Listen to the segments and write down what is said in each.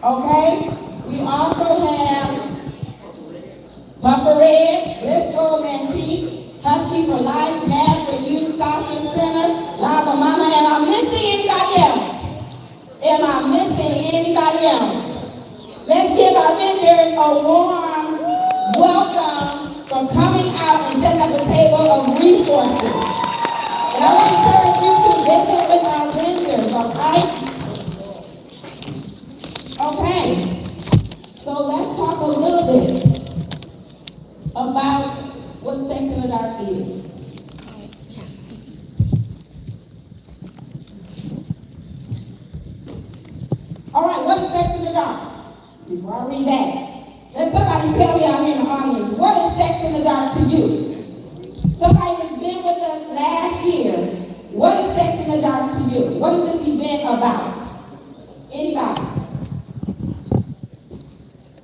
Okay? We also have Buffer Red, Let's Go Mantique, Husky for Life, Mad for You, Sasha Center, Lava Mama. Am I missing anybody else? Am I missing anybody else? Let's give our vendors a warm welcome for coming out and setting up a table of resources. And I want to encourage you to visit with our vendors, okay? Okay, so let's talk a little bit about what Sex in the Dark is. All right, what is Sex in the Dark? Before I read that, let somebody tell me out here in the audience, what is Sex in the Dark to you? Somebody that's been with us last year, what is Sex in the Dark to you? What is this event about? Anybody?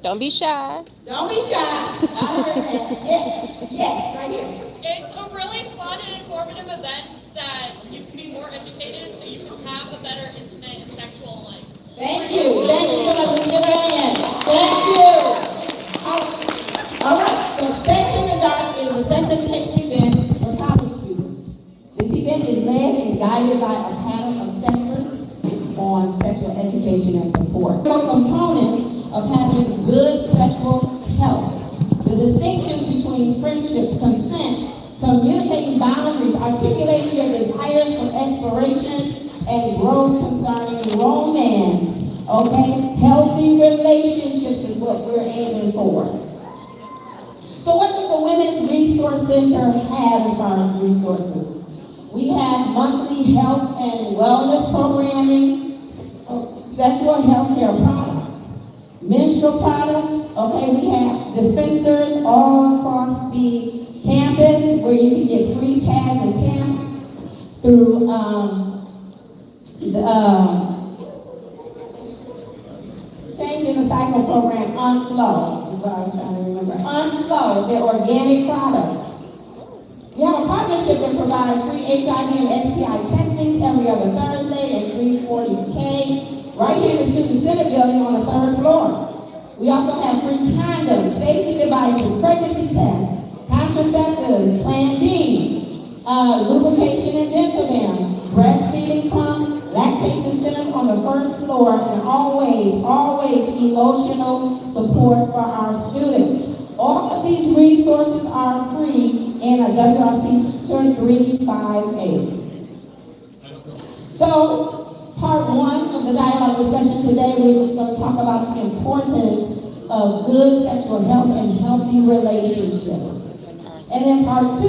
Don't be shy. Don't be shy. I heard that. Yes, right here. It's a really fun and informative event that you can be more educated so you can have a better intimate and sexual life. Thank you. Thank you so much for giving it in. Thank you. All right. So Sex in the Dark is a sex education event for college students. This event is led and guided by a panel of sexperts on sexual education and support. There are components of having good sexual health. The distinctions between friendships, consent, communicating boundaries, articulating your desires for exploration, and growth concerning romance, okay? Healthy relationships is what we're aiming for. So what does the Women's Resource Center have as far as resources? We have monthly health and wellness programming, sexual health care products, menstrual products, okay? We have dispensers all across the campus where you can get free pads and tampons through changing the cycle program, Unflow, is what I was trying to remember. Unflow, they're organic products. We have a partnership that provides free HIV and STI testing every other Thursday at 340K, right here in the Student Center building on the 3rd floor. We also have free condoms, safety devices, pregnancy tests, contraceptives, Plan B, lubrication and dental dam, breastfeeding pump, lactation centers on the 1st floor, and always emotional support for our students. All of these resources are free in a WRC Center 358. So, part 1 of the dialogue discussion today, we're just going to talk about the importance of good sexual health and healthy relationships. And then part 2,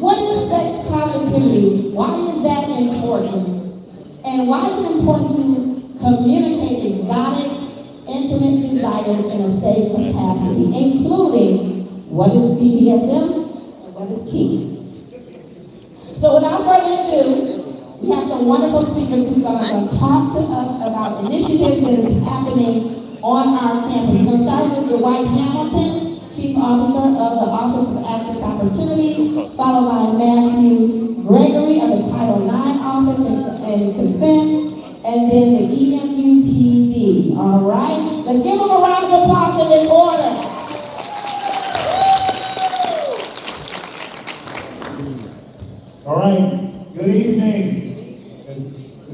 what is sex positivity? Why is that important? And why is it important to communicate exotic, intimate desires in a safe capacity, including what is BDSM and what is kink? So without further ado, we have some wonderful speakers who's going to talk to us about initiatives that is happening on our campus. We're going to start with Dwight Hamilton, Chief Officer of the Office of Access Opportunity, followed by Matthew Gregory of the Title IX Office and Consent, and then the EMUPD. All right? Let's give them a round of applause in this order. All right. Good evening. As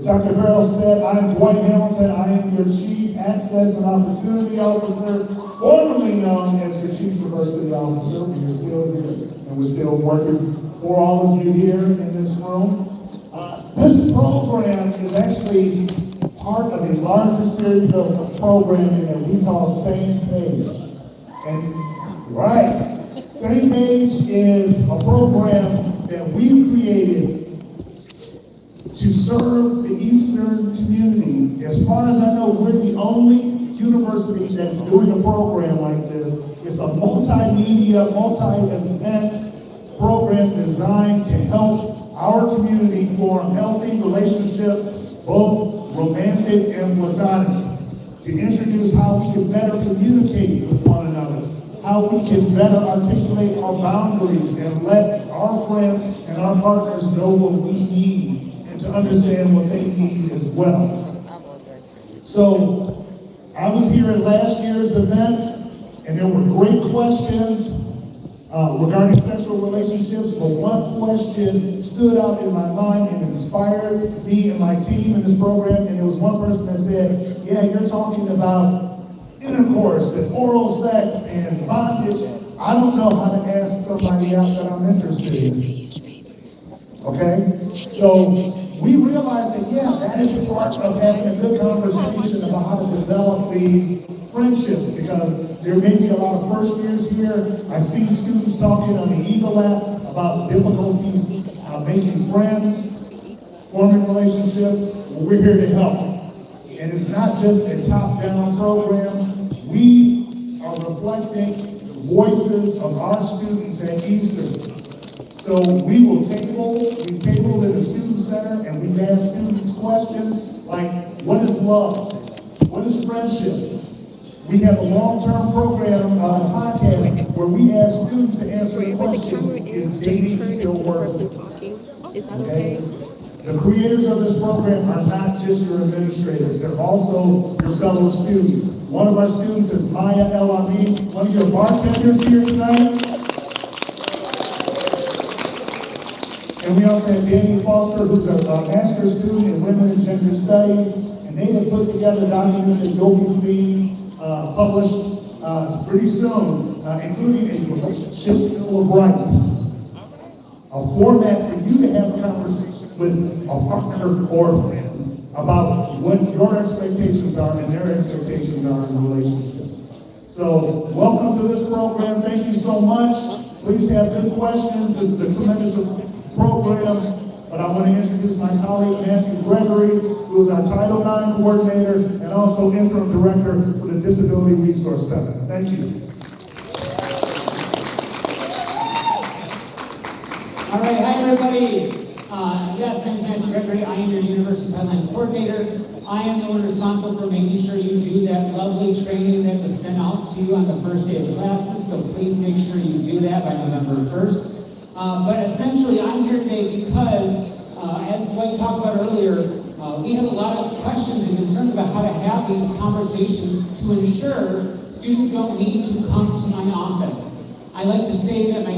Dr. Farrell said, I'm Dwight Hamilton. I am your Chief Access and Opportunity Officer, formerly known as your Chief Diversity Officer. We're still here, and we're still working for all of you here in this room. This program is actually part of a larger series of programming that we call Same Page. And right, Same Page is a program that we've created to serve the Eastern community. As far as I know, we're the only university that's doing a program like this. It's a multimedia, multi-event program designed to help our community form healthy relationships, both romantic and platonic, to introduce how we can better communicate with one another, how we can better articulate our boundaries and let our friends and our partners know what we need and to understand what they need as well. So, I was here at last year's event, and there were great questions regarding sexual relationships, but one question stood out in my mind and inspired me and my team in this program, and there was one person that said, yeah, you're talking about intercourse and oral sex and bondage. I don't know how to ask somebody out that I'm interested in. Okay? So we realized that, yeah, that is a part of having a good conversation about how to develop these friendships, because there may be a lot of first years here. I've seen students talking on the Eagle app about difficulties making friends, forming relationships. Well, we're here to help. And it's not just a top-down program. We are reflecting the voices of our students at Eastern. So we will we've tabled in the student center, and we've asked students questions like, what is love? What is friendship? We have a long-term program podcast where we ask students to answer the question, is dating still working? Is that okay? The creators of this program are not just your administrators, they're also your fellow students. One of our students is Maya El Amin, one of your bartenders here tonight. And we also have Danny Foster, who's a master's student in women and gender studies, and they have put together documents that you'll be seeing published pretty soon, including a relationship bill of rights, a format for you to have a conversation with a partner or a friend about what your expectations are and their expectations are in a relationship. So, welcome to this program. Thank you so much. Please have good questions. This is a tremendous program. But I want to introduce my colleague, Matthew Gregory, who is our Title IX coordinator and also interim director for the Disability Resource Center. Thank you. All right, hi everybody. Yes, my name is Matthew Gregory. I am your University Title IX coordinator. I am the one responsible for making sure you do that lovely training that was sent out to you on the first day of classes, so please make sure you do that by November 1st. But essentially, I'm here today because, as Dwight talked about earlier, we have a lot of questions and concerns about how to have these conversations to ensure students don't need to come to my office. I like to say that my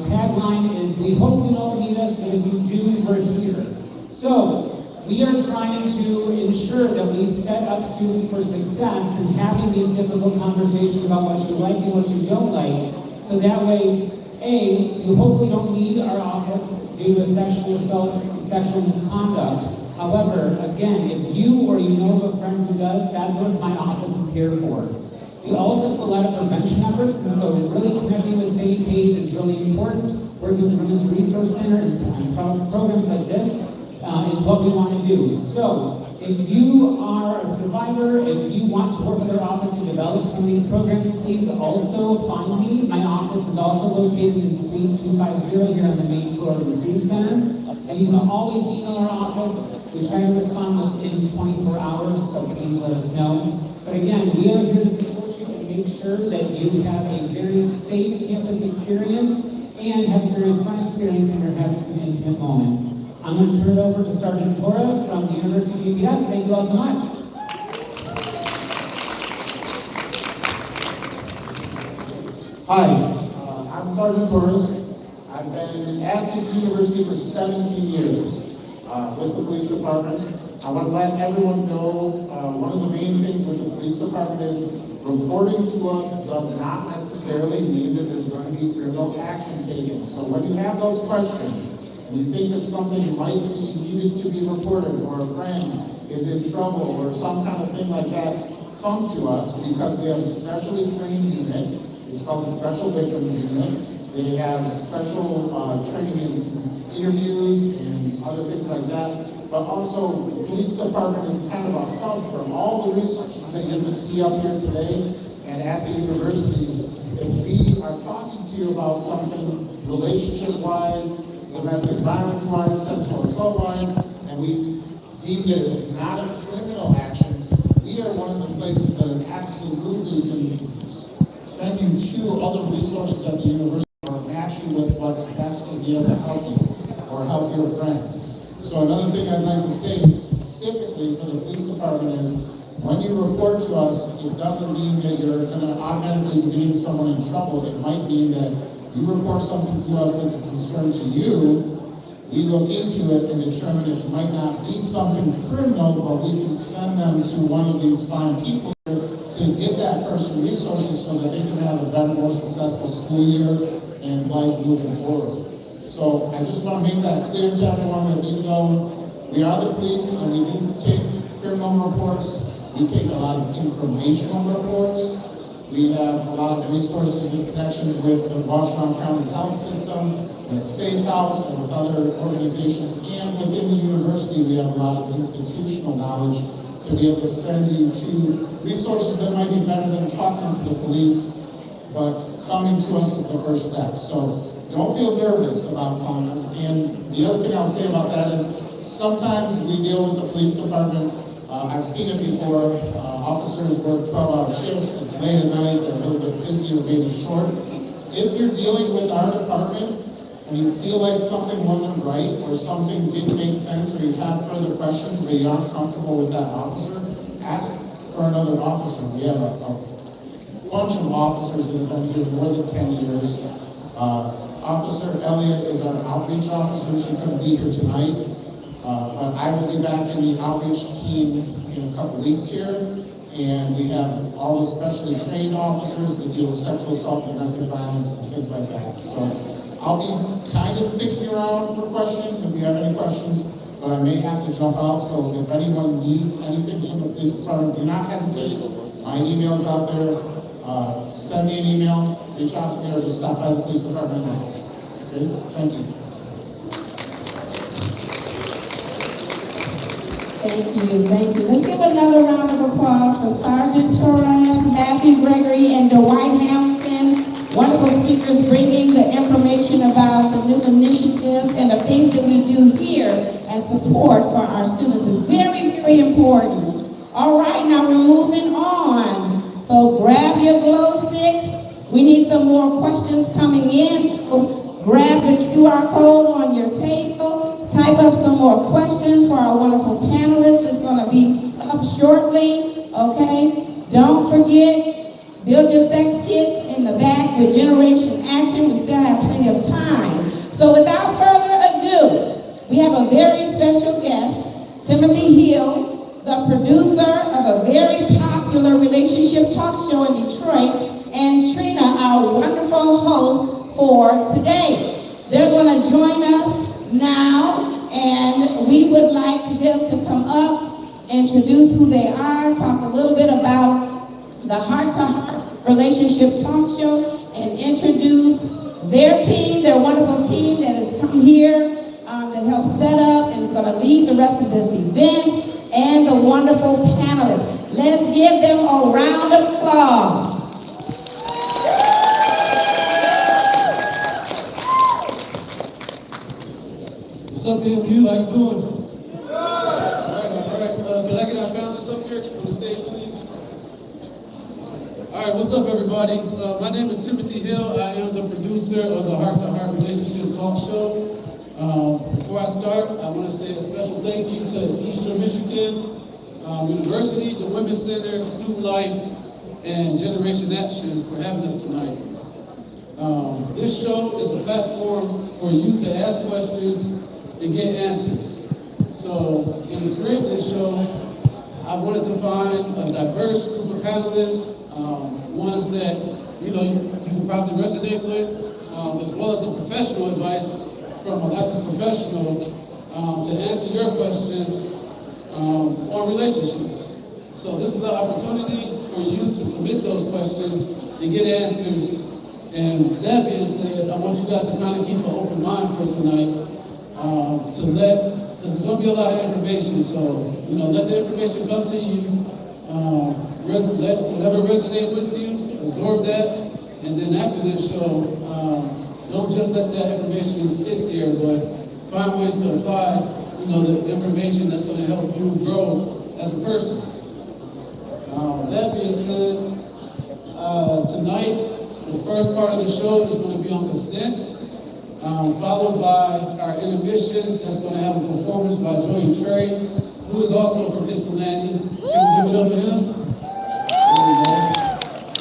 tagline is, we hope you don't need us, but if you do, we're here. So, we are trying to ensure that we set up students for success in having these difficult conversations about what you like and what you don't like, so that way, A, you hopefully don't need our office due to sexual assault, sexual misconduct. However, again, if you or you know of a friend who does, that's what my office is here for. We also have a lot of prevention efforts, and so really connecting the same page is really important. Working with the Women's Resource Center and programs like this is what we want to do. So, if you are a survivor, if you want to work with our office to develop some of these programs, please also find me. My office is also located in Suite 250 here on the main floor of the Student Center. And you can always email our office. We try to respond within 24 hours, so please let us know. But again, we are here to support you and make sure that you have a very safe campus experience and have a very fun experience when you're having some intimate moments. I'm going to turn it over to Sergeant Torres from the University of UPS. Thank you all so much. Hi, I'm Sergeant Torres. I've been at this university for 17 years with the police department. I want to let everyone know one of the main things with the police department is reporting to us does not necessarily mean that there's going to be criminal action taken. So when you have those questions, and you think that something might be needed to be reported, or a friend is in trouble, or some kind of thing like that, come to us because we have a specially trained unit. It's called the Special Victims Unit. They have special training in interviews and other things like that. But also, the police department is kind of a hub for all the resources that you're going to see up here today and at the university. If we are talking to you about something relationship-wise, domestic violence-wise, sexual assault-wise, and we deem it as not a criminal action, we are one of the places that absolutely can send you to other resources at the university or match you with what's best to be able to help you or help your friends. So another thing I'd like to say specifically for the police department is when you report to us, it doesn't mean that you're gonna automatically be getting someone in trouble. It might mean that you report something to us that's a concern to you, we look into it and determine it might not be something criminal, but we can send them to one of these fine people to get that person resources so that they can have a better, more successful school year and life moving forward. So I just want to make that clear to everyone that even though we are the police and we do take criminal reports, we take a lot of informational reports. We have a lot of resources and connections with the Washington County Health System, with Safe House, and with other organizations. And within the university, we have a lot of institutional knowledge to be able to send you to resources that might be better than talking to the police, but coming to us is the first step. So don't feel nervous about calling us. And the other thing I'll say about that is sometimes we deal with the police department. I've seen it before. Officers work 12-hour shifts. It's late at night. They're a little bit busy or maybe short. If you're dealing with our department and you feel like something wasn't right or something didn't make sense or you have further questions but you aren't comfortable with that officer, ask for another officer. We have a bunch of officers that have been here more than 10 years. Officer Elliott is our outreach officer. She couldn't be here tonight. But I will be back in the outreach team in a couple weeks here, and we have all the specially trained officers that deal with sexual assault, domestic violence, and things like that. So I'll be kind of sticking around for questions if you have any questions, but I may have to jump out. So if anyone needs anything from the police department, do not hesitate. My email's out there. Send me an email, reach out to me, or just stop by the police department office. Okay? Thank you. Thank you, thank you. Let's give another round of applause for Sergeant Torres, Matthew Gregory, and Dwight Hamilton. Wonderful speakers bringing the information about the new initiatives and the things that we do here as support for our students. It's very, very important. All right, now we're moving on. So grab your glow sticks. We need some more questions coming in. So grab the QR code on your table. Type up some more questions for our wonderful panelists. It's going to be up shortly, okay? Don't forget, build your sex kits in the back with Generation Action. We still have plenty of time. So without further ado, we have a very special guest, Timothy Hill, the producer of a very popular relationship talk show in Detroit, and Trina, our wonderful host for today. They're going to join us now, and we would like them to come up, introduce who they are, talk a little bit about the Heart-to-Heart Relationship Talk Show, and introduce their team, their wonderful team that has come here to help set up and is going to lead the rest of this event, and the wonderful panelists. Let's give them a round of applause. What's up, BMU? How you doing? All right. Can I get our panelists up here on the stage, please? All right, what's up, everybody? My name is Timothy Hill. I am the producer of the Heart-to-Heart Relationship Talk Show. Before I start, I want to say a special thank you to Eastern Michigan University, the Women's Center, Student Life, and Generation Action for having us tonight. This show is a platform for you to ask questions and get answers. So, in creating this show, I wanted to find a diverse group of panelists, ones that you can probably resonate with, as well as some professional advice from a licensed professional to answer your questions on relationships. So this is an opportunity for you to submit those questions and get answers. And that being said, I want you guys to kind of keep an open mind for tonight. Because there's going to be a lot of information, so, let the information come to you, let whatever resonates with you, absorb that, and then after this show, don't just let that information sit there, but find ways to apply, the information that's going to help you grow as a person. That being said, tonight, the first part of the show is going to be on consent. Followed by our intermission that's going to have a performance by Joey Trey, who who is also from Ypsilanti. Can we give it up for him? There we go.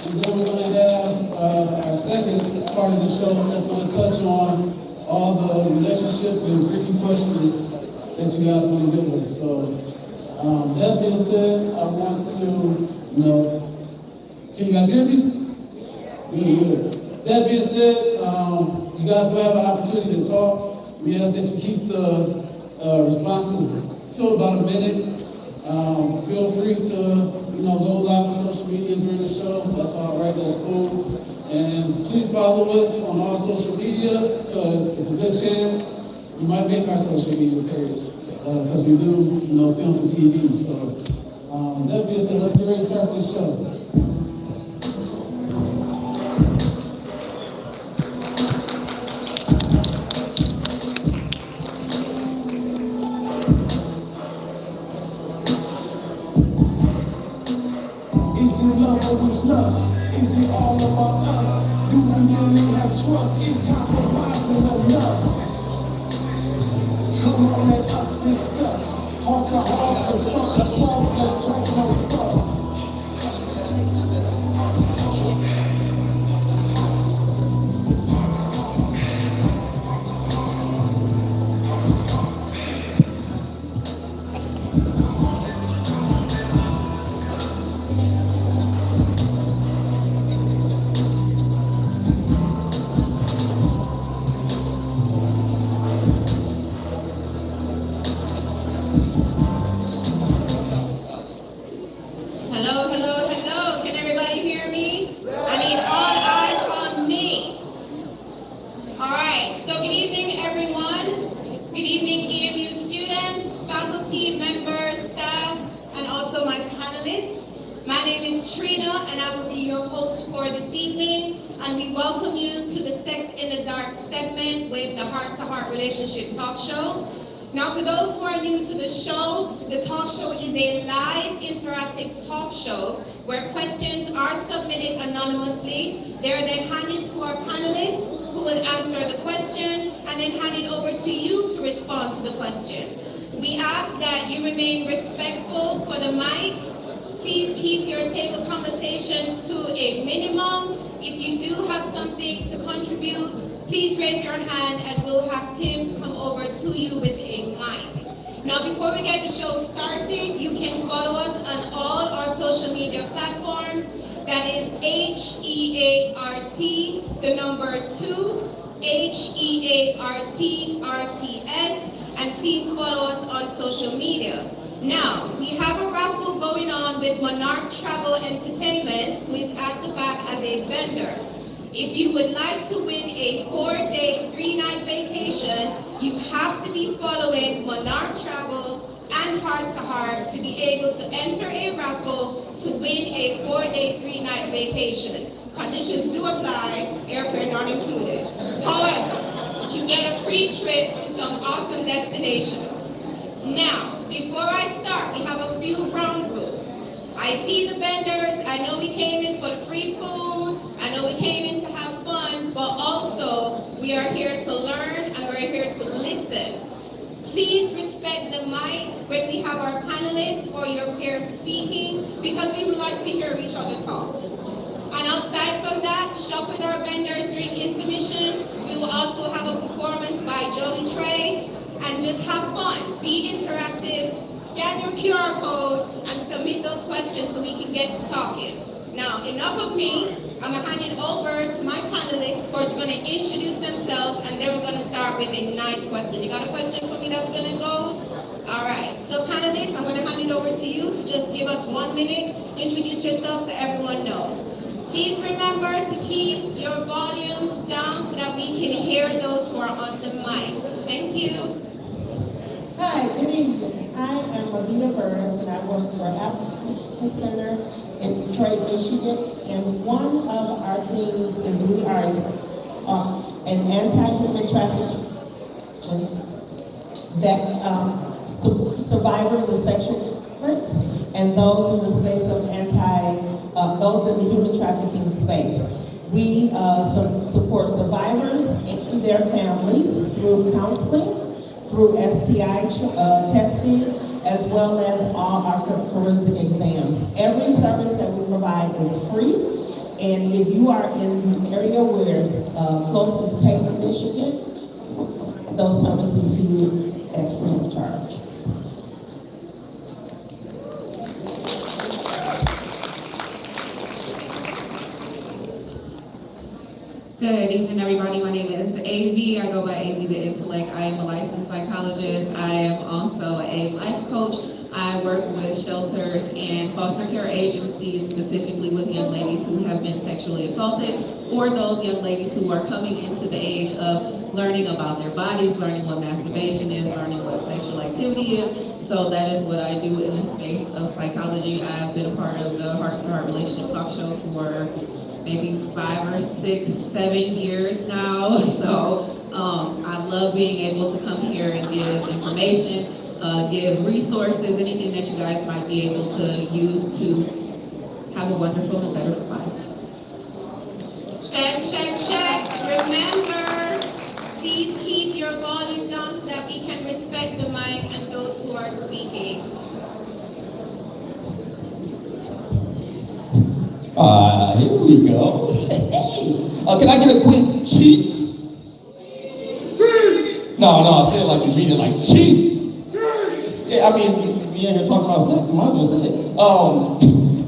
And then we're going to have our second part of the show that's going to touch on all the relationship and freaky questions that you guys want to give us. So, that being said, I want to, can you guys hear me? Good. That being said, you guys will have an opportunity to talk. We ask that you keep the responses to about a minute. Feel free to, go live on social media during the show. That's all right, that's cool. And please follow us on all social media, because it's a good chance you might make our social media page, because we do, film for TV. So, that being said, let's get ready to start this show. Is it love or is lust? Is it all about us? Do we really have trust? Is compromising enough? Come on, let us discuss. Heart to heart, let's start the spark, let's talk no fuss. Hello, hello, hello. Can everybody hear me? I need all eyes on me. All right, so good evening, everyone. Good evening, EMU students, faculty, members, staff, and also my panelists. My name is Trina, and I will be your host for this evening, and we welcome you to the Sex in the Dark segment with the Heart to Heart Relationship Talk Show. Now, for those who are new to the show, the talk show is a live interactive talk show where questions are submitted anonymously. They are then handed to our panelists who will answer the question and then hand it over to you to respond to the question. We ask that you remain respectful for the mic. Please keep your table conversations to a minimum. If you do have something to contribute, please raise your hand and we'll have Tim come over to you with a mic. Now, before we get the show started, you can follow us on all our social media platforms. That is HEART, the number 2, HEART, RTS, and please follow us on social media. Now, we have a raffle going on with Monarch Travel Entertainment, who is at the back as a vendor. If you would like to win a 4-day, 3-night vacation, you have to be following Monarch Travel and Heart to Heart to be able to enter a raffle to win a 4-day, 3-night vacation. Conditions do apply, airfare not included. However, you get a free trip to some awesome destinations. Now, before I start, we have a few ground rules. I see the vendors, I know we came in for the free food, I know we came in to have fun, but also we are here to learn and we're here to listen. Please respect the mic when we have our panelists or your peers speaking, because we would like to hear each other talk. And outside from that, shop with our vendors during intermission. We will also have a performance by Joey Trey, and just have fun, be interactive, scan your QR code, and submit those questions so we can get to talking. Now, enough of me. I'm gonna hand it over to my panelists who are gonna introduce themselves, and then we're gonna start with a nice question. You got a question for me that's gonna go? All right, so panelists, I'm gonna hand it over to you to just give us 1 minute, introduce yourself so everyone knows. Please remember to keep your volumes down so that we can hear those who are on the mic. Thank you. Hi, good evening. I am Lavina Burris, and I work for African Center in Detroit, Michigan. And one of our things is we are an anti-human trafficking that survivors of sexual violence and those in the space of those in the human trafficking space. We support survivors and their families through counseling, through STI testing, as well as all our forensic exams. Every service that we provide is free, and if you are in the area where closest Taylor, Michigan, those services to you at free of charge. Good evening, everybody. My name is AV. I go by AV the Intellect. I am a licensed psychologist. I am also a life coach. I work with shelters and foster care agencies, specifically with young ladies who have been sexually assaulted, or those young ladies who are coming into the age of learning about their bodies, learning what masturbation is, learning what sexual activity is. So that is what I do in the space of psychology. I've been a part of the Heart to Heart Relationship Talk Show for maybe 5 or 6, 7 years now. So I love being able to come here and give information, give resources, anything that you guys might be able to use to have a wonderful and better life. Check, check, check. Remember, please keep your volume down so that we can respect the mic and those who are speaking. Here we go. Can I get a quick cheeks? No, I said it like you read it like cheeks. Yeah, I mean, we ain't here talking about sex, might as well say it.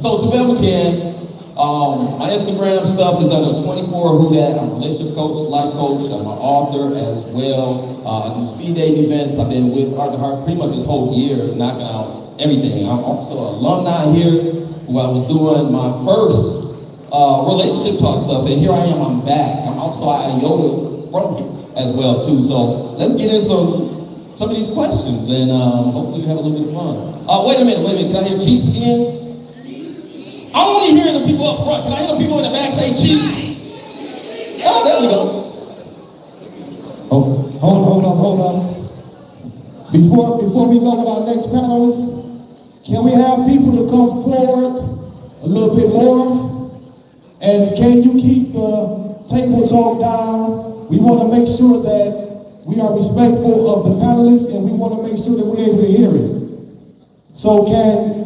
So to whoever can, my Instagram stuff is under 24 Who Dat. I'm a relationship coach, life coach, I'm an author as well. I do speed dating events. I've been with Heart to Heart pretty much this whole year, knocking out everything. I'm also an alumni here, who I was doing my first relationship talk stuff, and here I am, I'm back. I'm also an IOTA from here as well too. So let's get into some of these questions, and hopefully we have a little bit of fun. Wait a minute, can I hear cheeks again? I'm only hearing the people up front. Can I hear the people in the back say cheeks? Oh, there we go. Oh, hold on. Before we go with our next panelists, can we have people to come forward a little bit more? And can you keep the table talk down? We want to make sure that we are respectful of the panelists, and we want to make sure that we're able to hear it. So can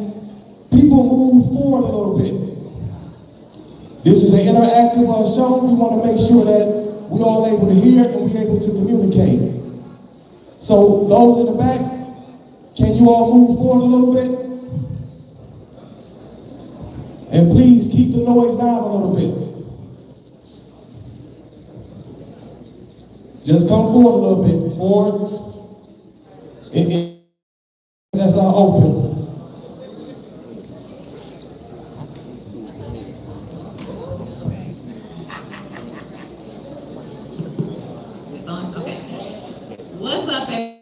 people move forward a little bit? This is an interactive show. We want to make sure that we're all able to hear and we're able to communicate. So those in the back, can you all move forward a little bit? And please keep the noise down a little bit. Just come forward a little bit. Forward. That's our open. It's on? Okay. What's up, everyone?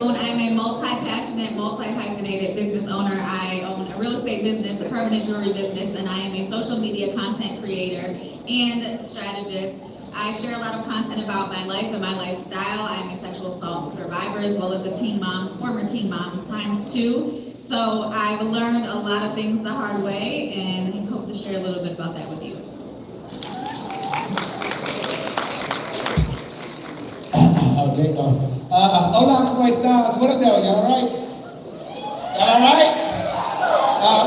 I'm a multi-passionate, multi-hyphenated business owner. I own a real estate business, a permanent jewelry business, and I am a social media content creator and strategist. I share a lot of content about my life and my lifestyle. I'm a sexual assault survivor as well as a teen mom, former teen mom, ×2. So I've learned a lot of things the hard way, and I hope to share a little bit about that with you. Okay, hola, ¿cómo estás? What up, though? Y'all alright? Y'all alright?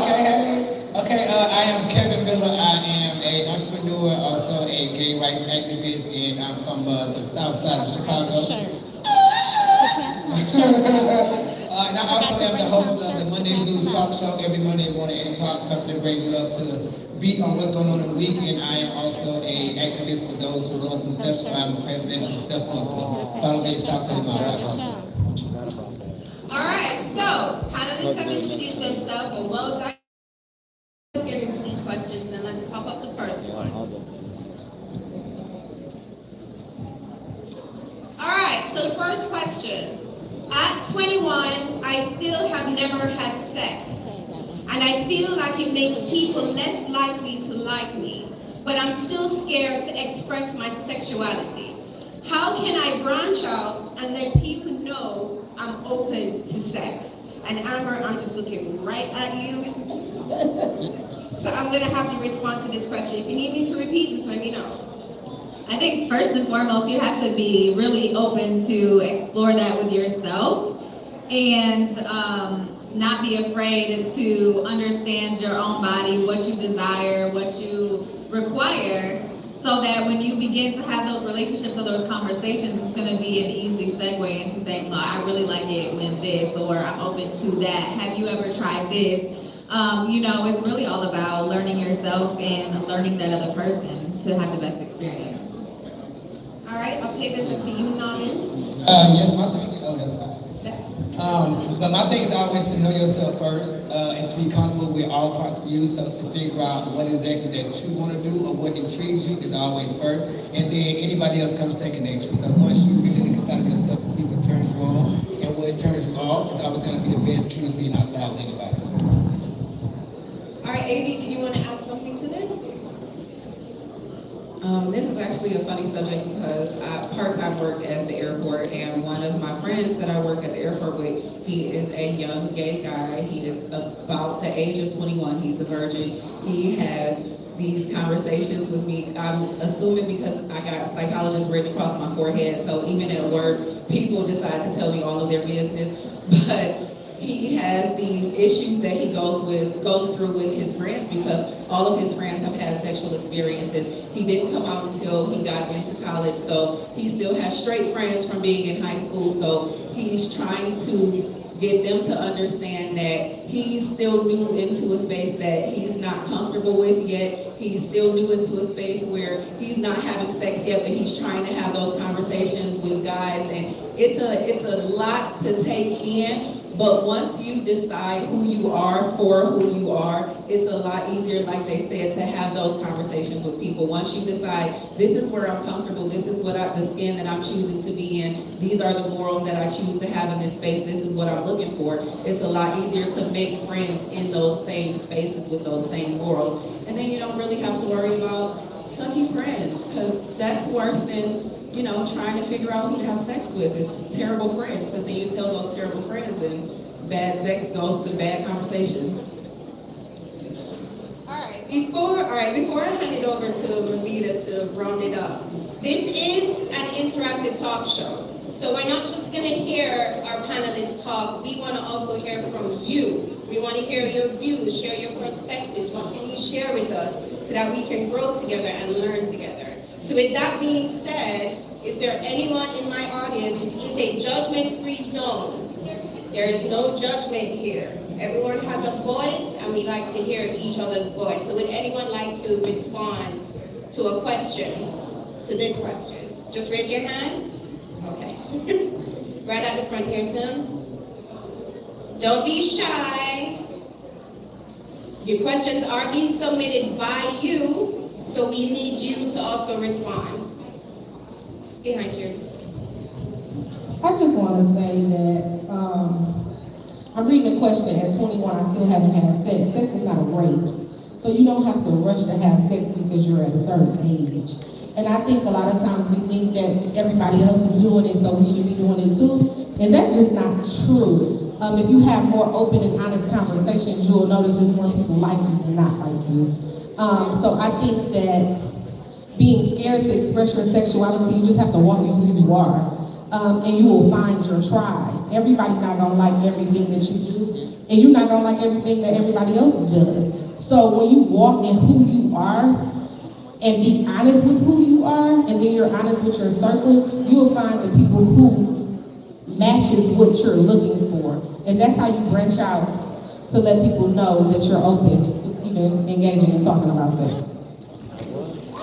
Okay, hey. Okay, I am Kevin Miller. I am an entrepreneur, also a gay rights activist, and I'm from the south side of Chicago. And I also am the host of the Monday Blues Talk Show every Monday morning at 8 o'clock, something to bring you up to beat on what's going on in the week. And I am also an activist for those who love themselves. So I'm the president of the Self-Love Club. Follow me at SouthSideMall.com. All right, so panelists have introduced themselves, but well done. Let's get into these questions and let's pop up the first one. All right, so the first question. At 21, I still have never had sex. And I feel like it makes people less likely to like me. But I'm still scared to express my sexuality. How can I branch out and let people know I'm open to sex? And Amber, I'm just looking right at you. So I'm gonna have you respond to this question. If you need me to repeat, just let me know. I think first and foremost, you have to be really open to explore that with yourself. and not be afraid to understand your own body, what you desire, what you require, so that when you begin to have those relationships or those conversations, it's going to be an easy segue into saying, well, I really like it when this, or I'm open to that. Have you ever tried this? You know, it's really all about learning yourself and learning that other person to have the best experience. All right, I'll take this to you, Norman. Yes, my thing is, oh, that's fine. But my thing is always to know yourself first, and to be comfortable with all parts of you, so to figure out what exactly that you want to do or what intrigues you is always first, and then anybody else comes second nature. So once you really look inside of yourself and see what turns you on and what turns you off, it's always going to be the best key to being outside with anybody. All right, AV, do you want to add something to this? This is actually a funny subject because I part-time work at the airport, and one of my friends that I work at the airport with, he is a young gay guy. He is about the age of 21. He's a virgin. He has these conversations with me. I'm assuming because I got psychologist written across my forehead, so even at work, people decide to tell me all of their business. But he has these issues that he goes through with his friends because all of his friends have had sexual experiences. He didn't come out until he got into college, so he still has straight friends from being in high school, so he's trying to get them to understand that he's still new into a space that he's not comfortable with yet. He's still new into a space where he's not having sex yet, but he's trying to have those conversations with guys, and it's a lot to take in. But once you decide who you are for who you are, it's a lot easier, like they said, to have those conversations with people. Once you decide, this is where I'm comfortable, this is the skin that I'm choosing to be in, these are the morals that I choose to have in this space, this is what I'm looking for, it's a lot easier to make friends in those same spaces with those same morals. And then you don't really have to worry about sucky friends, because that's worse than trying to figure out who to have sex with. It's terrible friends, because then you tell those terrible friends and bad sex goes to bad conversations. Before I hand it over to Ravita to round it up, this is an interactive talk show. So we're not just going to hear our panelists talk, we want to also hear from you. We want to hear your views, share your perspectives. What can you share with us so that we can grow together and learn together? So with that being said, is there anyone in my audience? It is a judgment-free zone. There is no judgment here. Everyone has a voice, and we like to hear each other's voice. So would anyone like to respond to a question, to this question? Just raise your hand. Okay. Right at the front here, Tim. Don't be shy. Your questions are being submitted by you, so we need you to also respond. Behind you. I just want to say that I'm reading the question at 21, I still haven't had sex. Sex is not a race. So you don't have to rush to have sex because you're at a certain age. And I think a lot of times we think that everybody else is doing it, so we should be doing it too. And that's just not true. If you have more open and honest conversations, you'll notice there's more people like you than not like you. So I think that being scared to express your sexuality, you just have to walk in who you are. And you will find your tribe. Everybody's not gonna like everything that you do, and you're not gonna like everything that everybody else does. So when you walk in who you are, and be honest with who you are, and then you're honest with your circle, you'll find the people who matches what you're looking for. And that's how you branch out to let people know that you're open to even engaging and talking about sex.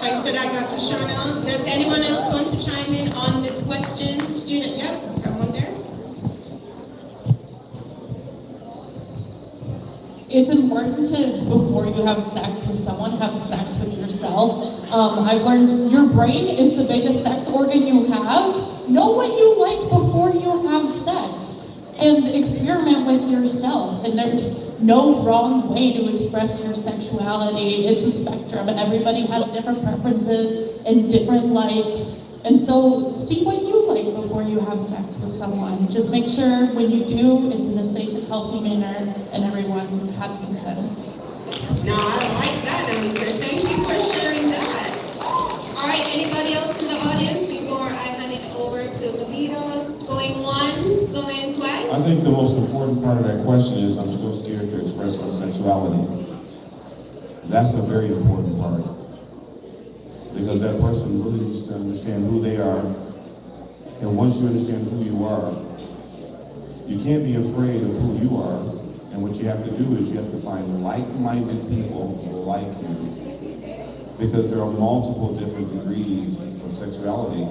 Thanks for that, Dr. Charnel. Does anyone else want to chime in on this question? Student, yep, got one there. It's important to, before you have sex with someone, have sex with yourself. I've learned your brain is the biggest sex organ you have. Know what you like before you have sex and experiment with yourself. And there's no wrong way to express your sexuality. It's a spectrum. Everybody has different preferences and different likes. And so see what you like before you have sex with someone. Just make sure when you do, it's in a safe and healthy manner and everyone has consent. Now, I like that answer. Thank you for sharing that. All right, anybody else in the audience before I hand it over to Ravita? Going once, going twice? I I think the most important part of that question is I'm still scared to express my sexuality. That's a very important part. Because that person really needs to understand who they are. And once you understand who you are, you can't be afraid of who you are. And what you have to do is you have to find like-minded people like you. Because there are multiple different degrees of sexuality.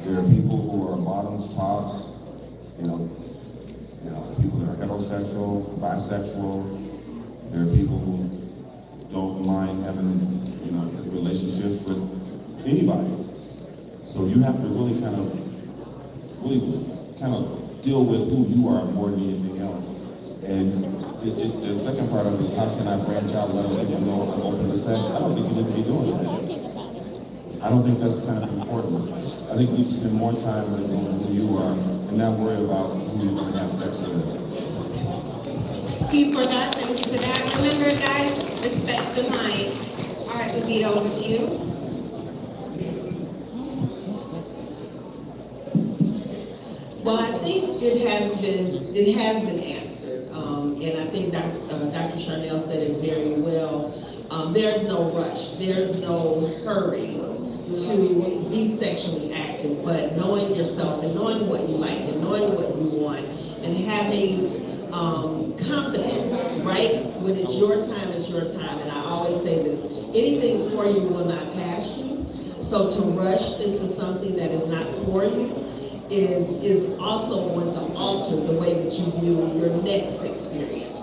There are people who are bottoms, tops, people that are heterosexual, bisexual. There are people who don't mind having, relationships with anybody. So you have to really kind of deal with who you are more than anything else. And the second part of it is how can I branch out and let other people know I'm open to sex? I don't think you need to be doing that. I don't think that's kind of important. I think we spend more time with knowing who you are and not worry about who you're going to have sex with. Thank you for that. Thank you for that. Remember, guys, respect the line. All right, Lupita, over to you. Well, I think it has been answered, and I think Dr. Charnel said it very well. There's no rush. There's no hurry to be sexually active, but knowing yourself and knowing what you like and knowing what you want and having confidence, right? When it's your time, it's your time. And I always say this, anything for you will not pass you. So to rush into something that is not for you is also going to alter the way that you view your next experience.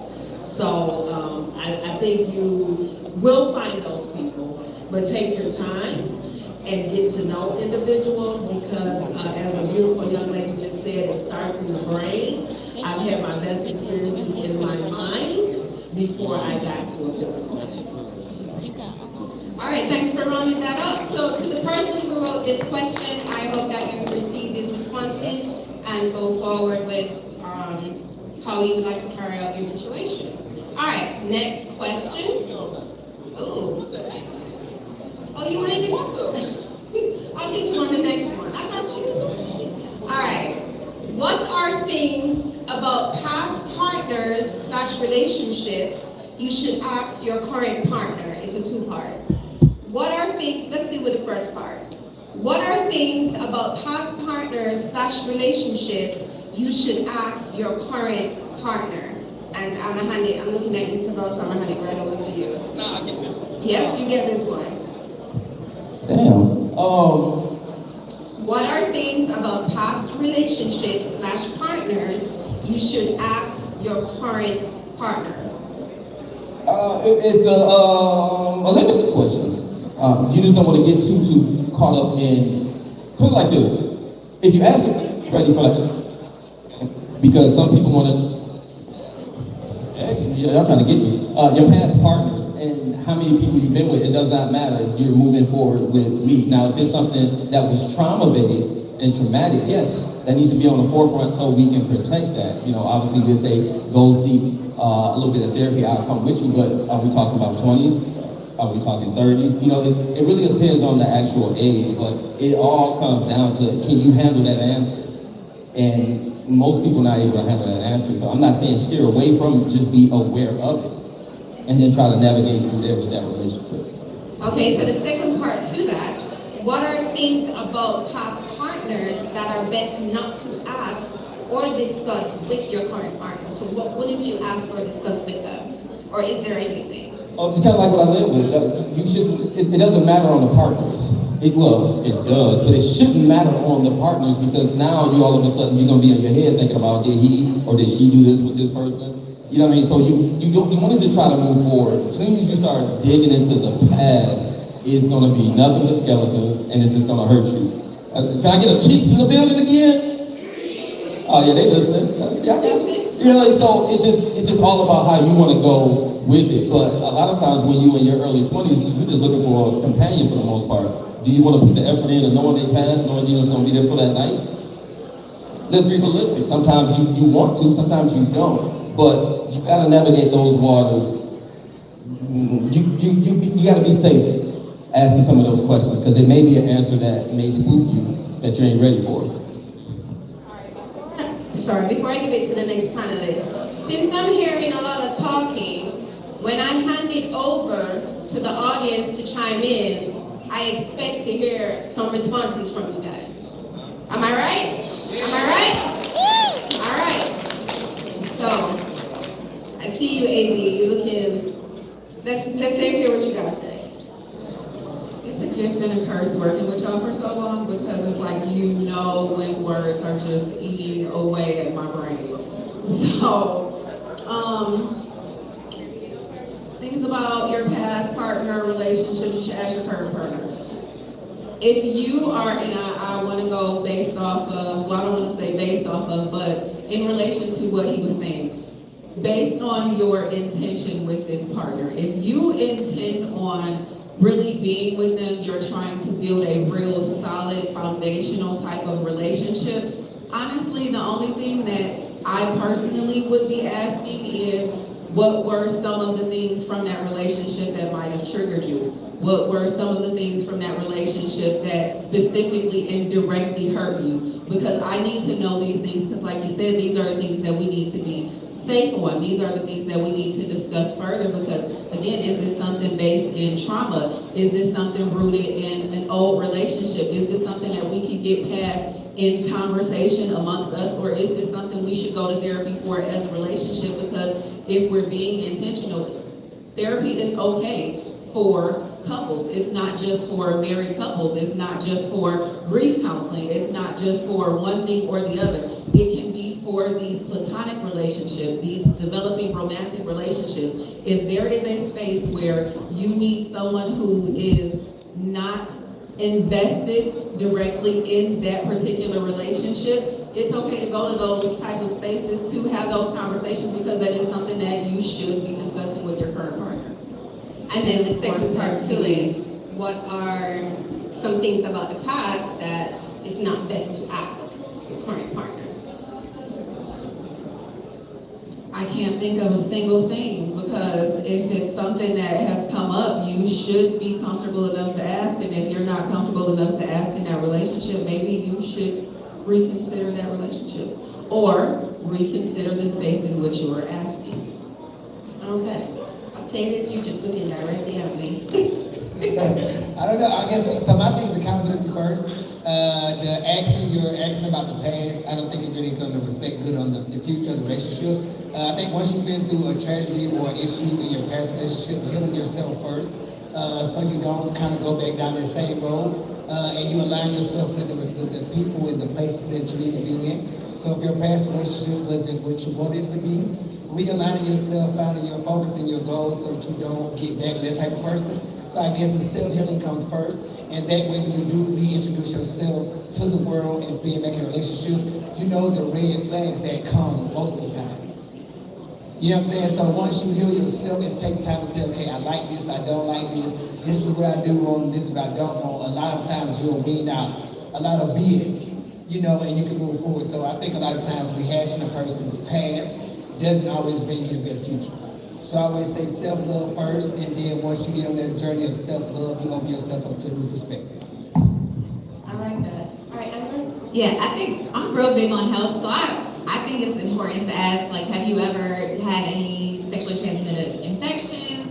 So I think you will find those people, but take your time and get to know individuals because as a beautiful young lady just said, it starts in the brain. I've had my best experiences in my mind before I got to a physical. All right, thanks for rounding that up. So to the person who wrote this question, I hope that you receive these responses and go forward with how you would like to carry out your situation. All right, next question. Oh, you want anything else? I'll get you on the next one. I got you. All right. What are things about past partners / relationships you should ask your current partner? It's a two-part. What are things, let's deal with the first part. What are things about past partners / relationships you should ask your current partner? And I'm looking at you, Tavell, so I'm gonna hand it right over to you. No, I get this one. Yes, you get this one. Damn. What are things about past relationships / partners you should ask your current partner? It's a limit of questions. You just don't want to get too caught up in, put it like this. If you ask it, ready for that. Because some people want to, y'all trying to get me. Your past partners and how many people you've been with, it does not matter. You're moving forward with me. Now, if it's something that was trauma-based and traumatic, yes, that needs to be on the forefront so we can protect that. Obviously we say go seek a little bit of therapy. I'll come with you, but are we talking about 20s? Are we talking 30s? It really depends on the actual age, but it all comes down to, can you handle that answer? And most people not able to handle that answer, so I'm not saying steer away from it, just be aware of it, and then try to navigate through there with that relationship. Okay, so the second part to that, what are things about past partners that are best not to ask or discuss with your current partner? So what wouldn't you ask or discuss with them? Or is there anything? It's kind of like what I live with. You shouldn't. It doesn't matter on the partners. It does, but it shouldn't matter on the partners because now you all of a sudden you're gonna be in your head thinking about did he or did she do this with this person? You know what I mean? So you want to just try to move forward. As soon as you start digging into the past, it's gonna be nothing but skeletons, and it's just gonna hurt you. Can I get a cheeks in the building again? Oh yeah, they listening. So it's just all about how you want to go with it. But a lot of times when you're in your early 20s, you're just looking for a companion for the most part. Do you want to put the effort in and knowing they pass, knowing you're just going to be there for that night? Let's be realistic. Sometimes you want to, sometimes you don't. But you got to navigate those waters. You got to be safe asking some of those questions because it may be an answer that may spook you that you ain't ready for. sorry, before I give it to the next panelist, since I'm hearing a lot of talking, when I hand it over to the audience to chime in, I expect to hear some responses from you guys. Am I right? Am I right? All right. So, I see you, AV. You're looking. Let's hear what you gotta say. It's a gift and a curse working with y'all for so long because it's like you know when words are just eating away at my brain. So, things about your past partner relationship, you should ask your current partner. If you are, and I want to go based off of, well, I don't want to say based off of, but in relation to what he was saying, based on your intention with this partner, if you intend on really being with them, you're trying to build a real solid foundational type of relationship, honestly, the only thing that I personally would be asking is, what were some of the things from that relationship that might have triggered you? What were some of the things from that relationship that specifically and directly hurt you? Because I need to know these things, because like you said, these are the things that we need to be safe on. These are the things that we need to discuss further, because again, is this something based in trauma? Is this something rooted in an old relationship? Is this something that we can get past in conversation amongst us, or is this something we should go to therapy for as a relationship? Because if we're being intentional, therapy is okay for couples. It's not just for married couples. It's not just for grief counseling. It's not just for one thing or the other. It can be for these platonic relationships, these developing romantic relationships. If there is a space where you need someone who is not invested directly in that particular relationship, it's okay to go to those type of spaces to have those conversations, because that is something that you should be discussing with your current partner. And then the second part too is, what are some things about the past that is not best to ask your current partner? I can't think of a single thing, because if it's something that has come up, you should be comfortable enough to ask, and if you're not comfortable enough to ask in that relationship, maybe you should reconsider that relationship, or reconsider the space in which you are asking. Okay. Octavius, you just looking directly at me. I don't know, I guess, so my thing is accountability first. You're asking about the past, I don't think it's really going to reflect good on the future of the relationship. I think once you've been through a tragedy or issue in your past relationship, healing yourself first, so you don't kind of go back down the same road, and you align yourself with the people and the places that you need to be in. So if your past relationship wasn't what you wanted it to be, realigning yourself, finding your focus and your goals so that you don't get back to that type of person. So I guess the self-healing comes first, and that way when you do reintroduce yourself to the world and being back in a relationship, you know the red flags that come most of the time. You know what I'm saying? So once you heal yourself and take time to say, okay, I like this, I don't like this is what I do wrong, this is what I don't wrong, a lot of times you'll wean out a lot of BS, you know, and you can move forward. So I think a lot of times rehashing a person's past doesn't always bring you the best future. So I always say self-love first, and then once you get on that journey of self-love, you open yourself up to new perspective. I like that. All right, Amber? Yeah, I think I'm real big on health, so I think it's important to ask, like, have you ever had any sexually transmitted infections?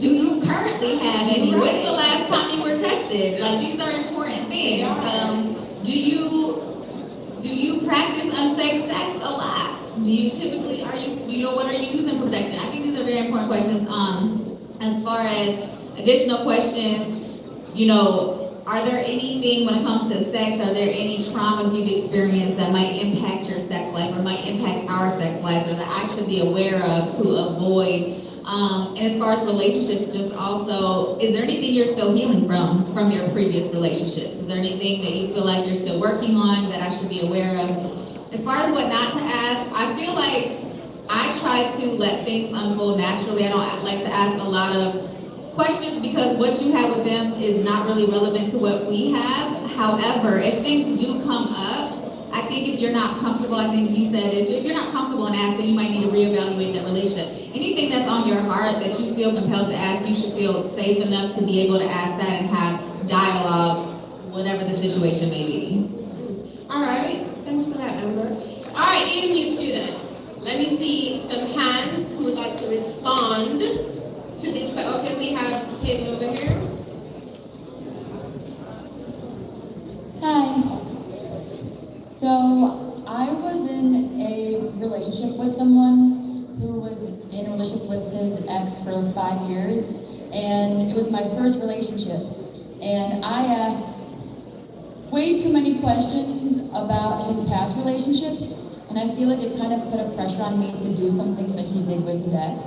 Do you currently have any? When's the last time you were tested? Like, these are important things. Do you practice unsafe sex a lot? Do you typically, what are you using for protection? I think these are very important questions. As far as additional questions, are there anything when it comes to sex, are there any traumas you've experienced that might impact your sex life or might impact our sex life, or that I should be aware of to avoid? And as far as relationships, just also, is there anything you're still healing from your previous relationships? Is there anything that you feel like you're still working on that I should be aware of? As far as what not to ask, I feel like I try to let things unfold naturally. I don't like to ask a lot of questions because what you have with them is not really relevant to what we have. However, if things do come up, I think if you're not comfortable, I think you said this, if you're not comfortable in asking, you might need to reevaluate that relationship. Anything that's on your heart that you feel compelled to ask, you should feel safe enough to be able to ask that and have dialogue, whatever the situation may be. All right, that, Amber. All right, EMU students, let me see some hands who would like to respond to this. Okay, we have the table over here. Hi. So I was in a relationship with someone who was in a relationship with his ex for like 5 years, and it was my first relationship. And I asked way too many questions about his past relationship, and I feel like it kind of put a pressure on me to do some things that he did with his ex.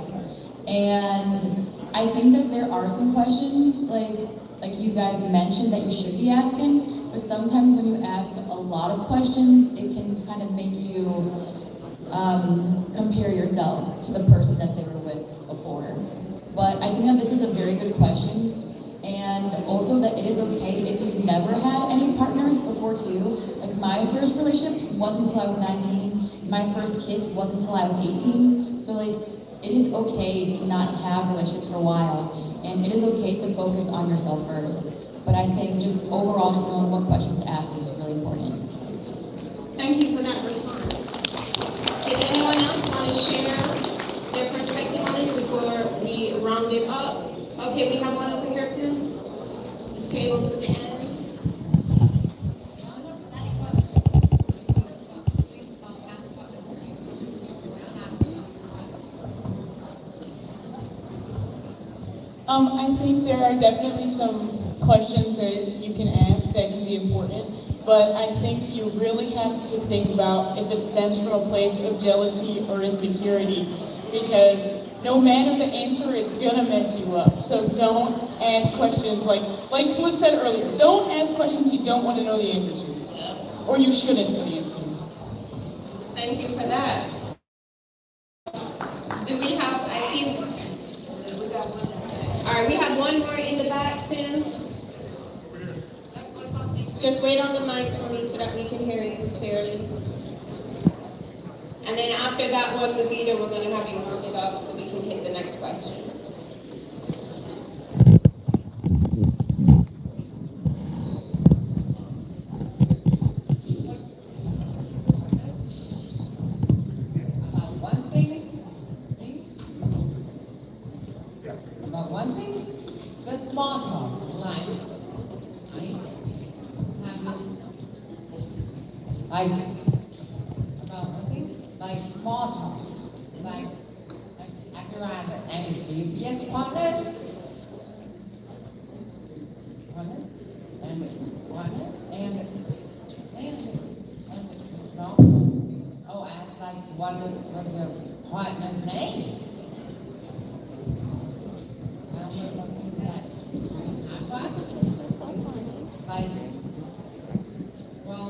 And I think that there are some questions, like you guys mentioned, that you should be asking, but sometimes when you ask a lot of questions, it can kind of make you compare yourself to the person that they were with before. But I think that this is a very good question. And also that it is okay if you've never had any partners before too. Like my first relationship wasn't until I was 19. My first kiss wasn't until I was 18. So like, it is okay to not have relationships for a while. And it is okay to focus on yourself first. But I think just overall, just knowing what questions to ask is really important. Thank you for that response. Did anyone else want to share their perspective on this before we round it up? Okay, we have one over here too. This table to the end. I think there are definitely some questions that you can ask that can be important, but I think you really have to think about if it stems from a place of jealousy or insecurity, because no matter the answer, it's gonna mess you up. So don't ask questions like was said earlier, don't ask questions you don't want to know the answer to, or you shouldn't know the answer to. Thank you for that. Do we have, I see, all right, we have one more in the back, Tim. Just wait on the mic for me so that we can hear you clearly. And then after that one, Levita, we're going to have you round it up so we can hit the next question. About one thing, just small talk, like about one thing, like small talk, like around any previous partners, and no, oh, ask like what was your partner's name? Like, well,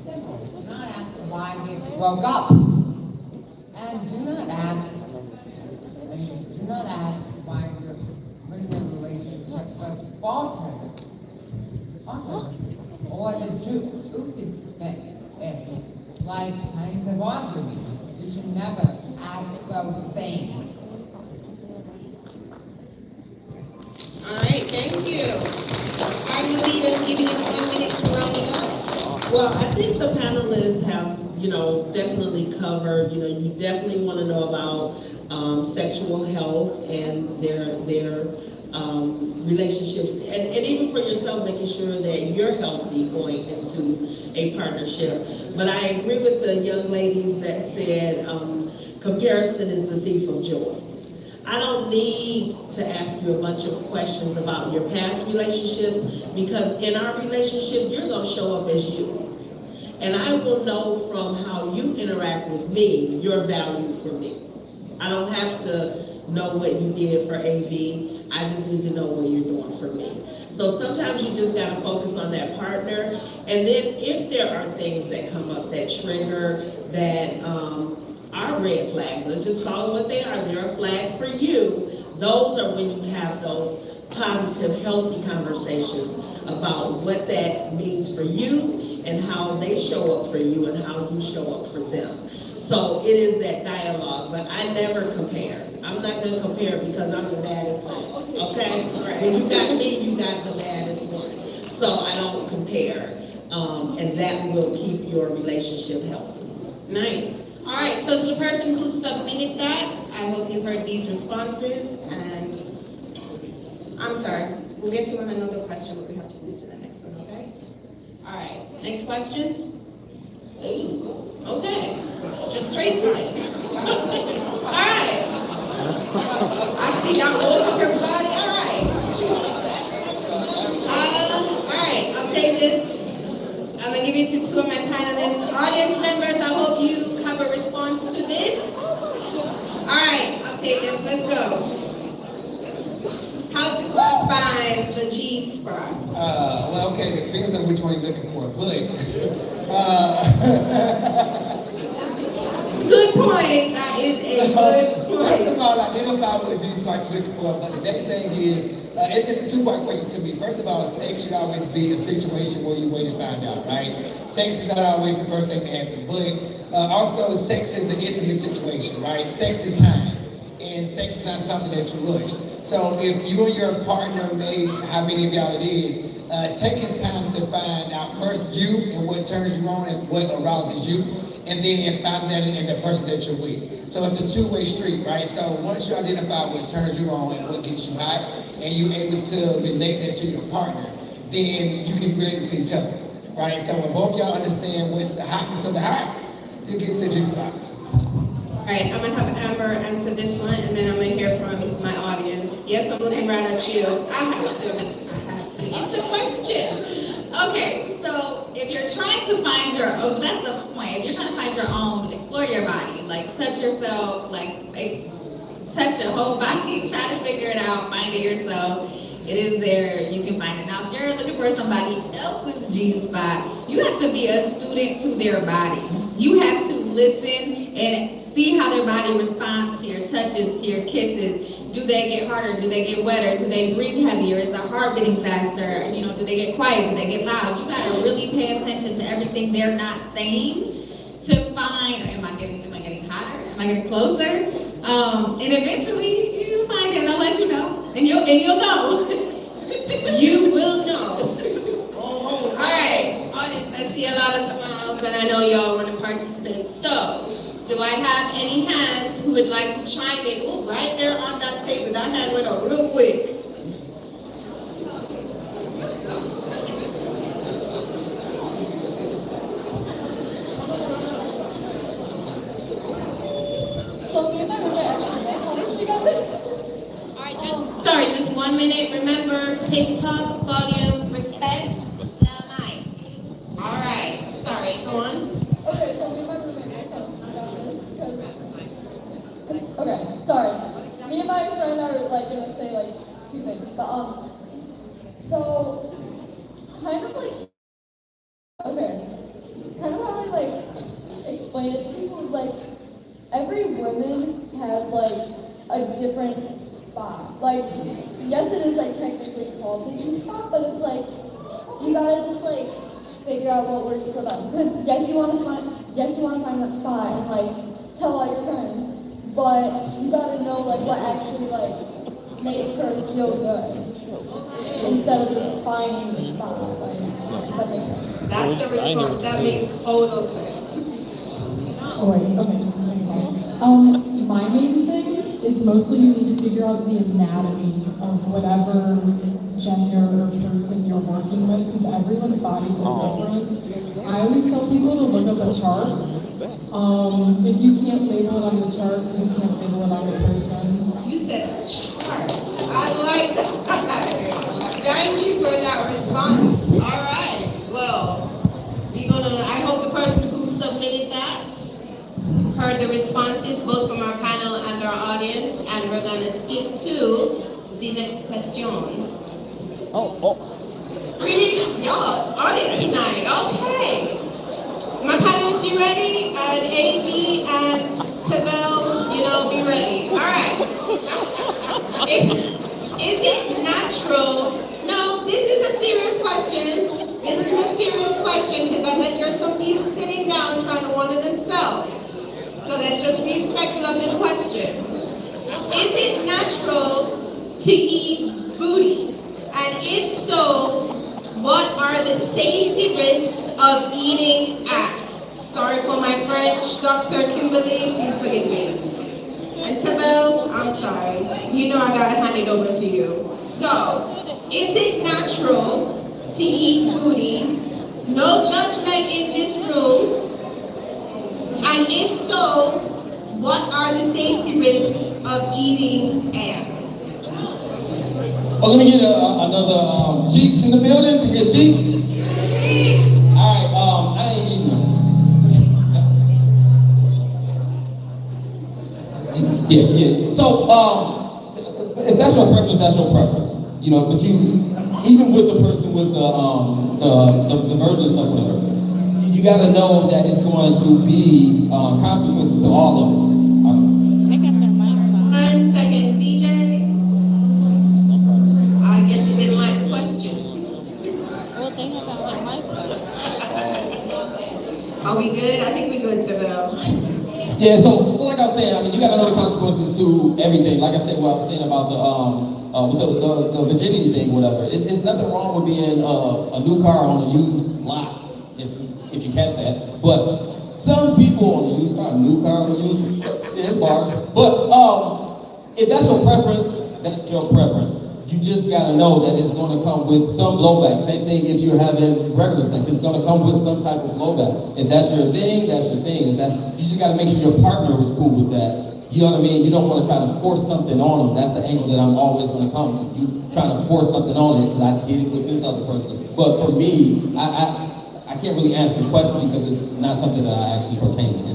simple. Do not ask why we broke up. And do not ask why your relationship was faltered. Or the truth is lifetimes of arguing. You should never ask those things. All right, thank you. I'm Levita, giving you 1 minute to round it up. Well, I think the panelists have, definitely covered, you definitely want to know about sexual health and their relationships, and even for yourself, making sure that you're healthy going into a partnership. But I agree with the young ladies that said comparison is the thief of joy. I don't need to ask you a bunch of questions about your past relationships, because in our relationship, you're going to show up as you. And I will know from how you interact with me, your value for me. I don't have to know what you did for AV. I just need to know what you're doing for me. So sometimes you just got to focus on that partner. And then if there are things that come up that trigger, that are red flags, let's just call them what they are. They're a flag for you. Those are when you have those positive, healthy conversations about what that means for you and how they show up for you and how you show up for them. So it is that dialogue, but I never compare. I'm not going to compare because I'm the baddest one, okay? When you got me, you got the baddest one. So I don't compare. and that will keep your relationship healthy. Nice. All right, so to the person who submitted that, I hope you've heard these responses, and I'm sorry, we'll get to another question, but we have to move to the next one, okay? All right, next question. Ooh, okay, just straight time. All right. I see y'all woke up everybody, all right. All right, I'll take this. I'm gonna give it to two of my panelists. Audience members, I hope you have a response to this. All right, I'll take this, let's go. How to find the G-spot? Well, okay, it depends on which one you're looking for, but, good point, that is a good point. First of all, identify what G-spot you're looking for, but the next thing is, it's a two-part question to me. First of all, sex should always be a situation where you wait and find out, right? Sex is not always the first thing to happen, but also sex is an intimate situation, right? Sex is time, and sex is not something that you rush. So if you and your partner made, how many of y'all it is, taking time to find out first you and what turns you on and what arouses you, and then find that in the person that you're with. So it's a two-way street, right? So once you identify what turns you on and what gets you hot, and you're able to relate that to your partner, then you can relate it to each other, right? So when both y'all understand what's the hotness of the hot, you get to the G-spot. All right, I'm gonna have Amber answer this one, and then I'm gonna hear from my audience. Yes, I'm looking right at you. I have to. It's a question. Okay, so if you're trying to find your, that's the point. If you're trying to find your own, explore your body. Like, touch yourself, touch your whole body. Try to figure it out, find it yourself. It is there, you can find it. Now, if you're looking for somebody else's G-spot, you have to be a student to their body. You have to listen and see how their body responds to your touches, to your kisses. Do they get harder? Do they get wetter? Do they breathe heavier? Is their heart beating faster? You know, do they get quiet? Do they get loud? You gotta really pay attention to everything they're not saying to find, am I getting hotter? Am I getting closer? And eventually you find it, I'll let you know. And you'll know. You will know. All right, audience, I see a lot of smiles, and I know y'all want to participate. So, do I have any hands who would like to chime in? Oh, right there on that table. That hand went up real quick. So me and my roommate actually met. How do you speak on this? Sorry, just 1 minute. Remember, TikTok, volume, respect, mic. All right, sorry, go on. Okay, so me and my roommate met. How do you speak on this? Okay, sorry. Me and my friend are gonna say two things, but so kind of how I explain it to people is every woman has a different spot. Yes, it is technically called the G-spot, but it's you gotta just figure out what works for them. Because yes, you want to find that spot and tell all your friends, but you gotta know what actually makes her feel good instead of just finding the spot. Does that make sense? That's the response. That makes total sense. Oh wait, okay, this is the same thing. My main thing is mostly you need to figure out the anatomy of whatever gender or person you're working with, because everyone's bodies are different. I always tell people to look up a chart. If you can't label it on the chart, you can't label it on the person. You said a chart. I like that. Thank you for that response. All right. Well, I hope the person who submitted that heard the responses both from our panel and our audience, and we're going to skip to the next question. Really? Y'all, audience tonight. Okay. My panelists, you ready? And AV and Tabel, be ready. All right. Is it natural? No, this is a serious question. This is a serious question because I bet there's some people sitting down trying to wonder themselves. So let's just be respectful of this question. Is it natural to eat booty? And if so, what are the safety risks of eating ass. Sorry for my French, Dr. Kimberly, please forgive me. And Tabel, I'm sorry. You know I gotta hand it over to you. So, is it natural to eat booty? No judgment in this room. And if so, what are the safety risks of eating ass? Well, let me get another Cheeks in the building. Can we get Cheeks? All right, I ain't eating them. Yeah. So, if that's your preference, that's your preference. You know, but even with the person with the virgin stuff, whatever, you got to know that it's going to be consequences to all of them. They got their mics on. 1 second, DJ. I guess you didn't like the question. Well, they have their mics on. Are we good? I think we're good, Tabel. Yeah, so like I was saying, I mean, you got to know the consequences to everything. Like I said, what I was saying about with the virginity thing, whatever. It's nothing wrong with being a new car on a used lot, if you catch that. But some people on a used car, new car on a used, there's bars. But if that's your preference, that's your preference. You just gotta know that it's gonna come with some blowback. Same thing if you're having regular sex, it's gonna come with some type of blowback. If that's your thing, that's your thing. You just gotta make sure your partner is cool with that. You know what I mean? You don't wanna try to force something on them. That's the angle that I'm always gonna come. If you trying to force something on it, because I did it with this other person. But for me, I can't really answer the question because it's not something that I actually pertain to.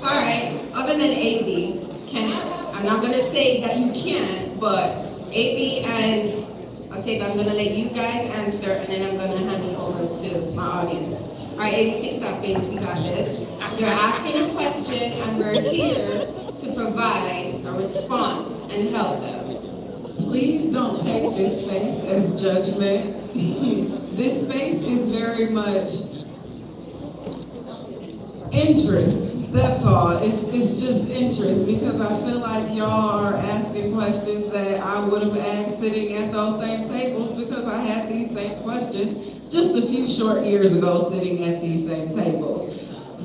All right, other than AB, I'm not gonna say that you can, but AB and Octavia, I'm gonna let you guys answer, and then I'm gonna hand it over to my audience. All right, AB, fix that face, we got this. They're asking a question, and we're here to provide a response and help them. Please don't take this face as judgment. This face is very much interest. That's all. It's just interest, because I feel like y'all are asking questions that I would have asked sitting at those same tables, because I had these same questions just a few short years ago sitting at these same tables.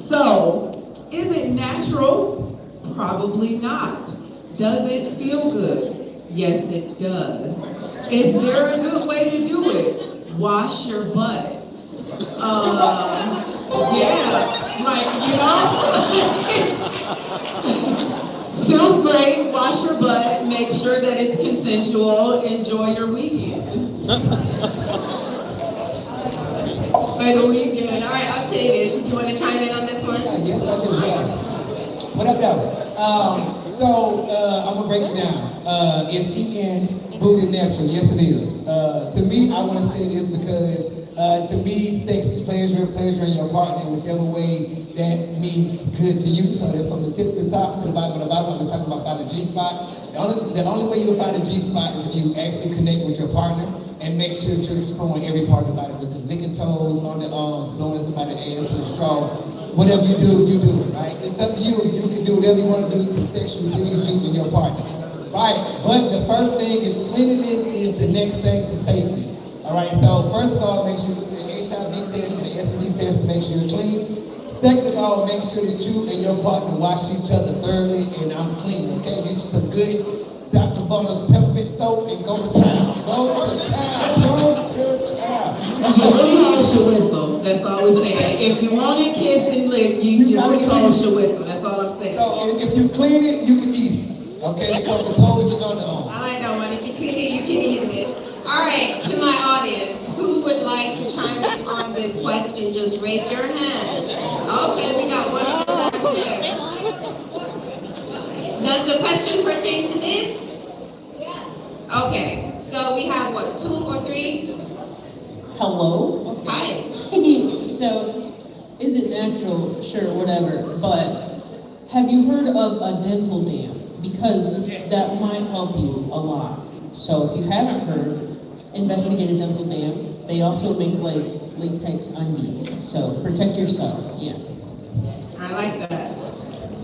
So, is it natural? Probably not. Does it feel good? Yes, it does. Is there a good way to do it? Wash your butt. Yeah, like, feels great, wash your butt, make sure that it's consensual, enjoy your weekend. By the weekend. All right, Octavia, did you want to chime in on this one? Yes, I do, yeah. What up, though? So, I'm gonna break it down. Is eating booty natural? Yes, it is. To me, I want to say this because to me, sex is pleasure in your partner, whichever way that means good to you. So that's from the tip to the top to the bottom of the bottom. I was talking about finding a G-spot. The only way you'll find a G-spot is if you actually connect with your partner and make sure you're exploring every part of the body, whether it's licking toes, on the arms, blowing somebody's ass with a straw. Whatever you do, right? It's up to you. You can do whatever you want to do to sexually please you and your partner. Right, but the first thing is cleanliness is the next thing to safety. All right, so first of all, make sure you do the HIV test and the STD test to make sure you're clean. Second of all, make sure that you and your partner wash each other thoroughly, and I'm clean, okay? Get you some good Dr. Bonner's peppermint soap and go to town. Go to town. You really hold your whistle. That's all we're saying. If you want to kiss and lick, you really hold your whistle. That's all I'm saying. So if you clean it, you can eat it. Okay, because the toes are on the arm. I like that one. If you clean it, you can eat it. All right, to my audience, who would like to chime in on this question? Just raise your hand. Okay, we got one here. Does the question pertain to this? Yes. Okay, so we have what, 2 or 3? Hello? Hi. So, is it natural? Sure, whatever. But have you heard of a dental dam? Because that might help you a lot. So if you haven't heard, investigate a dental dam. They also make like latex undies. So protect yourself. Yeah. I like that.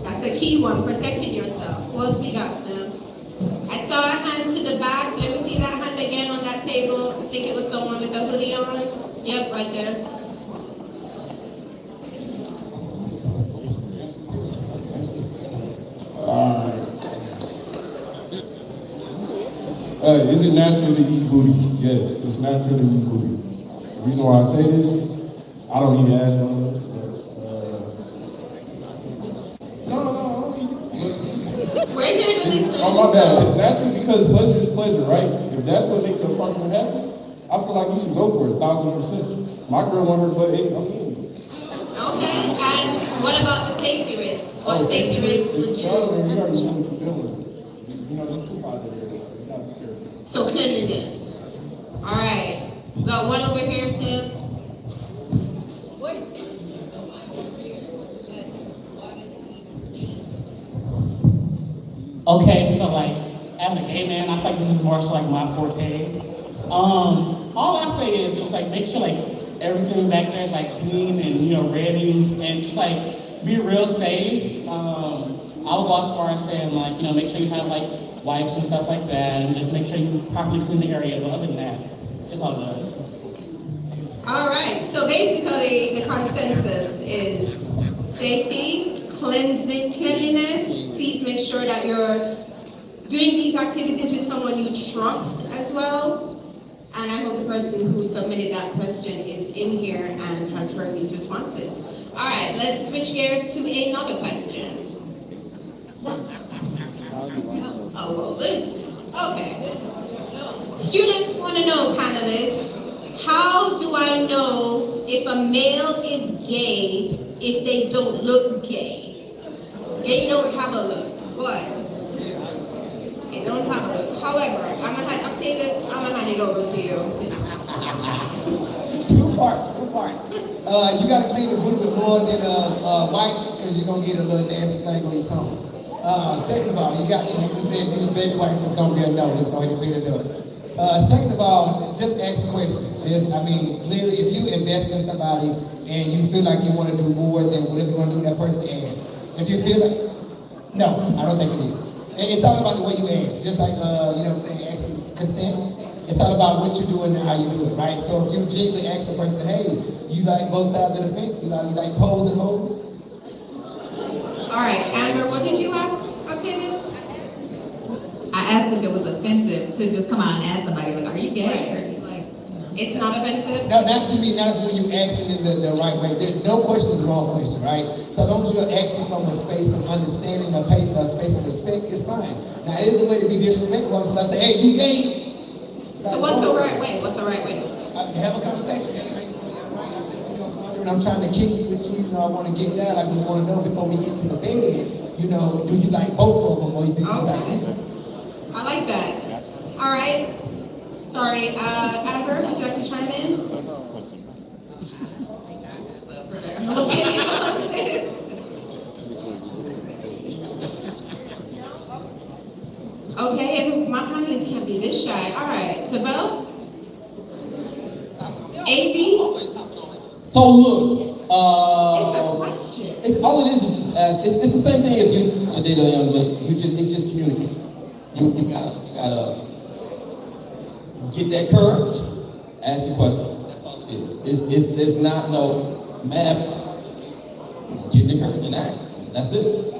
That's a key one, protecting yourself. Who else we got, Tim? I saw a hand to the back. Let me see that hand again on that table. I think it was someone with a hoodie on. Yep, right right there. Is it natural to eat booty? Yes, it's natural to eat booty. The reason why I say this, I don't eat ass no more. We're here to listen. Oh my bad. It's natural because pleasure is pleasure, right? If that's what makes your partner happy, I feel like you should go for it 1,000%. My girl want her butt ate, I'm in. Okay, and what about the safety risks? What safety risks would you? You already know what you're doing. You know, there's two parts of it. You gotta be careful. So cleanliness. All right. We got one over here, Tim. Okay, so like, as a gay man, I think this is more so like my forte. All I say is just like make sure like everything back there is like clean and ready, and just like be real safe. I would go as far as saying like make sure you have like wipes and stuff like that, and just make sure you properly clean the area. But other than that, it's all good. All right. So basically, the consensus is safety, cleanliness. Please make sure that you're doing these activities with someone you trust as well. And I hope the person who submitted that question is in here and has heard these responses. All right, let's switch gears to another question. Oh, well, this. Okay. Students want to know, panelists, how do I know if a male is gay if they don't look gay? They don't have a look. What? They don't have a look. However, I'm gonna hand it over to you. Two parts. You gotta clean the booty with more than wipes, because you're gonna get a little nasty thing on your tongue. Second of all, you got to, just say if you use baby wipes, it's gonna be a no. Just go ahead and clean it up. Second of all, just ask the question. Clearly, if you invest in somebody and you feel like you want to do more than whatever you want to do, that person asks. If you feel like, no, I don't think it is. It's all about the way you ask. Just like, asking consent. It's all about what you're doing and how you do it, right? So if you genuinely ask the person, hey, you like both sides of the fence? You like poles and holes? All right, Amber, what did you ask, Octavius? I asked if it was offensive to just come out and ask somebody, like, are you gay? Or, like, it's not offensive? No, not to me, not when you asking in the right way. No question is the wrong question, right? So as long as you're asking from a space of understanding, a space of respect, it's fine. Now, it is a way to be disrespectful. If I say, hey, you gay? So what's the right way? What's the right way? Have a conversation. I'm trying to kick it with you, I want to get down. I just want to know before we get to the bed, do you like both of them or do you like me? I like that. All right. Sorry, Amber, would you like to chime in? Okay, my panelists can't be this shy. All right, Tabell? AB? So look, It's a question. It's the same thing as you did a young lady. It's just communicating. You gotta get that courage. Ask the question. That's all it is. It's not no map. Get the courage and act. That's it.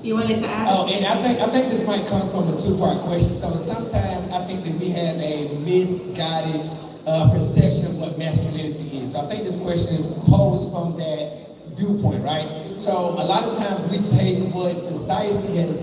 You wanted to ask? Oh, and I think this might come from a two-part question. So sometimes I think that we have a misguided perception of what masculinity is. So I think this question is posed from that viewpoint, right? So a lot of times we say what society has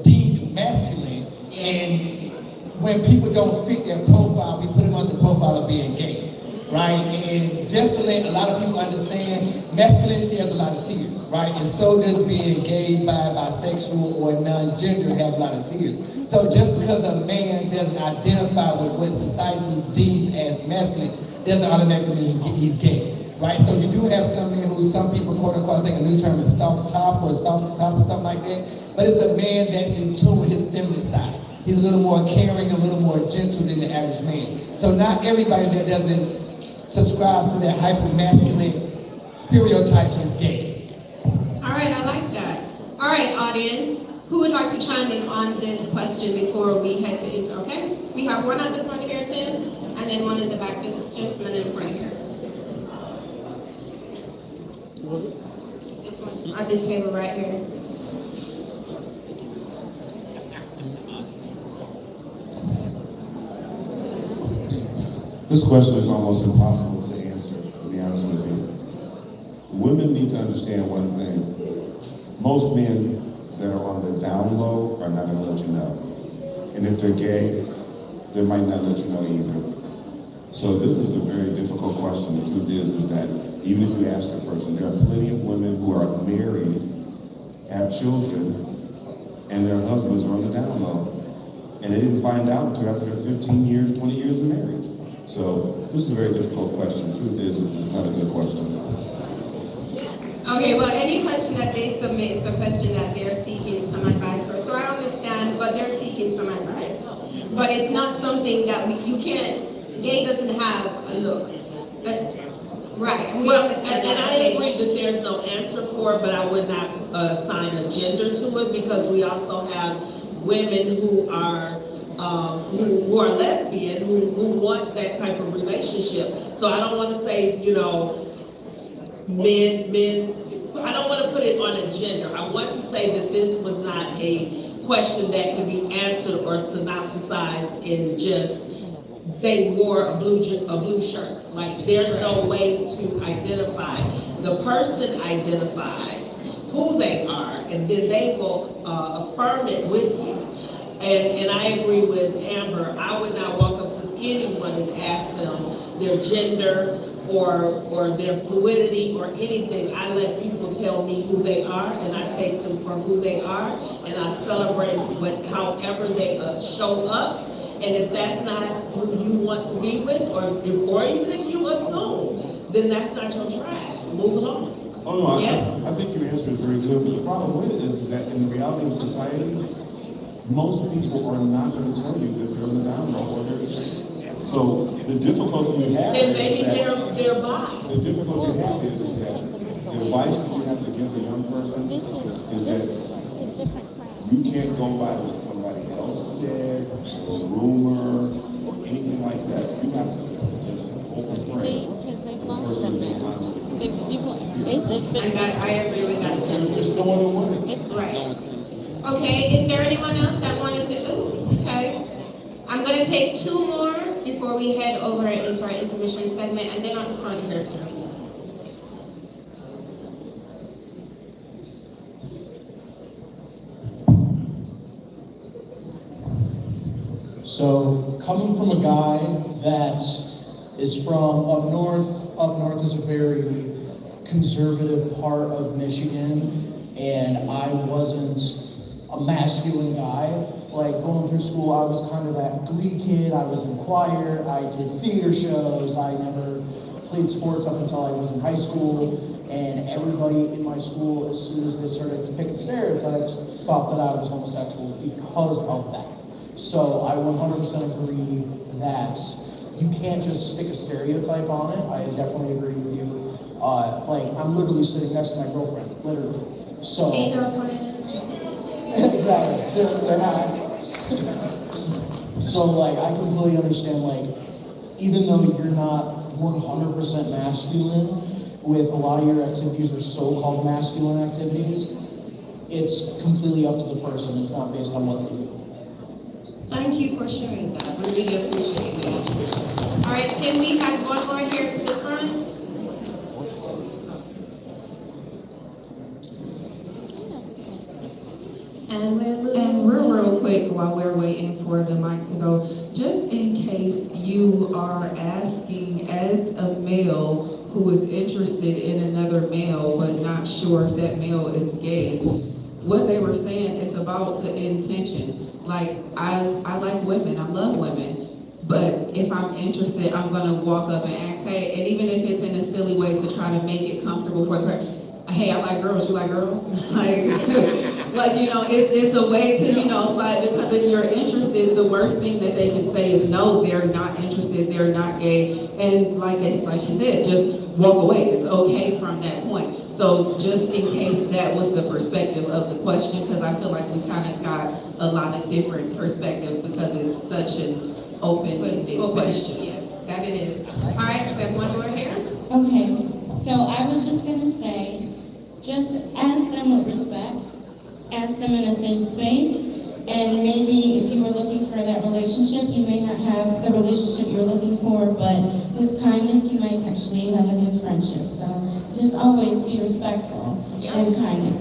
deemed masculine, and when people don't fit their profile, we put them on the profile of being gay, right? And just to let a lot of people understand, masculinity has a lot of tiers, right? And so does being gay, bisexual, or non-gender have a lot of tiers. So just because a man doesn't identify with what society deems as masculine, doesn't automatically mean he's gay, right? So you do have some men who some people quote unquote, I think a new term is soft top or something like that, but it's a man that's in tune with his feminine side. He's a little more caring, a little more gentle than the average man. So not everybody that doesn't subscribe to that hyper-masculine stereotype is gay. All right, I like that. All right, audience. Who would like to chime in on this question before we head to intro, okay? We have one at the front here, Tim, and then one in the back, this gentleman in front here. This one, on this table right here. This question is almost impossible to answer, to be honest with you. Women need to understand one thing. Most men that are on the down low are not going to let you know. And if they're gay, they might not let you know either. So this is a very difficult question. The truth is that even if you ask the person, there are plenty of women who are married, have children, and their husbands are on the down low. And they didn't find out until after their 15 years, 20 years of marriage. So this is a very difficult question. The truth is it's not a good question. Okay, well, any question that they submit is a question that they're seeking some advice for. So I understand, but they're seeking some advice. But it's not something that you can't, gay doesn't have a look. Right. Well, and I agree that there's no answer for it, but I would not assign a gender to it, because we also have women who are lesbian, who want that type of relationship. So I don't want to say, men, I don't want to put it on a gender. I want to say that this was not a question that can be answered or synopsisized in just, they wore a blue shirt. Like, there's no way to identify. The person identifies who they are, and then they will affirm it with you. And I agree with Amber. I would not walk up to anyone and ask them their gender or their fluidity or anything. I let people tell me who they are, and I take them for who they are, and I celebrate however they show up. And if that's not who you want to be with, or even if you assume, then that's not your tribe. Move along. Oh no, I think your answer is very good, but the problem with it is that in the reality of society, most people are not going to tell you that they're in the down low or they're straight. So the difficulty you have And is maybe that they're bi. the difficulty you have is that the advice that you have to give a young person is that you can't go by what somebody else said, or rumor, or anything like that. You have to just open pray. The person is being honest with you. I agree with that too. There's just no other way. Right. Okay, is there anyone else that wanted to? Okay. I'm going to take two more before we head over into our intermission segment, and then on the front here too. So, coming from a guy that is from up north is a very conservative part of Michigan, and I wasn't a masculine guy. Like, going through school, I was kind of that glee kid. I was in choir, I did theater shows, I never played sports up until I was in high school, and everybody in my school, as soon as they started picking stereotypes, thought that I was homosexual because of that. So I 100% agree that you can't just stick a stereotype on it. I definitely agree with you. Like, I'm literally sitting next to my girlfriend, literally. So. Hey, girlfriend. Exactly. Say hi. So, like, I completely understand, like, even though you're not 100% masculine, with a lot of your activities are so-called masculine activities, it's completely up to the person. It's not based on what they do. Thank you for sharing that. We really appreciate that. All right, can we have one more here to the front? And real quick, while we're waiting for the mic to go, just in case you are asking as a male who is interested in another male but not sure if that male is gay, what they were saying is about the intention. Like, I like women, I love women, but if I'm interested, I'm gonna walk up and ask, hey, and even if it's in a silly way to try to make it comfortable for the person, hey, I like girls, you like girls? Like, it's a way to, slide, because if you're interested, the worst thing that they can say is no, they're not interested, they're not gay, and like she said, just walk away. It's okay from that point. So just in case that was the perspective of the question, because I feel like we kind of got a lot of different perspectives because it's such an open-ended question. Yeah, that it is. All right, we have one more here. Okay. So I was just gonna say, just ask them with respect, ask them in a safe space, and maybe if you were looking for that relationship, you may not have the relationship you're looking for, but with kindness, you might actually have a good friendship. So just always be respectful and kindness.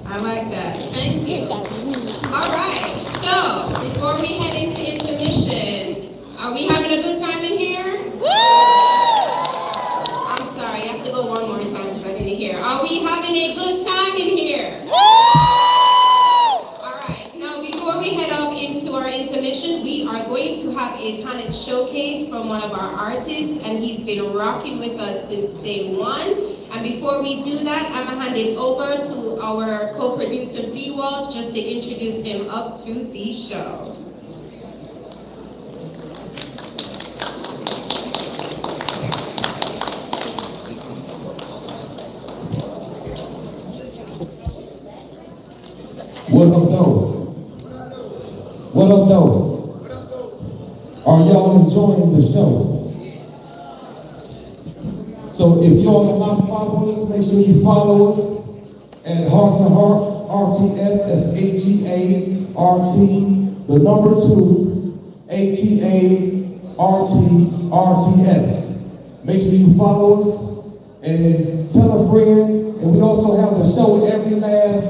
I like that. Thank you. All right. So before we head into intermission, are we having a good time in here? I'm sorry, I have to go one more time because I didn't hear. Are we having a good time in here? All right. Now before we head off into our intermission, we are going to have a talent showcase from one of our artists, and he's been rocking with us since day one. And before we do that, I'm gonna hand it over to our co-producer D-Walls just to introduce him up to the show. What up, though? What up, though? Are y'all enjoying the show? So if y'all are not following us, make sure you follow us at Heart to Heart, RTS, that's HEART, the number 2, HEARTRTS. Make sure you follow us and tell a friend. And we also have the show every last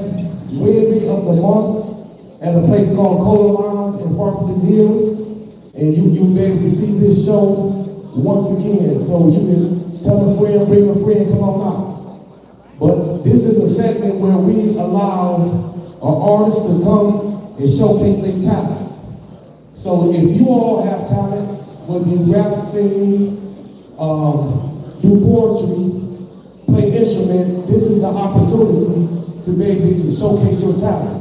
Wednesday of the month at a place called Cola Lounge in Farmington Hills. And you'll be able to see this show once again. So you can tell a friend, bring a friend, come on out. But this is a segment where we allow our artists to come and showcase their talent. So if you all have talent, whether you rap, sing, do poetry, play instrument, this is an opportunity to be able to showcase your talent.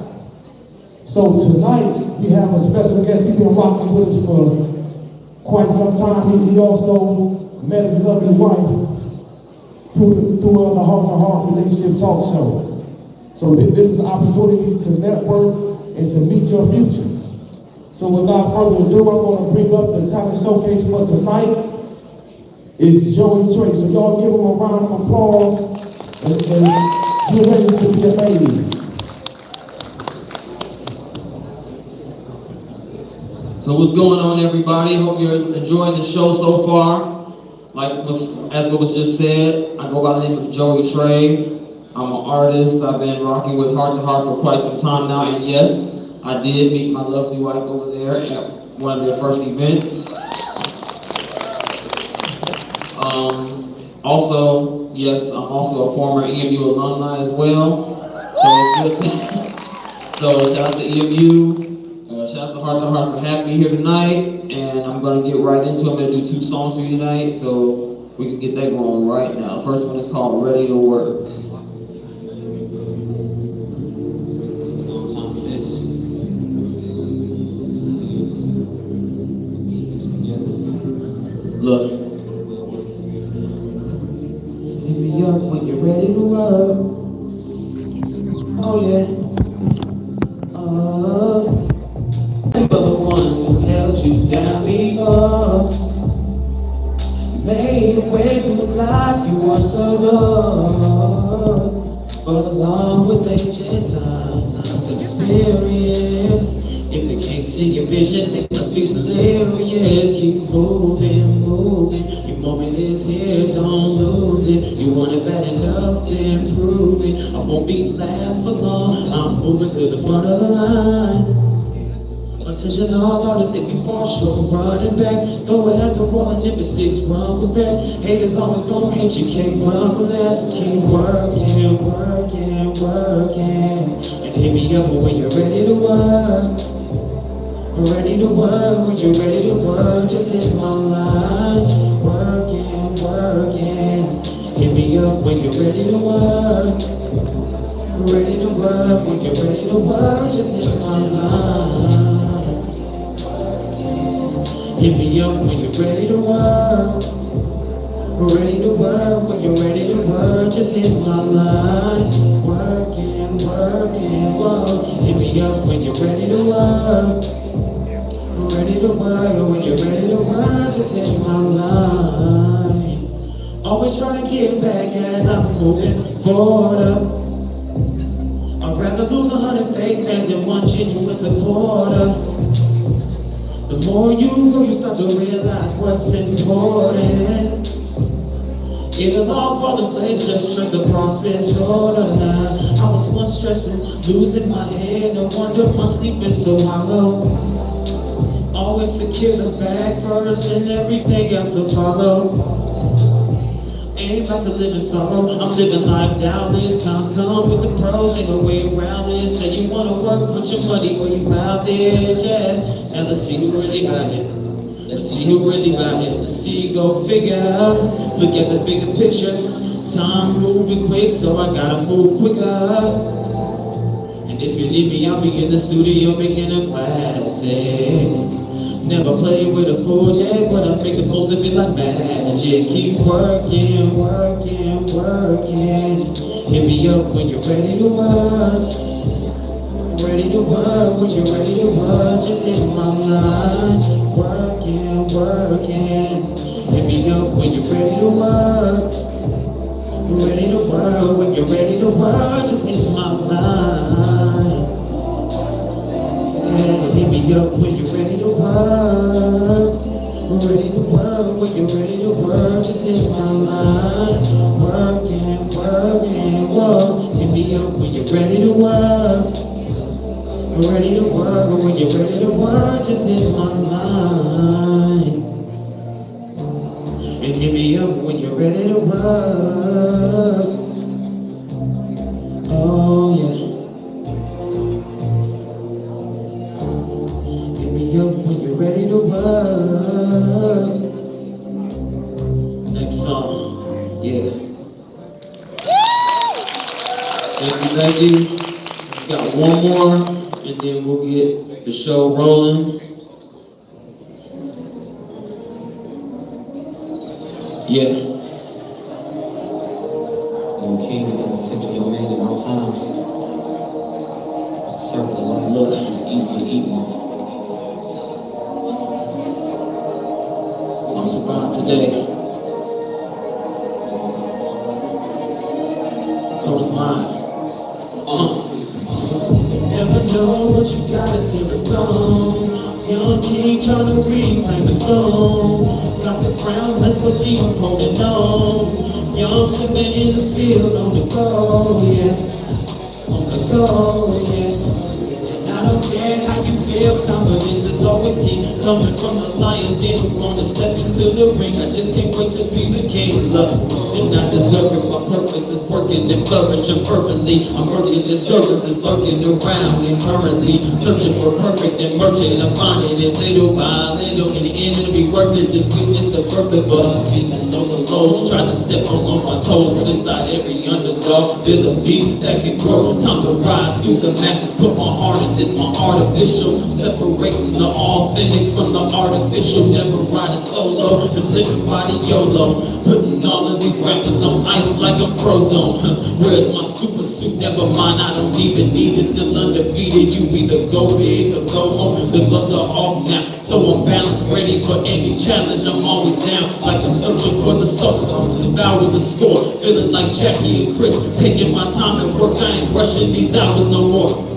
So tonight, we have a special guest. He's been rocking with us for quite some time. He also met his lovely wife through the Heart to Heart Relationship Talk Show. So this is opportunities to network and to meet your future. So without further ado, I'm going to bring up the talent showcase for tonight. It's Joey Trey. So y'all give him a round of applause and get ready to be amazed. So what's going on, everybody? Hope you're enjoying the show so far. As what was just said, I go by the name of Joey Trey. I'm an artist. I've been rocking with Heart to Heart for quite some time now, and yes, I did meet my lovely wife over there at one of their first events. Also, yes, I'm also a former EMU alumni as well. So shout out to EMU. Shout out to Heart for having me here tonight, and I'm gonna get right into it. I'm gonna do 2 songs for you tonight, so we can get that going right now. First one is called Ready to Work. No time for this. Look. Hit me up when you're ready to work. Oh yeah. For the ones who held you down before, you made your way through the life you once adored. But along with age and time, experience, if they can't see your vision, they must be delirious. Keep moving. Your moment is here, don't lose it. You want it bad enough, then prove it. I won't be last for long, I'm moving to the front of the line. Attention all artists, if you fall short, running back. Throw it at the wall, and if it sticks, run with that. Haters always gonna hate you, can't run from that. So keep working. And hit me up when you're ready to work. Ready to work, when you're ready to work, just hit my line. Working. Hit me up when you're ready to work. Ready to work, when you're ready to work, just hit my line. Hit me up when you're ready to work. Ready to work, when you're ready to work, just hit my line. Working, whoa. Hit me up when you're ready to work. Ready to work, when you're ready to work, just hit my line. Always trying to give back as I'm moving forward. I'd rather lose 100 fake fans than one genuine supporter. The more you go, you start to realize what's important. It'll all fall in place, just trust the process order now. I was once stressing, losing my head, no wonder my sleep is so hollow. Always secure the bag first and everything else will follow. Ain't about to live in sorrow, I'm living life down this. Times come with the pros, ain't no way around this. Say you wanna work, put your money where you mouth is, yeah. And let's see who really got it. Let's see who really got it. Let's see, go figure. Look at the bigger picture. Time moving quick, so I gotta move quicker. And if you need me, I'll be in the studio making a classic. Never play with a full day, but I make the most of it like magic. Keep working, working, working. Hit me up when you're ready to work. Ready to work, when you're ready to work. Just hit my line. Working, working. Hit me up when you're ready to work. Ready to work, when you're ready to work. Just hit my line. Hit me up when you're ready to work. Ready to work, when you're ready to work. Just hit my line. Working, working, work. Hit me up when you're ready to work. Ready to work, when you're ready to work. Just hit my line. And hit me up when you're ready to work. Oh yeah. When you're ready to work. Next song, yeah. Thank you. Got one more, and then we'll get the show rolling. Yeah. You're a king and protect your man at all times. It's a circle of life. Look, eat one. On spot today. Coach mine. Never know what you got until it's gone. Young king trying to reclaim the throne. Got the crown, let's believe I'm holding on. Young sipping in the field on the go, yeah. On the go, yeah. I don't care how you feel, confidence is always key. Coming from the Lions, then who wanna step into the ring. I just can't wait to be the king. Love, and I deserve it. My purpose is working and flourishing fervently. I'm working this service is lurking around and currently searching for perfect and merchant. I'm finding it little by little. In the end, it'll be worth it. Just witness the birth of a king. I know the lows try to step on my toes, but inside every underdog, there's a beast that can grow. Time to rise through the masses. Put my heart in this. My artificial, separating the authentic from the artificial. Never riding solo, just living by the YOLO. Putting all of these rappers on ice like a Frozone. Where's my super suit? Never mind, I don't even need it. Still undefeated. You either go big or go home. The gloves are off now, so I'm balanced, ready for any challenge. I'm always down, like I'm searching for the soul. Devouring the score, feeling like Jackie and Chris. Taking my time at work, I ain't rushing these hours no more.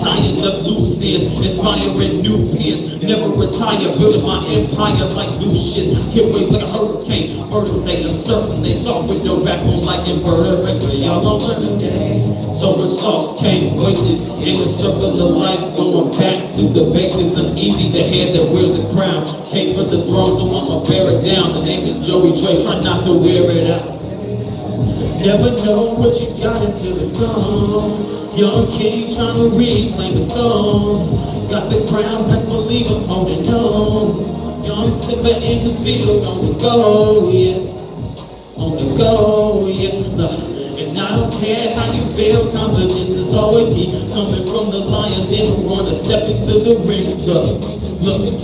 Tying up loose ends, inspiring new peers. Never retire, building my empire like Lucius. Hit waves like a hurricane. Birds ain't uncertain, they soft with no backbone like invertebrates. But y'all don't learn today. So the sauce came wasted in the circle of life. Going back to the basics. Uneasy, the head that wears the crown. Came for the throne, so I'ma bear it down. The name is Joey Trey, try not to wear it out. Never know what you got until it's gone. Young king trying to reclaim the throne. Got the crown, best believe I'm holding on. Young sipper in the field, on the go, yeah. On the go, yeah. And I don't care how you feel, confidence is always key. Coming from the Lions, they don't wanna step into the ring. Look,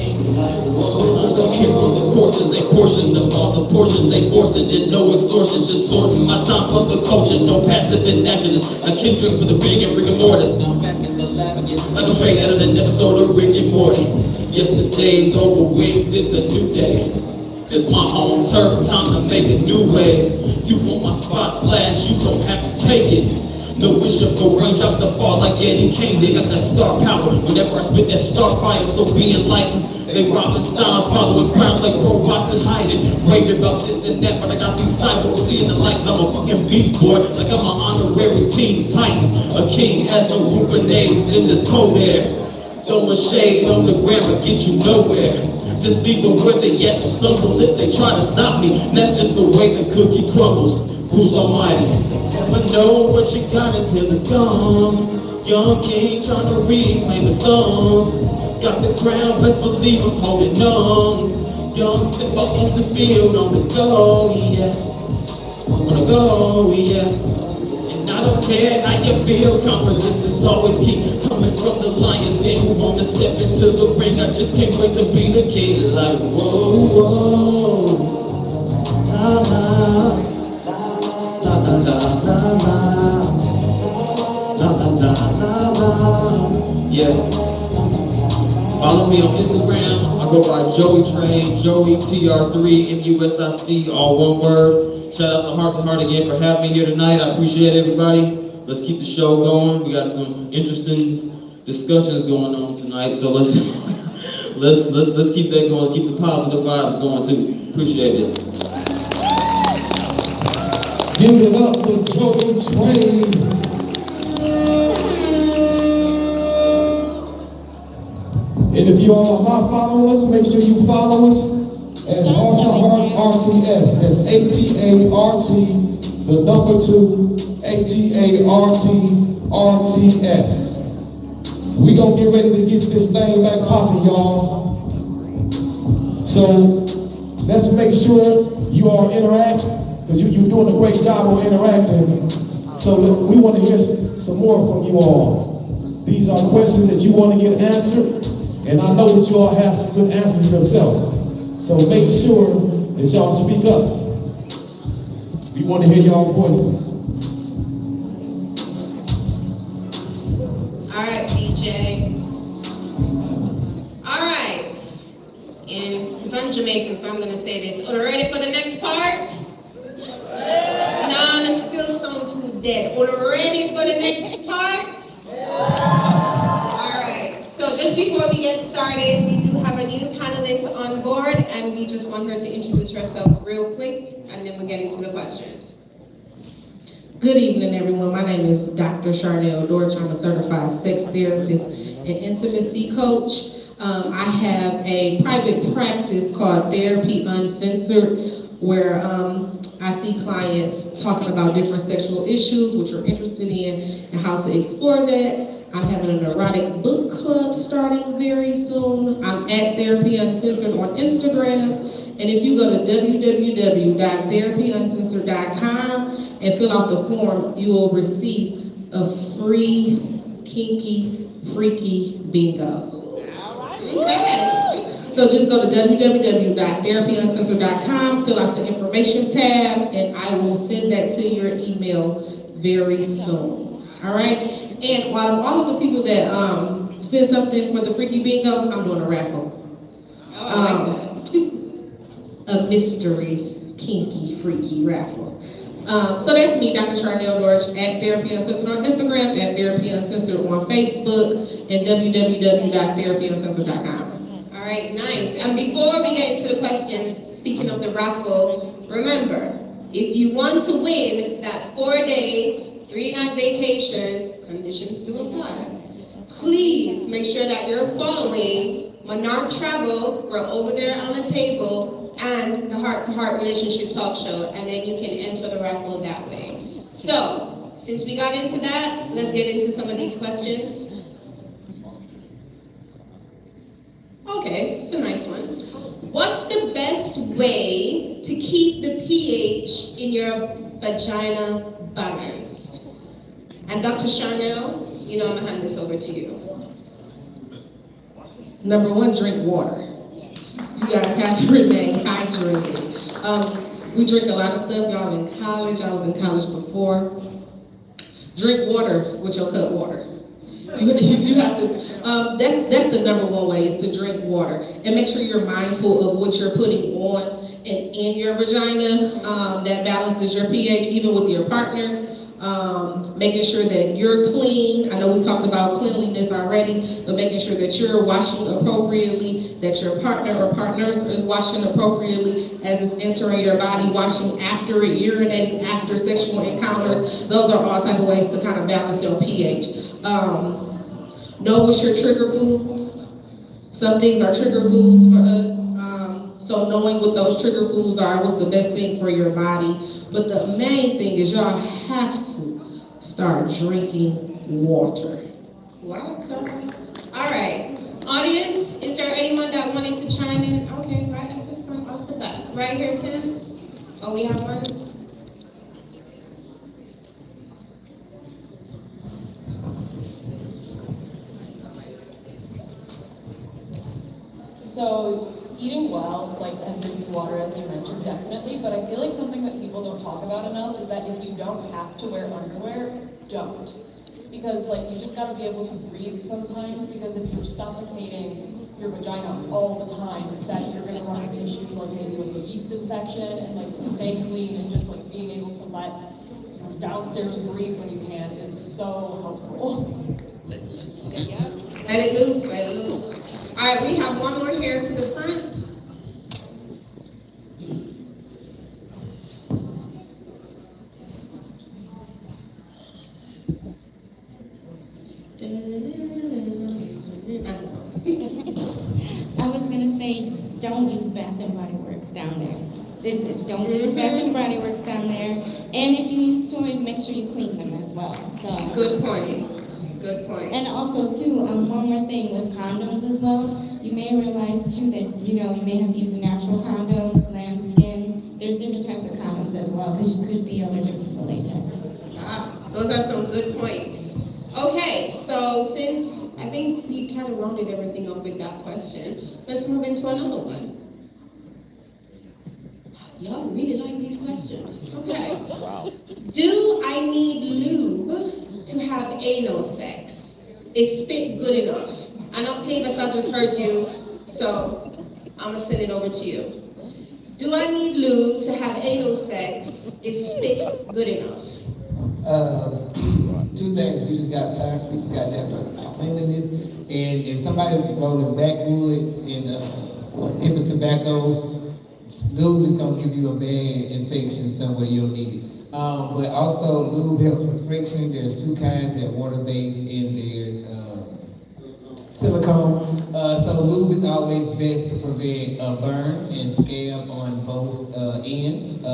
here on the courses, a portion of all the portions, they forcing it, no extortion, just sorting my time for the culture, no passive inactiveness. I can't drink for the big and rigor mortis. Now I'm back in the lab again, like I'm straight out of an episode of Rick and Morty. Yesterday's over with, this a new day. It's my home turf, time to make a new way. You want my spot flash, you don't have to take it. No wish of the raindrops to fall like Eddie Kane. They got that star power whenever I spit that star fire, so be enlightened. They robbing styles, following crowd like robots and hiding. Raving about this and that, but I got these cyborgs seeing the lights. I'm a fucking beast boy, like I'm an honorary teen titan. A king has no group of names in this cold air. Throwing shade on the ground but get you nowhere. Just leave them where they at, don't stumble if they try to stop me. And that's just the way the cookie crumbles. Who's almighty? Never know what you got until it's gone. Young king trying to reclaim his throne. Got the crown, best believe I'm holding on. Young step up on the field on the go, yeah. I'm gonna go, yeah. And I don't care how you feel, confidence is always key. Coming from the Lions Den who wanna step into the ring. I just can't wait to be the king. Like, whoa, whoa, la la. La la la la la, la la la la la, yeah. Follow me on Instagram. I go by Joey Train, Joey TR3 MUSIC, all one word. Shout out to Heart again for having me here tonight. I appreciate everybody. Let's keep the show going. We got some interesting discussions going on tonight, so let's let's keep that going. Let's keep the positive vibes going too. Appreciate it. Give it up for Joey Train. And if you all are not following us, make sure you follow us at Heart to Heart RTS. That's ATART, the number 2, ATART RTS. We gonna get ready to get this thing back popping, y'all. So let's make sure you all interact, because you're doing a great job on interacting. So we want to hear some more from you all. These are questions that you want to get answered, and I know that you all have some good answers yourself. So make sure that y'all speak up. We want to hear y'all voices. All right, BJ. All right. And because I'm Jamaican, so I'm going to say this. Are you ready for the next part? No, it still sounds too dead. Are you ready for the next part? All right. So just before we get started, we do have a new panelist on board, and we just want her to introduce herself real quick, and then we'll get into the questions. Good evening, everyone. My name is Dr. Charnel Dorch. I'm a certified sex therapist and intimacy coach. I have a private practice called Therapy Uncensored, where I see clients talking about different sexual issues, which you're interested in, and how to explore that. I'm having an erotic book club starting very soon. I'm at Therapy Uncensored on Instagram. And if you go to www.therapyuncensored.com and fill out the form, you will receive a free kinky freaky bingo. Okay. So just go to www.therapyuncensored.com, fill out the information tab, and I will send that to your email very soon. All right? And while all of the people that send something for the freaky bingo, I'm doing a raffle. A mystery, kinky, freaky raffle. So that's me, Dr. Charnel Dorch, at Therapy Uncensored on Instagram, at Therapy Uncensored on Facebook, and www.therapyuncensored.com. All right, nice. And before we get into the questions, speaking of the raffle, remember, if you want to win that 4-day, 3-night vacation, conditions do apply, please make sure that you're following Monarch Travel. We're over there on the table, and the Heart to Heart Relationship Talk Show, and then you can enter the raffle that way. So, since we got into that, let's get into some of these questions. Okay, it's a nice one. What's the best way to keep the pH in your vagina balanced? And Dr. Charnel, you know I'm gonna hand this over to you. Number 1, drink water. You guys have to remain hydrated. We drink a lot of stuff. Y'all in college. I was in college before. Drink water with your cut water. You have to. That's the number 1 way, is to drink water, and make sure you're mindful of what you're putting on and in your vagina, that balances your pH even with your partner. Making sure that you're clean. I know we talked about cleanliness already, but making sure that you're washing appropriately, that your partner or partners is washing appropriately as it's entering your body, washing after it, urinating after sexual encounters. Those are all type of ways to kind of balance your pH. Know what's your trigger foods. Some things are trigger foods for us. So knowing what those trigger foods are, what's the best thing for your body. But the main thing is y'all have to start drinking water. Welcome. All right. Audience, is there anyone that wanted to chime in? Okay, right at the front, off the back. Right here, Tim. Oh, we have one? So eating well, like, and drinking water, as you mentioned, definitely, but I feel like something that people don't talk about enough is that if you don't have to wear underwear, don't. Because, like, you just gotta be able to breathe sometimes, because if you're suffocating your vagina all the time, that you're gonna run into issues like maybe like a yeast infection, and like, so staying clean and just like being able to let downstairs breathe when you can is so helpful. Let it loose, let it loose. All right, we have one more here to the front. I was gonna say, don't use Bath and Body Works down there. Don't use Bath and Body Works down there. And if you use toys, make sure you clean them as well. So good point. Good point. And also too, one more thing with condoms as well. You may realize too that you may have to use a natural condom, lambskin. There's different types of condoms as well because you could be allergic to the latex. Those are some good points. Okay, so since I think we kind of rounded everything up with that question, let's move into another one. Y'all really like these questions. Okay. Wow. Do I need lube to have anal sex? Is spit good enough? I know, Tavis, I just heard you, so I'm gonna send it over to you. Do I need lube to have anal sex? Is spit good enough? Two things. We just got time. We just got that for cleanliness. And if somebody's rolling backwoods and hip tobacco, lube is gonna give you a bad infection somewhere you don't need it. But also lube helps with friction. There's two kinds. There's water-based and there's silicone. So lube is always best to prevent burn and scab on both ends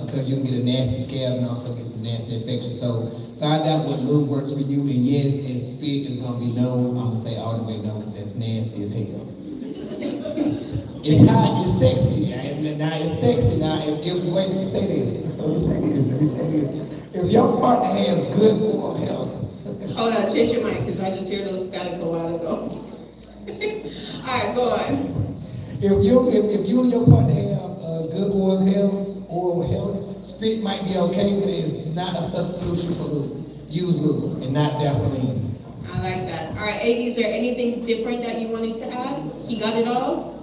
because you can get a nasty scab and also get some nasty infection. So find out what lube works for you, and yes, and spit is gonna be no. I'm gonna say all the way no, because that's nasty as hell. It's hot, it's sexy, and now it's sexy. Now, wait, let me say this. If your partner has good oral health. Hold on, change your mic, because I just heard those static a while ago. All right, go on. If you and your partner have good oral health, spit might be okay, but it's not a substitution for lube. Use lube and not Vaseline. I like that. All right, AD, is there anything different that you wanted to add? He got it all?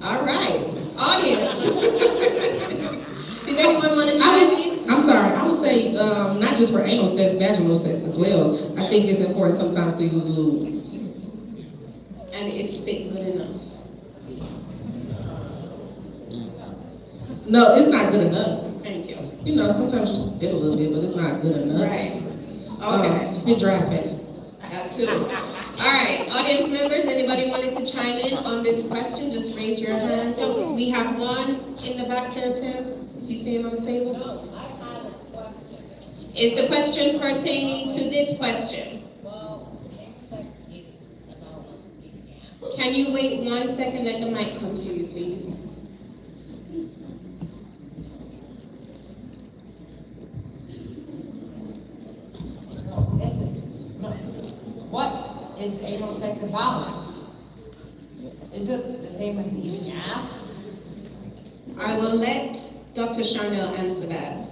All right, audience. Did anyone want to chime in? I'm sorry, I would say not just for anal sex, vaginal sex as well. I think it's important sometimes to use lube. And is spit good enough? No, it's not good enough. Thank you. You know, sometimes you spit a little bit, but it's not good enough. Right. Okay. Spit dries fast. Absolutely. All right, audience members, anybody wanted to chime in on this question, just raise your hand. We have one in the back there, Tim, if you see him on the table. No, I had a question. Is the question pertaining to this question? Well, Can you wait 1 second, let the mic come to you, please? What is anal sex about? Is it the same as eating ass? I will let Dr. Charnel answer that.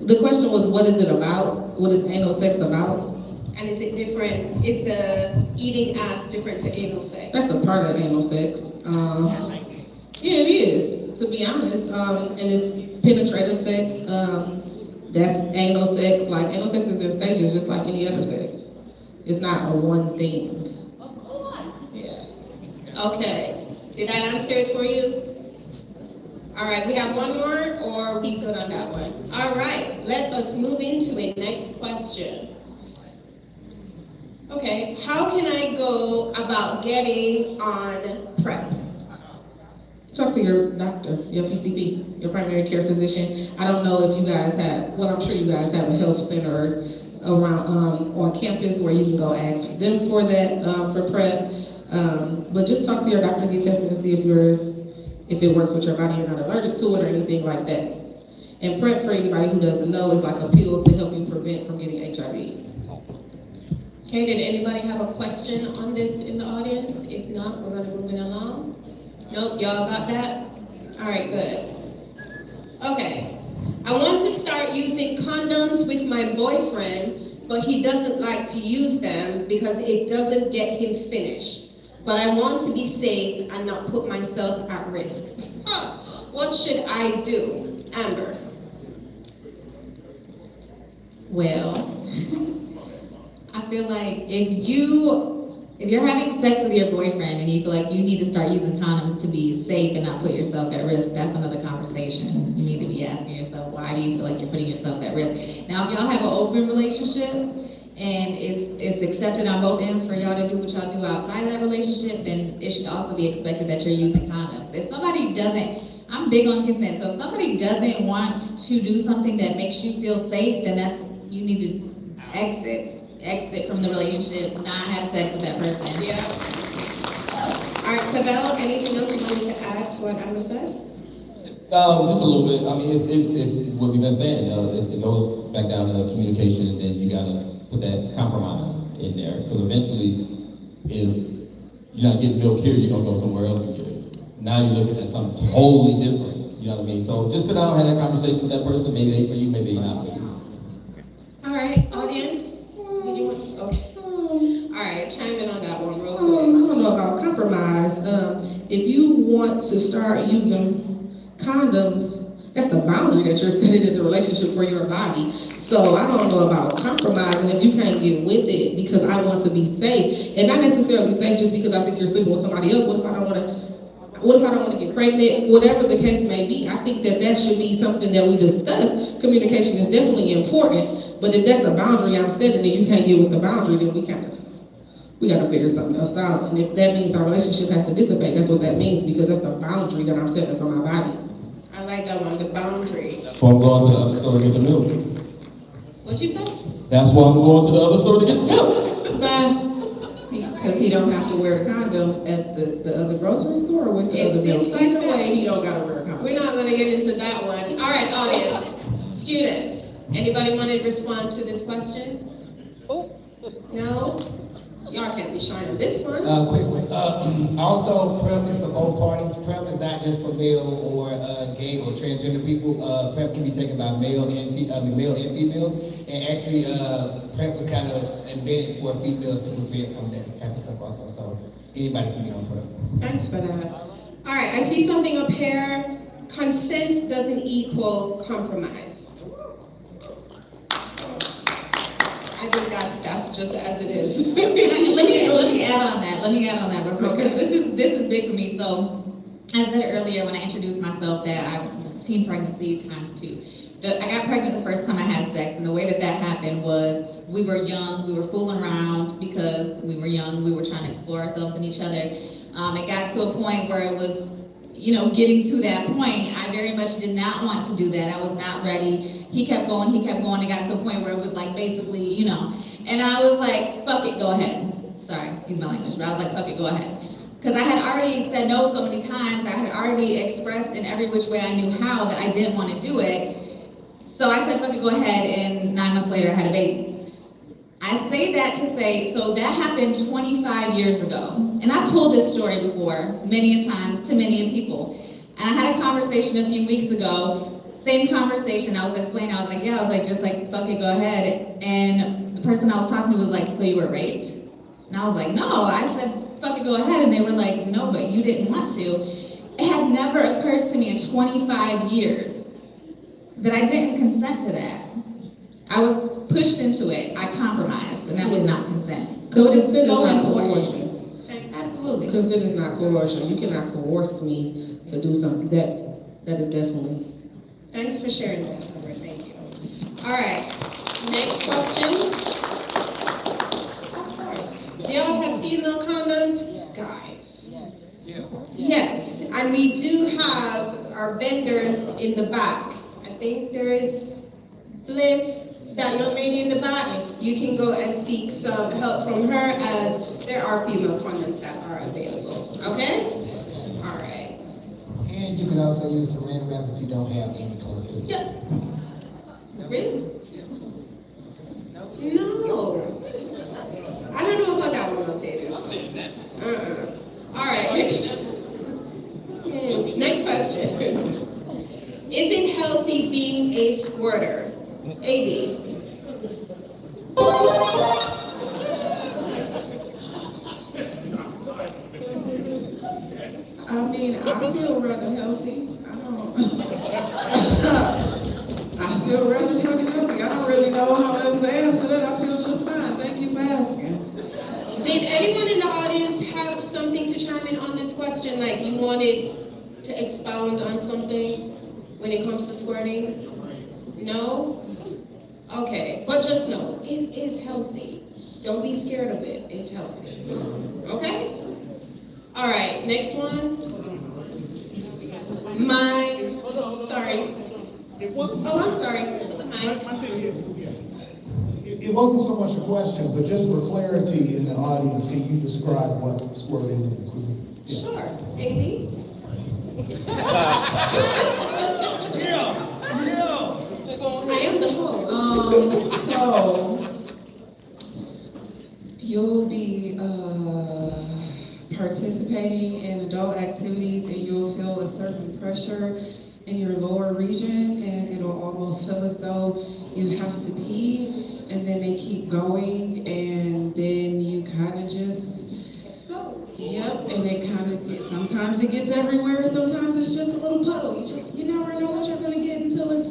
The question was, what is it about? What is anal sex about? And is it different? Is the eating ass different to anal sex? That's a part of anal sex. Yeah, it is, to be honest. And it's penetrative sex. That's anal sex. Like, anal sex is in stages just like any other sex. It's not a one thing. Of course. Yeah. Okay. Did I answer it for you? All right, we have one more, or we good on that one? All right, let us move into a next question. Okay, how can I go about getting on PrEP? Talk to your doctor, your PCP, your primary care physician. I don't know if you guys have, well, I'm sure you guys have a health center around, on campus where you can go ask them for that, for PrEP. But just talk to your doctor, get tested and see if it works with your body, you're not allergic to it or anything like that. And PrEP, for anybody who doesn't know, is like a pill to help you prevent from getting HIV. Okay, did anybody have a question on this in the audience? If not, we're gonna move it along. Nope, y'all got that? All right, good. Okay, I want to start using condoms with my boyfriend, but he doesn't like to use them because it doesn't get him finished. But I want to be safe and not put myself at risk. What should I do? Amber. Well, I feel like if you're having sex with your boyfriend and you feel like you need to start using condoms to be safe and not put yourself at risk, that's another conversation. You need to be asking yourself, why do you feel like you're putting yourself at risk? Now, if y'all have an open relationship and it's accepted on both ends for y'all to do what y'all do outside of that relationship, then it should also be expected that you're using condoms. If somebody doesn't, I'm big on consent, so if somebody doesn't want to do something that makes you feel safe, then you need to exit from the relationship, not have sex with that person. Yeah. All right, Sabella, anything else you wanted to add to what Amber said? Just a little bit. I mean, it's what we've been saying. It goes back down to communication, and then you gotta put that compromise in there. Because eventually, if you're not getting milk here, you're gonna go somewhere else and get it. Now you're looking at something totally different. You know what I mean? So just sit down and have that conversation with that person. Maybe they for you, maybe they not for you. All right, audience. Okay. All right, chime in on that one real quick. I don't know about compromise. If you want to start using condoms, that's the boundary that you're setting in the relationship for your body. So I don't know about compromising if you can't get with it because I want to be safe. And not necessarily safe just because I think you're sleeping with somebody else. What if I don't want to get pregnant? Whatever the case may be, I think that should be something that we discuss. Communication is definitely important. But if that's a boundary I'm setting and you can't get with the boundary, then we gotta figure something else out. And if that means our relationship has to dissipate, that's what that means because that's the boundary that I'm setting for my body. I like that one, the boundary. That's why I'm going to the other store to get the milk. What you say? That's why I'm going to the other store to get the milk. Because he don't have to wear a condom at the other grocery store or with the other milk. Either way, he don't gotta wear a condom. We're not gonna get into that one. All right, audience, students. Anybody want to respond to this question? No? Y'all can't be shy on this one. Quick. Also, PrEP is for both parties. PrEP is not just for male or gay or transgender people. PrEP can be taken by male and females. And actually, PrEP was kind of invented for females to prevent from that type of stuff also. So anybody can get on PrEP. Thanks for that. All right, I see something up here. Consent doesn't equal compromise. I think that's just as it is. Let me add on that real quick, because this is big for me. So, as I said earlier when I introduced myself that I'm teen pregnancy ×2. I got pregnant the first time I had sex, and the way that happened was we were young, we were fooling around because we were young, we were trying to explore ourselves and each other. It got to a point where it was, getting to that point, I very much did not want to do that. I was not ready. He kept going. It got to a point where it was like basically, and I was like, fuck it, go ahead. Sorry, excuse my language, but I was like, fuck it, go ahead. Because I had already said no so many times. I had already expressed in every which way I knew how that I didn't want to do it. So I said, fuck it, go ahead, and 9 months later I had a baby. I say that to say, so that happened 25 years ago. And I've told this story before, many a times, to many people. And I had a conversation a few weeks ago, same conversation, I was explaining, I was like, just like, fuck it, go ahead. And the person I was talking to was like, so you were raped? And I was like, no, I said, fucking go ahead. And they were like, no, but you didn't want to. It had never occurred to me in 25 years that I didn't consent to that. I was pushed into it, I compromised, and that was not consent. So it is so important. Absolutely. Because it is not coercion. You cannot coerce me to do something. That is definitely. Thanks for sharing that, Summer. Thank you. All right. Next question. Of course. Do y'all have female condoms? Guys. Yes. And we do have our vendors in the back. I think there is Bliss, that young lady in the back. You can go and seek some help from her, as there are female condoms that are available. Okay? All right. And you can also use saran wrap if you don't have any close to you. Yep. Really? No. I don't know about that one, Octavius. All right. Next question. Is it healthy being a squirter? AD. I mean, I feel rather healthy. I feel relatively healthy. I don't really know how else to answer that. I feel just fine. Thank you for asking. Did anyone in the audience have something to chime in on this question? Like you wanted to expound on something when it comes to squirting? No? Okay, but just know, it is healthy. Don't be scared of it. It's healthy. Okay? All right, next one. Sorry. Oh, I'm sorry. It wasn't so much a question, but just for clarity in the audience, can you describe what squirting is? Yeah. Sure. AD? I am the host. So you'll be participating in adult activities, and you'll feel a certain pressure in your lower region, and it'll almost feel as though you have to pee, and then they keep going, and then you kind of just, yep, and it kind of, sometimes it gets everywhere, sometimes it's just a little puddle. You never know what you're going to get until it's,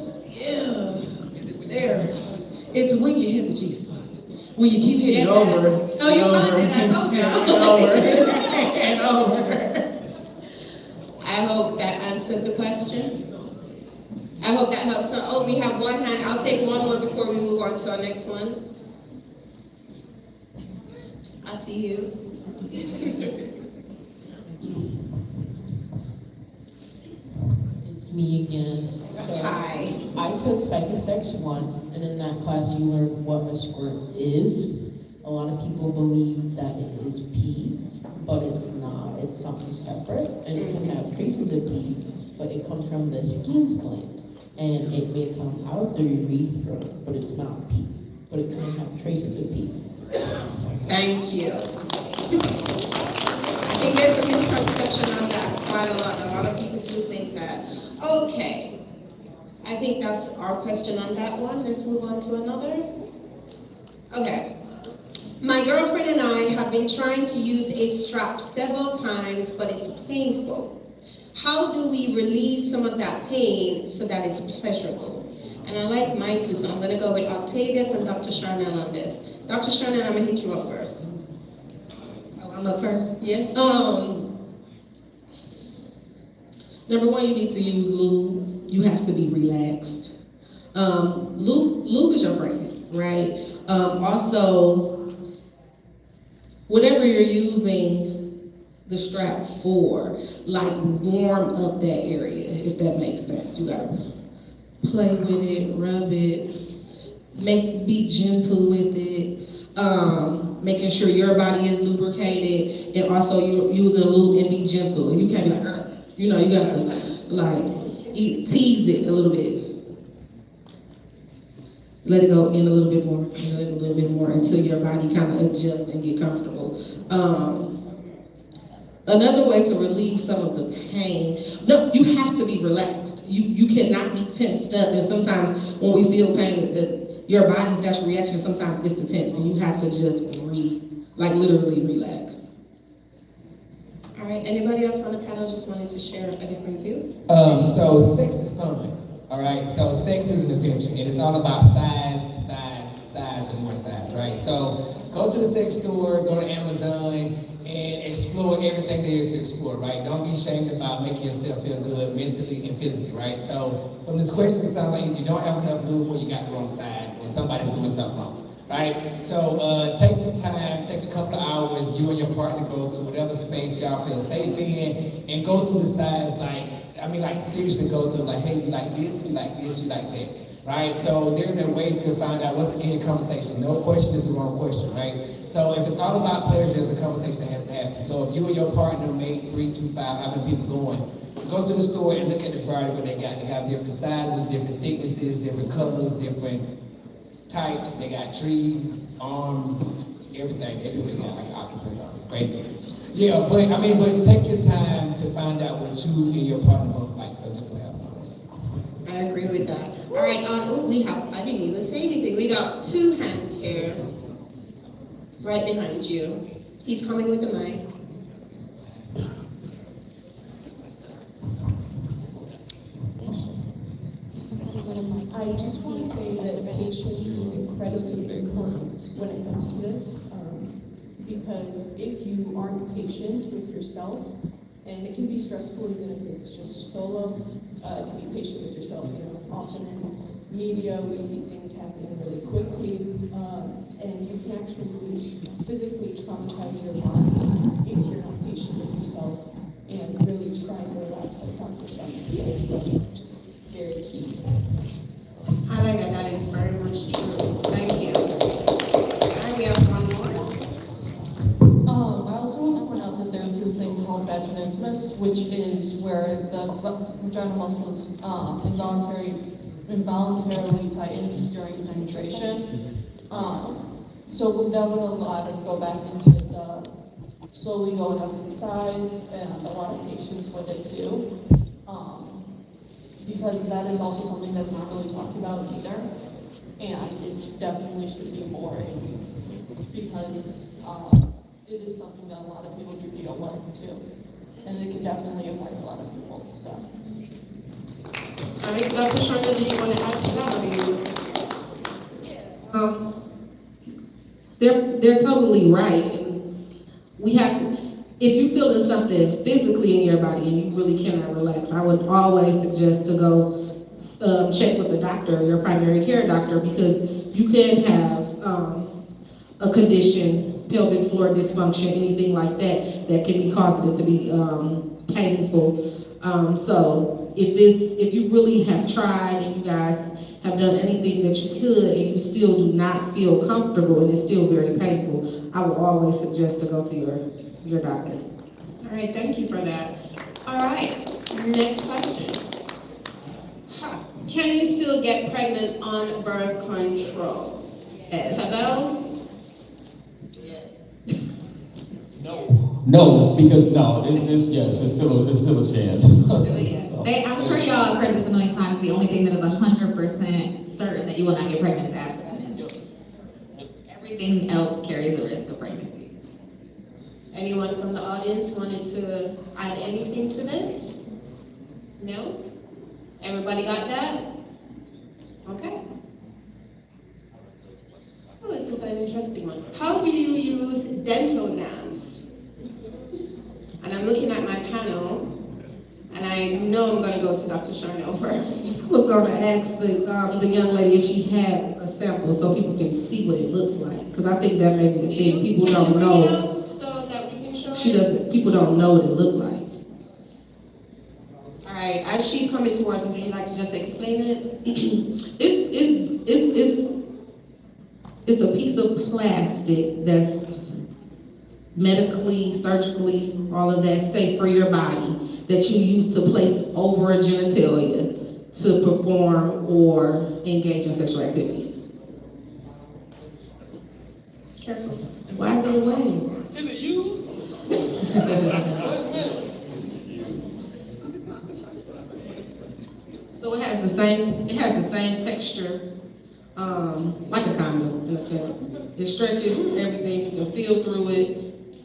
there. It's when you hit the G-spot. When you keep hitting over. Oh, you found it, I told you. And over. I hope that answered the question. I hope that helps. Oh, we have one hand. I'll take one more before we move on to our next one. I see you. It's me again. So Hi. I took Psychosex 1, and in that class you learned what a squirt is. A lot of people believe that it is pee, but it's not. It's something separate, and it can have traces of pee, but it comes from the Skene's gland, and it may come out the urethra, but it's not pee, but it can have traces of pee. Thank you. I think there's a misconception on that quite a lot. A lot of people do think that. Okay. I think that's our question on that one. Let's move on to another. Okay. My girlfriend and I have been trying to use a strap several times, but it's painful. How do we relieve some of that pain so that it's pleasurable? And I like mine too, so I'm gonna go with Octavius and Dr. Charnel on this. Dr. Charnel, I'm gonna hit you up first. Oh, I'm up first? Yes. Number one, you need to use lube. You have to be relaxed. Lube is your friend, right? Also, whatever you're using the strap for, like warm up that area, if that makes sense. You gotta play with it, rub it, be gentle with it, making sure your body is lubricated, and also you use a lube and be gentle. And you can't be like, you gotta like tease it a little bit. Let it go in a little bit more, and a little bit more until your body kind of adjusts and get comfortable. Another way to relieve some of the pain, no, you have to be relaxed. You cannot be tensed up, and sometimes when we feel pain, your body's natural reaction sometimes is to tense, and you have to just breathe. like literally relax. All right, anybody else on the panel just wanted to share a different view? So sex is fun, all right? So sex is an adventure, and it's all about size, and more size, right? So go to the sex store, go to Amazon, and explore everything there is to explore, right? Don't be ashamed about making yourself feel good mentally and physically, right? So from this question, it sounds like you don't have enough lube or you got the wrong size, or somebody's doing something wrong. Right? So take some time, take a couple of hours, you and your partner go to whatever space y'all feel safe in, and go through the size like seriously go through like, hey, you like this, you like this, you like that. Right? So there's a way to find out what's again conversation. No question is the wrong question, right? So if it's all about pleasure, there's a conversation that has to happen. So if you and your partner make 3, 2, 5, how many people going? Go to the store and look at the variety what they got. They have different sizes, different thicknesses, different colors, different types. They got trees, arms, everything. Everything got like an octopus on. It's crazy. Yeah, but take your time to find out what you and your partner both like. So just have fun. I agree with that. All right, I didn't even say anything. We got 2 hands here, right behind you. He's coming with the mic. I just want to say that patience is incredibly important when it comes to this, because if you aren't patient with yourself, and it can be stressful even if it's just solo, to be patient with yourself. You know, often in media we see things happening really quickly, and you can actually physically traumatize your body if you're not patient with yourself and really try to relax like Dr. Shannon did. So just very key. I think that is very much true. Thank you. All right, we have one more. I also want to point out that there's this thing called vaginismus, which is where the vaginal muscles involuntarily tighten during penetration. So that would allow to go back into the slowly going up in size, and a lot of patients with it too. Because that is also something that's not really talked about either, and it definitely should be more in, because it is something that a lot of people do deal with too, and it can definitely affect a lot of people. So. All right, Dr. Sharma, do you want to add to that? They're totally right. And we have to. If you're feeling something physically in your body and you really cannot relax, I would always suggest to go check with the doctor, your primary care doctor, because you can have a condition, pelvic floor dysfunction, anything like that, that can be causing it to be painful. So if you really have tried and you guys have done anything that you could and you still do not feel comfortable and it's still very painful, I would always suggest to go to your doctor. All right, thank you for that. All right, next question. Can you still get pregnant on birth control? Yes. Isabel? No, because it's still a chance. I'm sure y'all have heard this a million times. The only thing that is 100% certain that you will not get pregnant is abstinence. Everything else carries a risk of pregnancy. Anyone from the audience wanted to add anything to this? No? Everybody got that? Okay. Oh, this is an interesting one. How do you use dental dams? And I'm looking at my panel, and I know I'm going to go to Dr. Charnel first. I was going to ask the young lady if she had a sample so people can see what it looks like, because I think that may be the thing. People don't know. So that we can show She doesn't. People don't know what it looked like. All right. As she's coming towards us, would you like to just explain it? It's a piece of plastic that's medically, surgically, all of that safe for your body that you use to place over a genitalia to perform or engage in sexual activities. Careful. Why is it away? Is it you? So it has the same texture like a condom in a sense. It stretches everything, you can feel through it,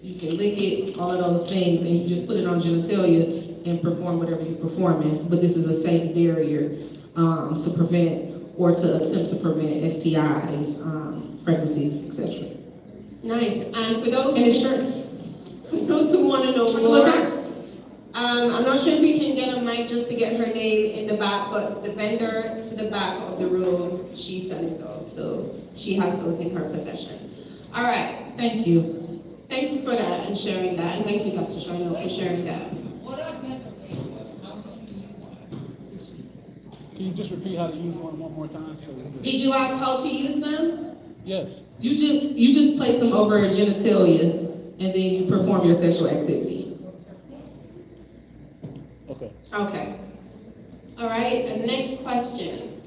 you can lick it, all of those things, and you just put it on genitalia and perform whatever you're performing. But this is a safe barrier to prevent or to attempt to prevent STIs, pregnancies, etc. Nice. And for those And it's short. for those who want to know more, I'm not sure if we can get a mic just to get her name in the back, but the vendor to the back of the room, she's selling those, so she has those in her possession. All right. Thank you. Thanks for that and sharing that, and thank you, Dr. Charnel, for sharing that. Can you just repeat how to use one more time? Did you ask how to use them? Yes. You just place them over a genitalia and then you perform your sexual activity. Okay. Okay. All right, and next question.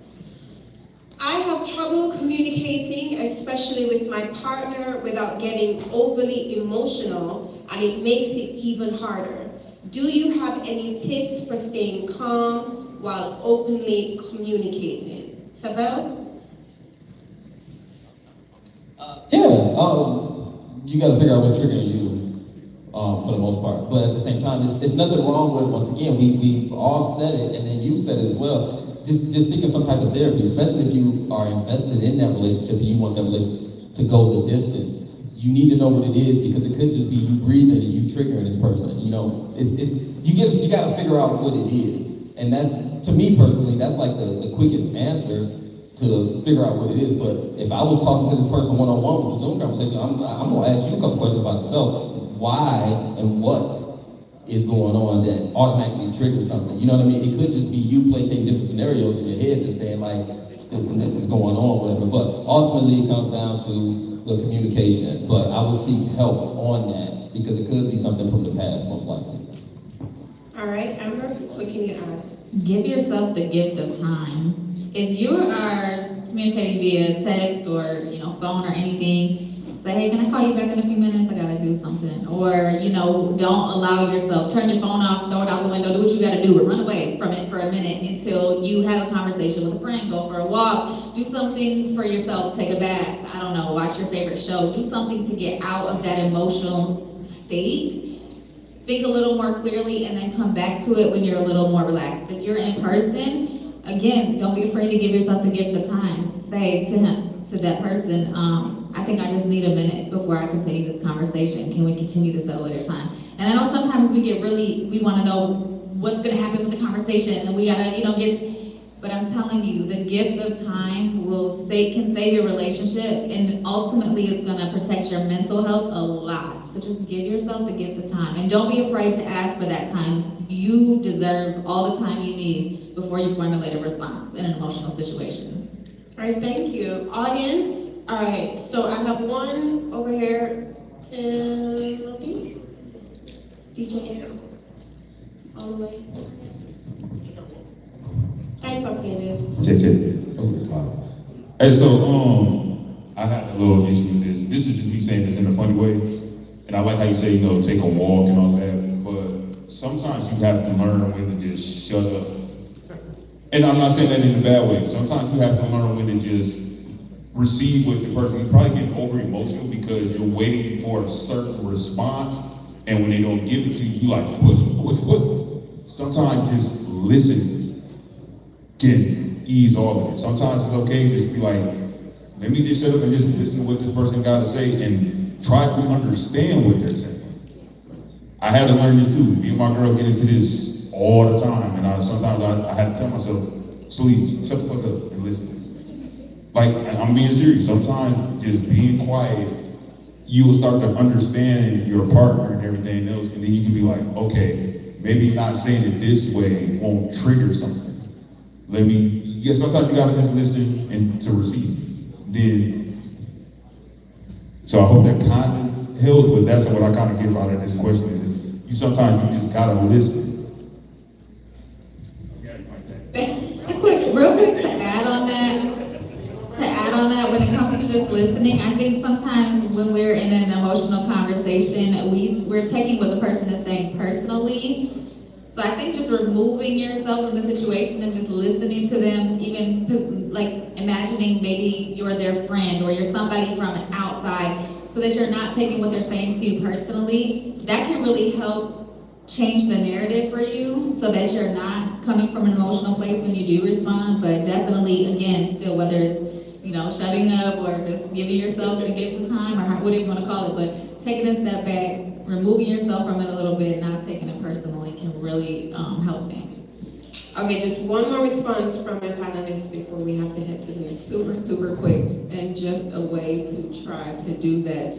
I have trouble communicating, especially with my partner, without getting overly emotional, and it makes it even harder. Do you have any tips for staying calm while openly communicating? Tabel? You got to figure out what's triggering you for the most part. But at the same time, it's nothing wrong with, once again, we all said it, and then you said it as well. Just seeking some type of therapy, especially if you are invested in that relationship and you want that relationship to go the distance. You need to know what it is, because it could just be you breathing and you triggering this person. You know, you got to figure out what it is, and that's, to me personally, that's like the quickest answer to figure out what it is. But if I was talking to this person one-on-one with a Zoom conversation, I'm gonna ask you a couple questions about yourself. Why and what is going on that automatically triggers something? You know what I mean? It could just be you placating different scenarios in your head and saying like, this and this is going on, whatever. But ultimately it comes down to the communication. But I would seek help on that, because it could be something from the past, most likely. All right, Amber, what can you add? Give yourself the gift of time. If you are communicating via text or, phone or anything, say, hey, can I call you back in a few minutes? I gotta do something. Or, don't allow yourself, turn your phone off, throw it out the window, do what you gotta do, but run away from it for a minute until you have a conversation with a friend, go for a walk, do something for yourself, take a bath, I don't know, watch your favorite show, do something to get out of that emotional state. Think a little more clearly and then come back to it when you're a little more relaxed. If you're in person, again, don't be afraid to give yourself the gift of time. Say to him, to that person, I think I just need a minute before I continue this conversation. Can we continue this at a later time? And I know sometimes we want to know what's gonna happen with the conversation, and we gotta, but I'm telling you, the gift of time can save your relationship, and ultimately it's gonna protect your mental health a lot. So just give yourself the gift of time, and don't be afraid to ask for that time. You deserve all the time you need before you formulate a response in an emotional situation. All right, thank you. Audience, all right, so I have one over here, Timothy, DJ, all the way. Thanks, Octavia. Check. Oh, it's loud. Hey, so, I had a little issue with this. This is just me saying this in a funny way. And I like how you say, take a walk and all that. But sometimes you have to learn when to just shut up. And I'm not saying that in a bad way. Sometimes you have to learn when to just receive what the person, you're probably getting over emotional because you're waiting for a certain response. And when they don't give it to you, you're like, what? Sometimes just listen can ease all of it. Sometimes it's okay to just be like, let me just shut up and just listen to what this person got to say and try to understand what they're saying. I had to learn this too. Me and my girl get into this all the time, and sometimes I had to tell myself, please, shut the fuck up and listen. Like, I'm being serious. Sometimes just being quiet, you will start to understand your partner and everything else, and then you can be like, okay, maybe not saying it this way won't trigger something. Sometimes you gotta just listen and to receive. So I hope that kind of helps, but that's what I kind of get out of this question. Sometimes you just gotta listen. Real quick to add on that, when it comes to just listening, I think sometimes when we're in an emotional conversation, we're taking what the person is saying personally. So I think just removing yourself from the situation and just listening to them, even like imagining maybe you're their friend or you're somebody from outside, so that you're not taking what they're saying to you personally, that can really help change the narrative for you so that you're not coming from an emotional place when you do respond. But definitely, again, still, whether it's, you know, shutting up or just giving yourself the gift of time or whatever you want to call it, but taking a step back, removing yourself from it a little bit, not taking it personally can really help things. Okay, just one more response from my panelists before we have to head to the super quick, and just a way to try to do that.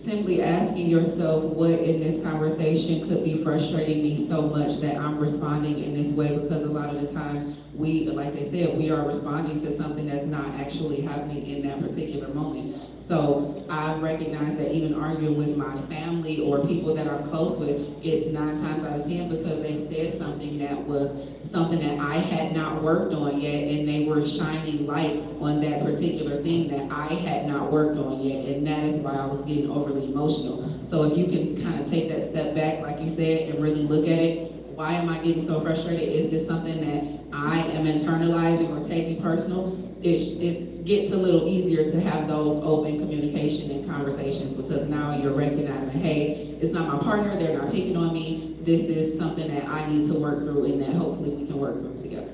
Simply asking yourself what in this conversation could be frustrating me so much that I'm responding in this way, because a lot of the times we, like they said, we are responding to something that's not actually happening in that particular moment. So I recognize that even arguing with my family or people that I'm close with, it's 9 times out of 10 because they said something that was something that I had not worked on yet, and they were shining light on that particular thing that I had not worked on yet, and that is why I was getting overly emotional. So if you can kind of take that step back, like you said, and really look at it, why am I getting so frustrated? Is this something that I am internalizing or taking personal? It gets a little easier to have those open communication and conversations, because now you're recognizing, hey, it's not my partner, they're not picking on me, this is something that I need to work through and that hopefully we can work through together.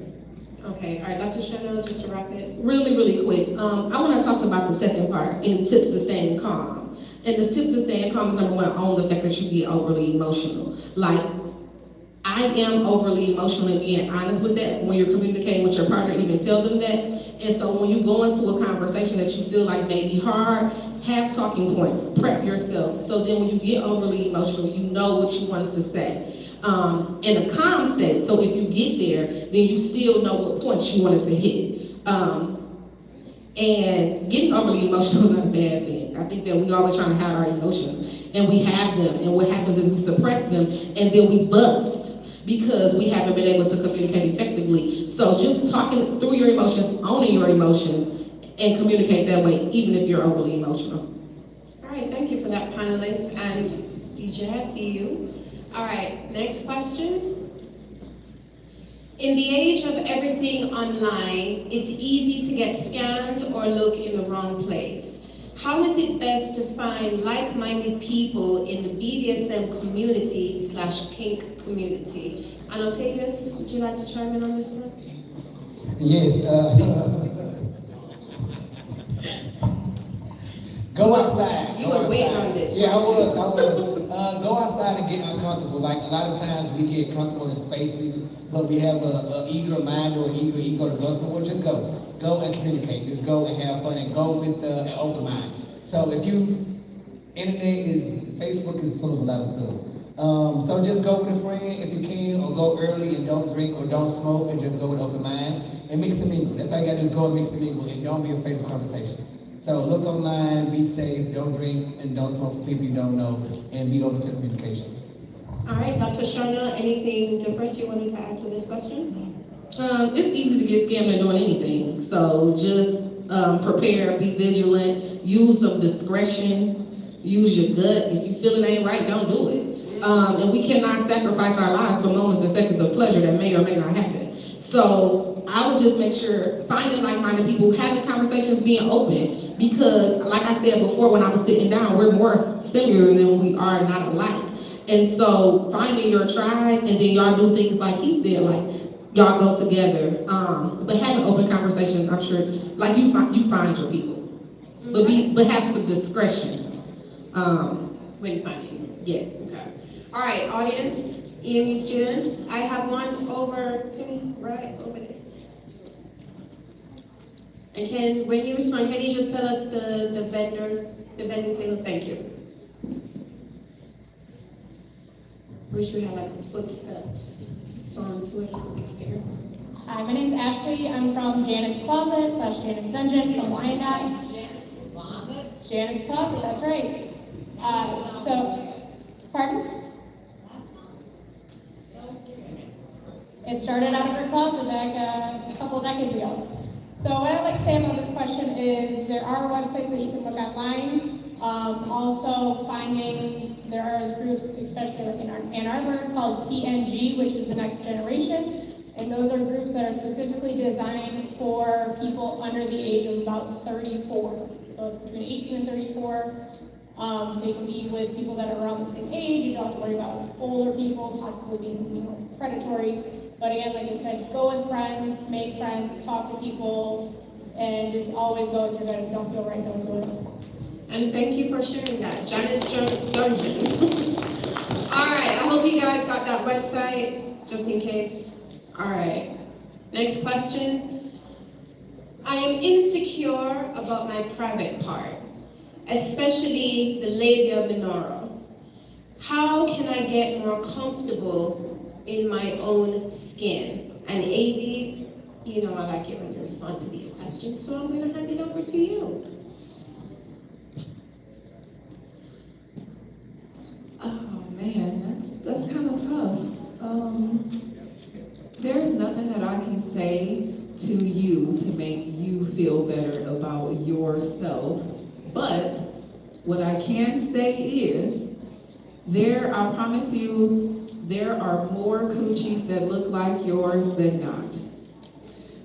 Okay, all right, Dr. Chanel, just to wrap it. Really quick, I want to talk about the second part, in tips to staying calm. And the tips to staying calm is number one, own the fact that you get overly emotional. Like, I am overly emotional, and being honest with that. When you're communicating with your partner, even tell them that. And so when you go into a conversation that you feel like may be hard, have talking points, prep yourself. So then when you get overly emotional, you know what you want to say. In a calm state, so if you get there, then you still know what points you wanted to hit. And getting overly emotional is not a bad thing. I think that we always trying to hide our emotions, and we have them, and what happens is we suppress them, and then we bust because we haven't been able to communicate effectively. So just talking through your emotions, owning your emotions, and communicate that way, even if you're overly emotional. All right, thank you for that, panelists. And DJ, I see you. All right, next question. In the age of everything online, it's easy to get scammed or look in the wrong place. How is it best to find like-minded people in the BDSM community / kink community? Annotatus, would you like to chime in on this one? Yes, go outside. You was waiting on this. Yeah, I was. Go outside and get uncomfortable. Like a lot of times we get comfortable in spaces, but we have a eager mind or an eager ego to go somewhere. Just go. Go and communicate. Just go and have fun and go with an open mind. So if Facebook is full of a lot of stuff. So just go with a friend if you can, or go early and don't drink or don't smoke, and just go with open mind and mix and mingle. That's all you gotta do is go and mix and mingle, and don't be afraid of conversation. So look online, be safe, don't drink and don't smoke with people you don't know, and be open to communication. All right, Dr. Sharna, anything different you wanted to add to this question? It's easy to get scammed and doing anything. So just prepare, be vigilant, use some discretion, use your gut. If you feel it ain't right, don't do it. And we cannot sacrifice our lives for moments and seconds of pleasure that may or may not happen. So I would just make sure, finding like-minded people, having conversations, being open, because like I said before when I was sitting down, we're more similar than we are not alike. And so finding your tribe, and then y'all do things like he said, like y'all go together. But having open conversations, I'm sure, like you find your people. But have some discretion. When you find it. Yes. Okay. All right, audience, EMU students, I have one over to me, right over there. And when you respond, can you just tell us the vending table? Thank you. Wish we had like footsteps song to it here. Hi, my name's Ashley. I'm from Janet's Closet / Janet's Dungeon from Wyandotte. Janet's Closet? Janet's Closet, that's right. Pardon? It started out of her closet back a couple of decades ago. So what I'd like to say about this question is there are websites that you can look online. Also finding there are groups, especially like in Ann Arbor, called TNG, which is the next generation. And those are groups that are specifically designed for people under the age of about 34. So it's between 18 and 34. So you can be with people that are around the same age. You don't have to worry about older people possibly being, predatory. But again, like I said, go with friends, make friends, talk to people, and just always go with your gut. If you don't feel right, don't do it. And thank you for sharing that. Janet's Dungeon. All right, I hope you guys got that website, just in case. All right, next question. I am insecure about my private part, especially the labia minora. How can I get more comfortable in my own skin? And AV, you know I like it when you respond to these questions, so I'm gonna hand it over to you. Oh man, that's kind of tough. There's nothing that I can say to you to make you feel better about yourself, but what I can say is, I promise you, there are more coochies that look like yours than not.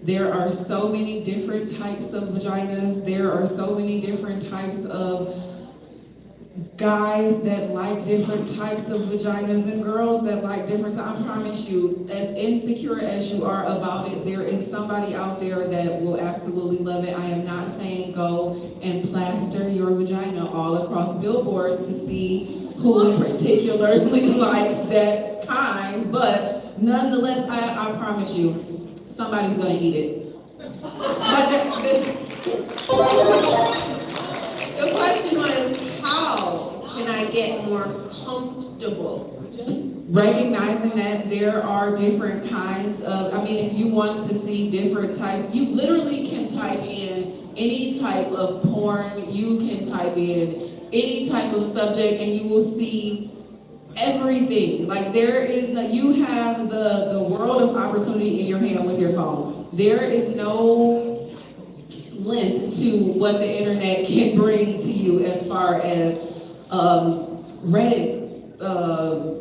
There are so many different types of vaginas. There are so many different types of guys that like different types of vaginas and girls that like different types. I promise you, as insecure as you are about it, there is somebody out there that will absolutely love it. I am not saying go and plaster your vagina all across billboards to see who particularly likes that kind, but nonetheless, I promise you, somebody's gonna eat it. The question was, how can I get more comfortable? Recognizing that there are different kinds of, if you want to see different types, you literally can type in any type of porn, you can type in any type of subject, and you will see everything. Like you have the world of opportunity in your hand with your phone. There is no length to what the internet can bring to you as far as Reddit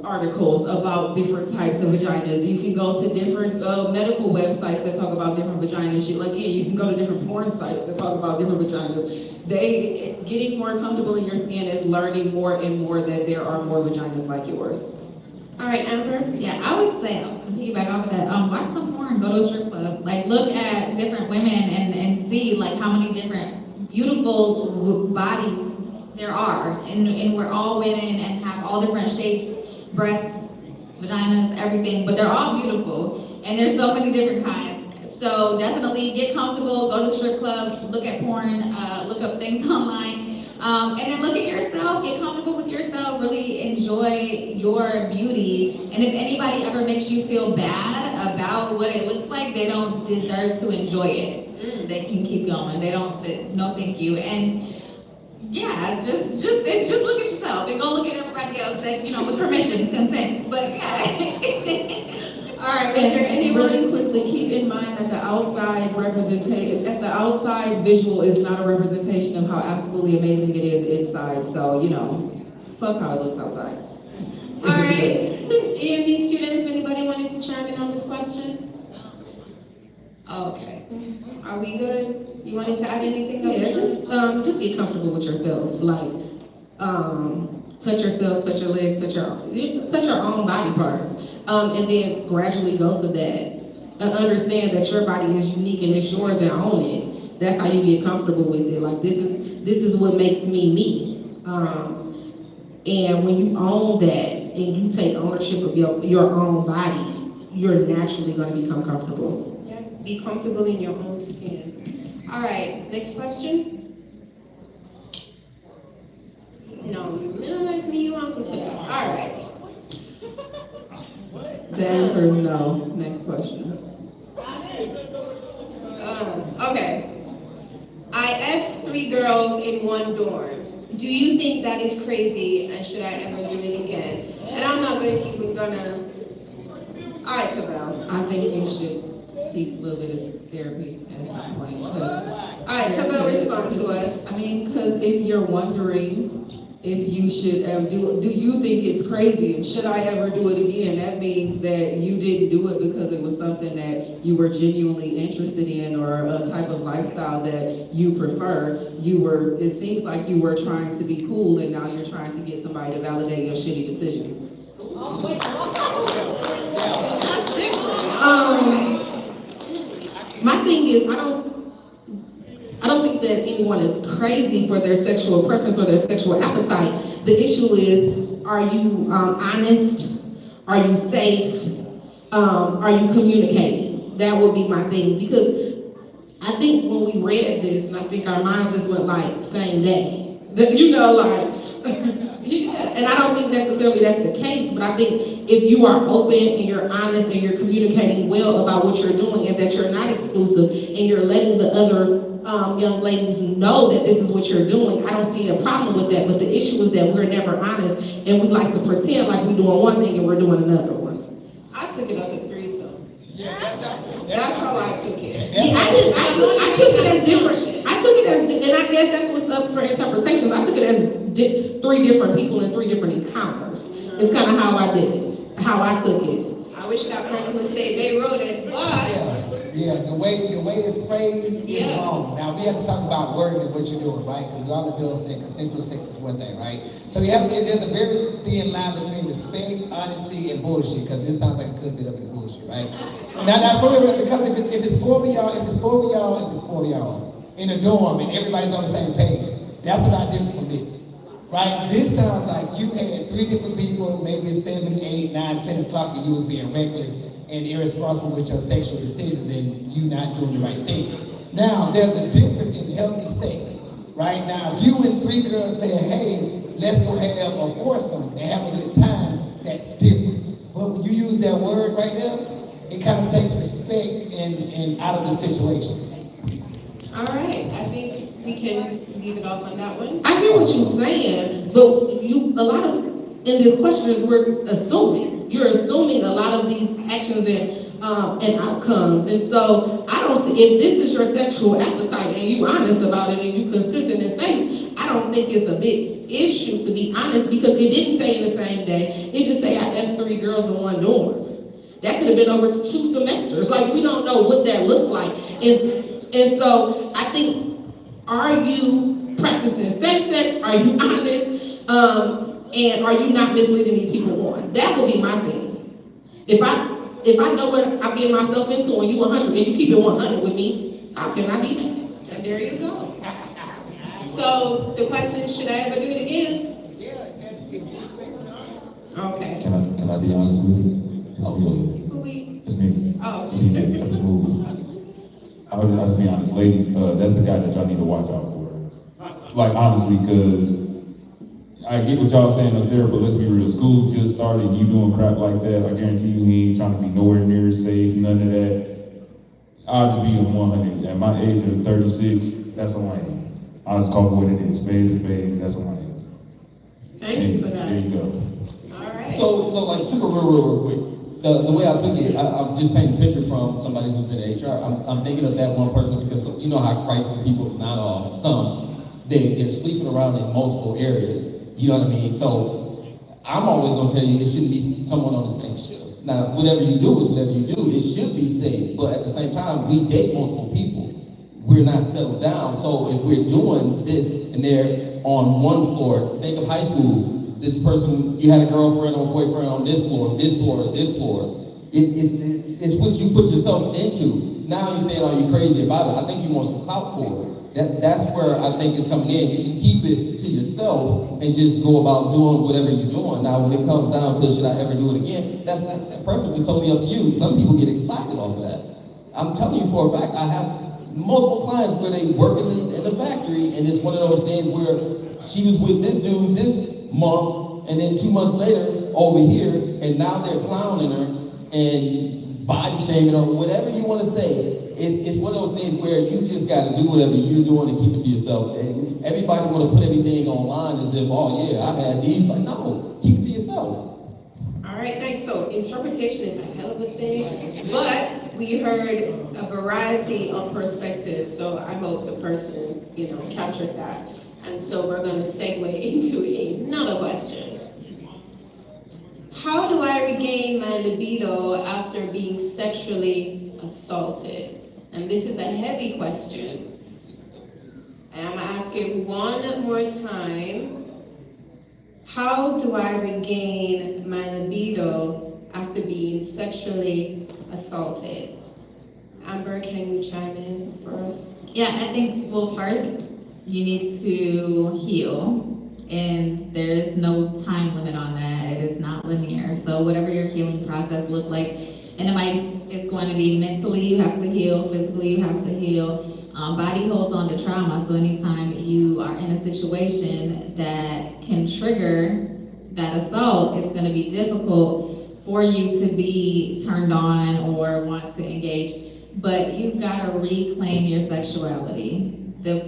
articles about different types of vaginas. You can go to different medical websites that talk about different vaginas. You can go to different porn sites that talk about different vaginas. Getting more comfortable in your skin is learning more and more that there are more vaginas like yours. All right, Amber? Yeah, I would say, piggyback off of that, watch some porn, go to a strip club. Like, look at different women and see, like, how many different beautiful bodies there are. And we're all women and have all different shapes, breasts, vaginas, everything, but they're all beautiful. And there's so many different kinds. So definitely get comfortable, go to the strip club, look at porn, look up things online. And then look at yourself, get comfortable with yourself, really enjoy your beauty. And if anybody ever makes you feel bad about what it looks like, they don't deserve to enjoy it. They can keep going. No thank you. And yeah, just look at yourself and go look at everybody else that, with permission, consent. But yeah. All right, and really quickly, keep in mind that the outside visual is not a representation of how absolutely amazing it is inside. So, fuck how it looks outside. All right, EMD students, anybody wanted to chime in on this question? Okay, are we good? You wanted to add anything else? Yeah, just get comfortable with yourself. Like, touch yourself, touch your legs, touch your own body parts. And then gradually go to that. And understand that your body is unique and it's yours and own it. That's how you get comfortable with it. Like, this is what makes me me. And when you own that and you take ownership of your own body, you're naturally going to become comfortable. Yeah, be comfortable in your own skin. All right, next question. No, like me, you want to say that. All right. The answer is no. Next question. Okay. I asked 3 girls in one dorm. Do you think that is crazy, and should I ever do it again? And I'm not even gonna. All right, Tabell. I think you should seek a little bit of therapy at some point. All right, Tabell, respond to us. Because if you're wondering if you should do you think it's crazy and should I ever do it again? That means that you didn't do it because it was something that you were genuinely interested in or a type of lifestyle that you prefer. It seems like you were trying to be cool and now you're trying to get somebody to validate your shitty decisions. My thing is, I don't think that anyone is crazy for their sexual preference or their sexual appetite. The issue is, are you honest? Are you safe? Are you communicating? That would be my thing. Because I think when we read this, and I think our minds just went like, same day. You know, like, yeah. And I don't think necessarily that's the case, but I think if you are open and you're honest and you're communicating well about what you're doing and that you're not exclusive and you're letting the other young ladies know that this is what you're doing, I don't see a problem with that. But the issue is that we're never honest and we like to pretend like we're doing one thing and we're doing another one. I took it as a threesome. That's how I took it. Yeah, I took it as different. I took it as, and I guess that's what's up for interpretations. I took it as three different people in three different encounters. It's kind of how I did it, how I took it. I wish that person would say they wrote it, but yeah, the way it's phrased is wrong. Now we have to talk about wording and what you're doing, right? Because we all understand consensual sex is one thing, right? So there's a very thin line between respect, honesty, and bullshit. Because this sounds like a good bit of the bullshit, right? Now because if it's four of y'all in a dorm and everybody's on the same page, that's a lot different from this. Right? This sounds like you had three different people, maybe 7, 8, 9, 10 o'clock, and you was being reckless and irresponsible with your sexual decisions and you not doing the right thing. Now, there's a difference in healthy sex. Right? Now, if you and 3 girls say, hey, let's go have a foursome and have a good time, that's different. But when you use that word right there, it kind of takes respect and out of the situation. All right, I think we can leave it off on that one. I hear what you're saying, but a lot of, in this question is we're assuming. You're assuming a lot of these actions and outcomes. And so I don't see, if this is your sexual appetite and you're honest about it and you consistent and safe, I don't think it's a big issue to be honest because it didn't say in the same day. It just say I F 3 girls in one dorm. That could have been over 2 semesters. Like we don't know what that looks like. And so I think, are you practicing safe sex? Are you honest? And are you not misleading these people on? That would be my thing. If I know what I'm getting myself into and you 100 and you keep it 100 with me, how can I be mad? And there you go. So the question, should I ever do it again? Okay. Can I be honest with you? Who we? It's me. Oh. TJ, smooth. I'll just be honest, ladies, that's the guy that y'all need to watch out for. Like, honestly, because I get what y'all saying up there, but let's be real. School just started, you doing crap like that, I guarantee you he ain't trying to be nowhere near safe, none of that. I'll just be on 100. At my age of 36, that's a lane. I'll just call it what it is. Spade is spade, that's a lane. Thank you for that. There you go. All right. So like super real quick. The way I took it, I'm just painting a picture from somebody who's been in HR. I'm thinking of that one person because you know how crisis people, not all, some, they're sleeping around in multiple areas. You know what I mean? So I'm always gonna tell you it shouldn't be someone on the same shift. Now, whatever you do is whatever you do. It should be safe, but at the same time, we date multiple people. We're not settled down. So if we're doing this and they're on one floor, think of high school. This person, you had a girlfriend or boyfriend on this floor, this floor, this floor. It's what you put yourself into. Now you're saying, are you crazy about it? I think you want some clout for it. That's where I think it's coming in. You should keep it to yourself and just go about doing whatever you're doing. Now, when it comes down to should I ever do it again, that preference is totally up to you. Some people get excited off of that. I'm telling you for a fact, I have multiple clients where they work in the factory, and it's one of those things where she was with this dude this month, and then 2 months later over here, and now they're clowning her and body shaming her, whatever you want to say. It's one of those things where you just got to do whatever you're doing and keep it to yourself. And everybody want to put everything online as if, oh yeah, I had these, but no, keep it to yourself. All right, thanks. So interpretation is a hell of a thing, but we heard a variety of perspectives. So I hope the person, captured that. And so we're going to segue into another question. How do I regain my libido after being sexually assaulted? And this is a heavy question. And I'm going to ask it one more time. How do I regain my libido after being sexually assaulted? Amber, can you chime in first? Yeah, I think, well, first, you need to heal. And there is no time limit on that. It is not linear. So whatever your healing process look like, and it's going to be mentally you have to heal, physically you have to heal. Body holds on to trauma, so anytime you are in a situation that can trigger that assault, it's going to be difficult for you to be turned on or want to engage. But you've got to reclaim your sexuality.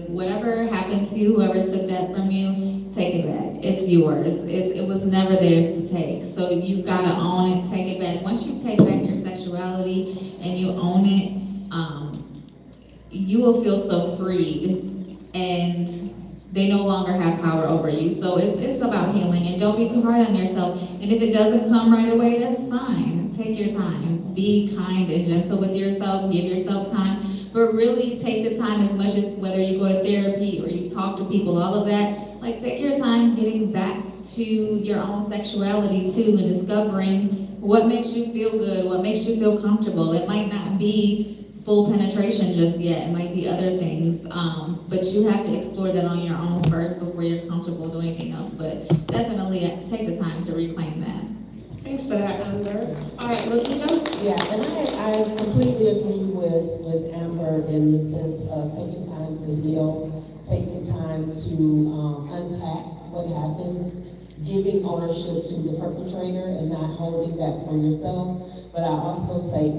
Whatever happened to you, whoever took that from you, take it back. It's yours. It was never theirs to take. So you've got to own it, take it back. Once you take back your sexuality and you own it, you will feel so freed, and they no longer have power over you. So it's about healing, and don't be too hard on yourself. And if it doesn't come right away, that's fine. Take your time. Be kind and gentle with yourself. Give yourself time. But really take the time, as much as whether you go to therapy or you talk to people, all of that. Like, take your time getting back to your own sexuality too, and discovering what makes you feel good, what makes you feel comfortable. It might not be full penetration just yet. It might be other things, but you have to explore that on your own first before you're comfortable doing anything else. But definitely take the time to reclaim that. Thanks for that, Amber. All right, Lakita? Yeah, and I completely agree with Amber in the sense of taking time to heal, taking time to unpack what happened, giving ownership to the perpetrator and not holding that for yourself. But I also say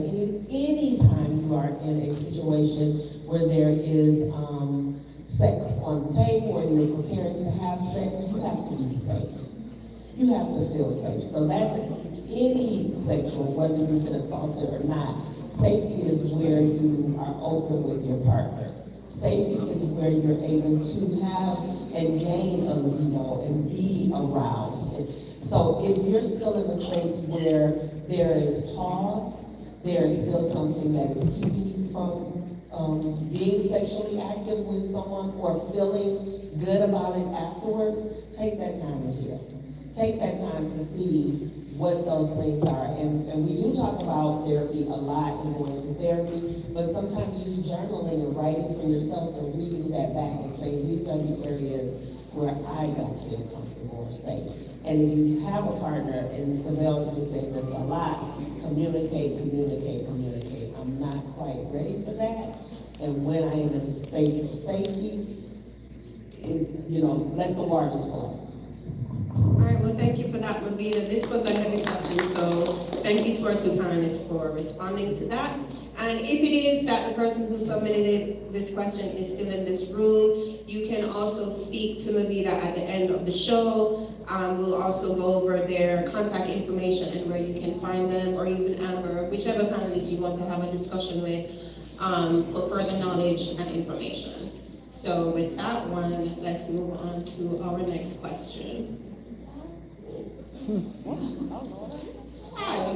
any time you are in a situation where there is sex on the table or you're preparing to have sex, you have to be safe. You have to feel safe. So that any sexual, whether you've been assaulted or not, safety is where you are open with your partner. Safety is where you're able to have and gain a libido and be aroused. So if you're still in a space where there is pause, there is still something that is keeping you from being sexually active with someone or feeling good about it afterwards, take that time to heal. Take that time to see what those things are. And we do talk about therapy a lot and going to therapy, but sometimes just journaling and writing for yourself and reading that back and saying, these are the areas where I don't feel comfortable or safe. And if you have a partner, and Tabell has been saying this a lot, communicate. I'm not quite ready for that. And when I am in a space of safety, let the waters flow. All right, well, thank you for that, Lavita. This was a heavy question, so thank you to our two panelists for responding to that. And if it is that the person who submitted this question is still in this room, you can also speak to Lavita at the end of the show. We'll also go over their contact information and where you can find them, or even Amber, whichever panelist you want to have a discussion with for further knowledge and information. So with that one, let's move on to our next question. Hi.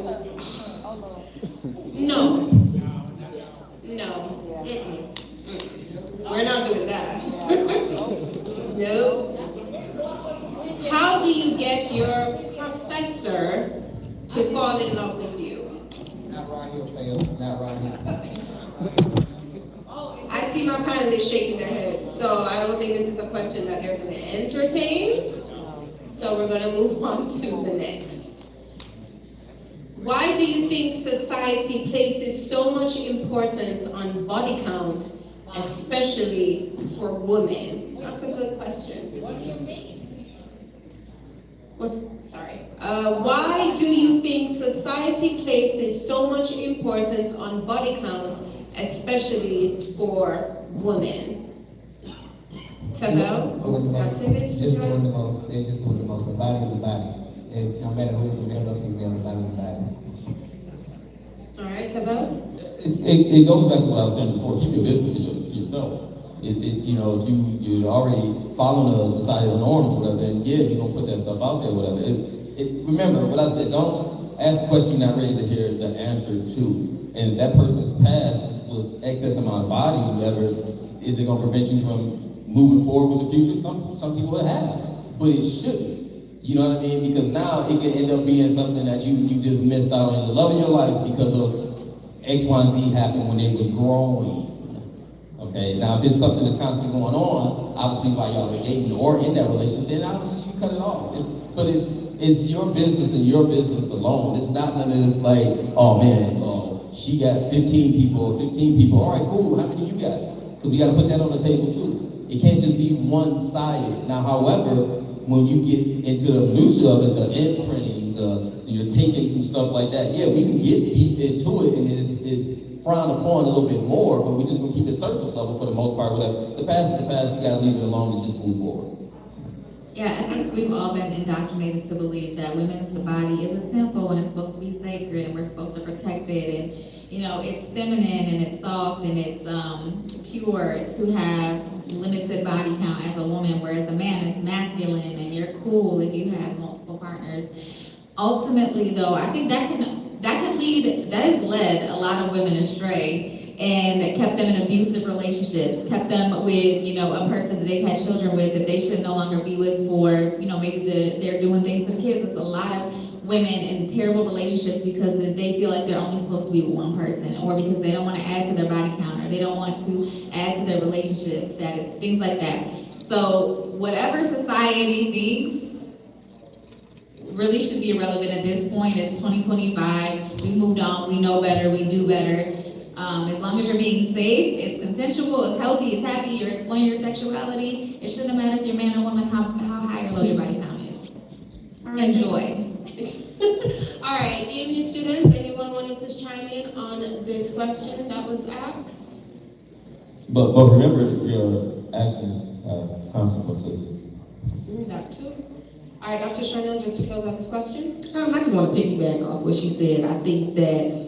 No. We're not doing that. No. How do you get your professor to fall in love with you? Not right here, player. Not right here. I see my panelists shaking their heads, so I don't think this is a question that they're going to entertain. So we're going to move on to the next. Why do you think society places so much importance on body count, especially for women? That's a good question. What do you mean? Why do you think society places so much importance on body count, especially for women? Tabell? Just doing the most. They're just doing the most. The body is the body. No matter who is male or female, the body is the body. All right, Tabell? It goes back to what I was saying before. Keep your business to yourself. You know, if you're already following the societal norms or whatever, then yeah, you're gonna put that stuff out there, whatever. Remember what I said, don't ask a question you're not ready to hear the answer to. And if that person's past was excess amount of bodies, whatever, is it gonna prevent you from moving forward with the future? Some people it have, but it shouldn't. You know what I mean? Because now it can end up being something that you just missed out on the love of your life because of X, Y, and Z happened when they was growing. Okay, now if it's something that's constantly going on, obviously while y'all are dating or in that relationship, then obviously you cut it off. But it's your business and your business alone. It's not none of this like, oh man, she got 15 people, all right, cool, how many you got? Because we gotta put that on the table too. It can't just be one-sided. Now, however, when you get into the minutia of it, the imprinting, you're taking some stuff like that, yeah, we can get deep into it and it's frowned upon a little bit more, but we're just gonna keep it surface level for the most part. Whatever. The past is the past, you gotta leave it alone and just move forward. Yeah, I think we've all been indoctrinated to believe that women's body is a temple and it's supposed to be sacred and we're supposed to protect it, and you know, it's feminine and it's soft and it's pure to have limited body count as a woman, whereas a man is masculine and you're cool if you have multiple partners. Ultimately though, I think that has led a lot of women astray and kept them in abusive relationships, kept them with, you know, a person that they've had children with that they should no longer be with for, you know, maybe they're doing things to the kids. It's a lot of women in terrible relationships because they feel like they're only supposed to be with one person, or because they don't want to add to their body count, or they don't want to add to their relationship status, things like that. So whatever society thinks really should be irrelevant at this point. It's 2025, we moved on, we know better, we do better. As long as you're being safe, it's consensual, it's healthy, it's happy, you're exploring your sexuality, it shouldn't matter if you're man or woman, how high or low your body count is. Enjoy. All right, evening students, anyone wanted to chime in on this question that was asked? But remember, your actions have consequences. That too. All right, Dr. Charnel, just to close out this question. I just want to piggyback off what she said. I think that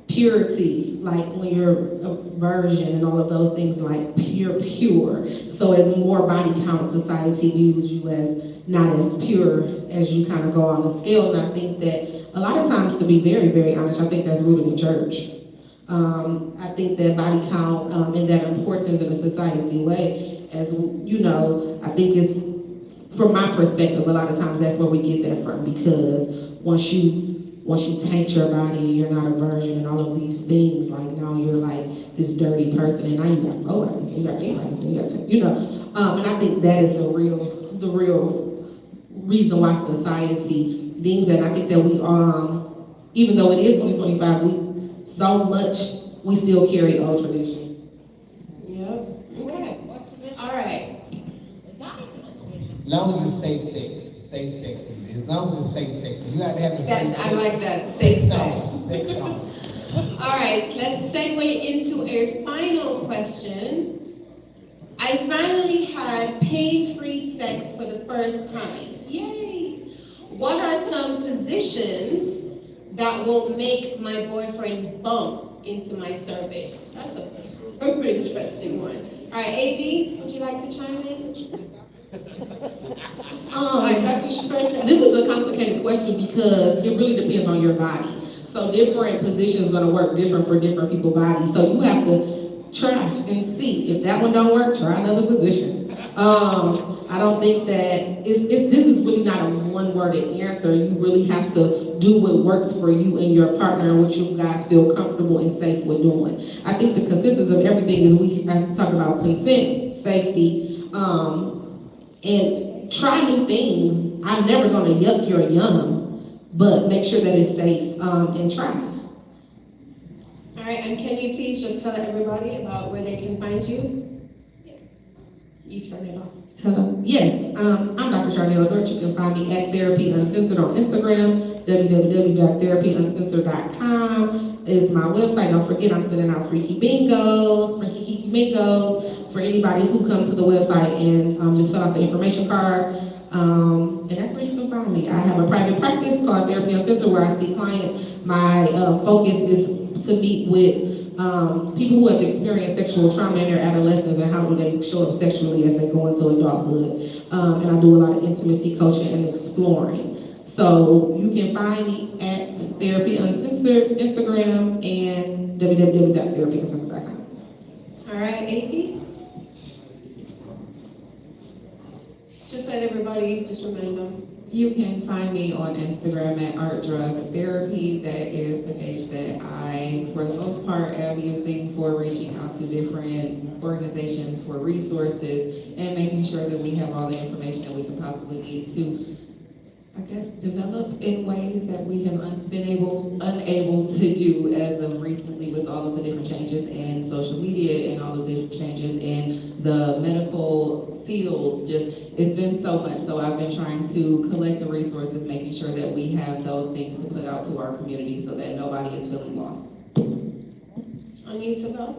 purity, like when you're a virgin and all of those things, like pure. So as more body count, society views you as not as pure as you kind of go on the scale. And I think that a lot of times, to be very, very honest, I think that's rooted in church. I think that body count and that importance in a society way, as you know, I think it's, from my perspective, a lot of times that's where we get that from, because once you taint your body, you're not a virgin and all of these things, like now you're like this dirty person, and now you got 4 bodies, and you got 8 bodies, and you got 10, you know. And I think that is the real reason why society thinks that. I think that we, even though it is 2025, we still carry old traditions. Yep. Okay. All right. As long as it's safe sex. As long as it's safe sex. You have to have the safe sex. I like that. Safe sex. Sex zone. All right, let's segue into a final question. I finally had pain-free sex for the first time. Yay! What are some positions that will make my boyfriend bump into my cervix? That's an interesting one. All right, AV, would you like to chime in? This is a complicated question because it really depends on your body. So different positions are gonna work different for different people's bodies. So you have to try and see. If that one don't work, try another position. I don't think that this is really not a one-worded answer. You really have to do what works for you and your partner and what you guys feel comfortable and safe with doing. I think the consistency of everything is we have to talk about consent, safety, and try new things. I'm never gonna yuck your yum, but make sure that it's safe and try. All right, and can you please just tell everybody about where they can find you? You turn it off. Hello. Yes, I'm Dr. Charnel Dort. You can find me at Therapy Uncensored on Instagram. www.therapyuncensored.com is my website. Don't forget, I'm sending out freaky bingos for anybody who comes to the website and just fill out the information card. And that's where you can find me. I have a private practice called Therapy Uncensored where I see clients. My focus is to meet with people who have experienced sexual trauma in their adolescence and how do they show up sexually as they go into adulthood. And I do a lot of intimacy coaching and exploring. So you can find me at Therapy Uncensored, Instagram, and www.therapyuncensored.com. All right, AP? Just let everybody just remember. You can find me on Instagram at Art Drugs Therapy. That is the page that I, for the most part, am using for reaching out to different organizations for resources and making sure that we have all the information that we can possibly need to, I guess, develop in ways that we have unable to do as of recently with all of the different changes in social media and all of the different changes in the medical field. It's been so much, so I've been trying to collect the resources, making sure that we have those things to put out to our community so that nobody is feeling lost. On you, Tabell.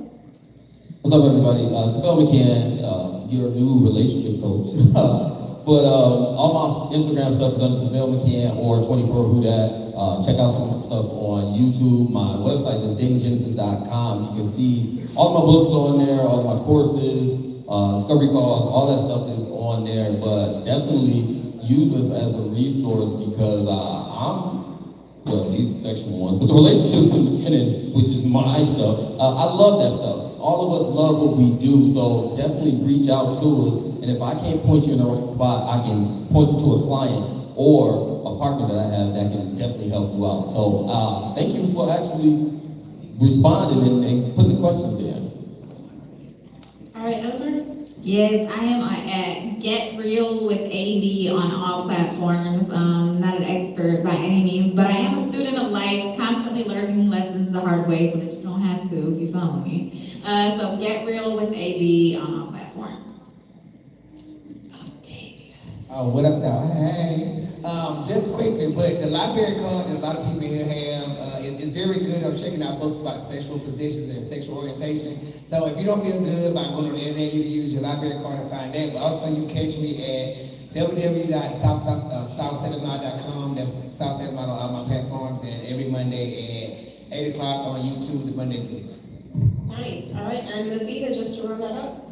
What's up, everybody? Tabell McCann, your new relationship coach. But all my Instagram stuff is under Tabell McCann or 24 Who Dat. Check out some of my stuff on YouTube. My website is datinggenesis.com. You can see all my books on there, all my courses, discovery calls, all that stuff is on there. But definitely use this as a resource because these are sexual ones, but the relationships in it, which is my stuff, I love that stuff. All of us love what we do, so definitely reach out to us. And if I can't point you in the right spot, I can point you to a client or a partner that I have that can definitely help you out. So thank you for actually responding and putting the questions in. All right, Amber? Yes, I am at Get Real with AD on all platforms. Not an expert by any means, but I am a student of life, constantly learning lessons the hard way so that you don't have to if you follow me. So Get Real with AD on all platforms. Oh, what up, y'all? Hey. Just quickly, but the library card that a lot of people here have is very good on checking out books about sexual positions and sexual orientation. So if you don't feel good by going on the internet, you can use your library card to find that. But also you can catch me at www.south7mile.com. That's South 7 Mile on all my platforms, and every Monday at 8 o'clock on YouTube, the Monday Blues. Nice. All right, and Levita, just to run that up.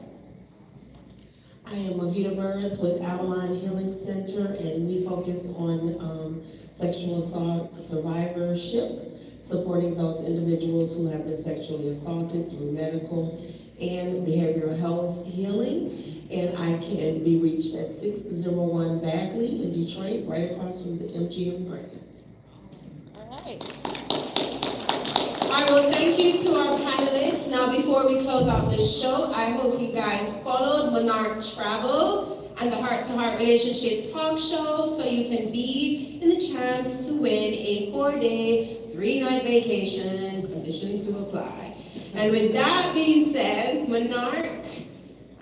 I am Avita Burris with Avalon Healing Center, and we focus on sexual assault survivorship, supporting those individuals who have been sexually assaulted through medical and behavioral health healing. And I can be reached at 601 Bagley in Detroit, right across from the MGM Grand. All right. All right, well, thank you to our panelists. Now, before we close out this show, I hope you guys followed Monarch Travel and the Heart to Heart Relationship Talk Show so you can be in the chance to win a 4-day, 3-night vacation. Conditions to apply. And with that being said, Monarch,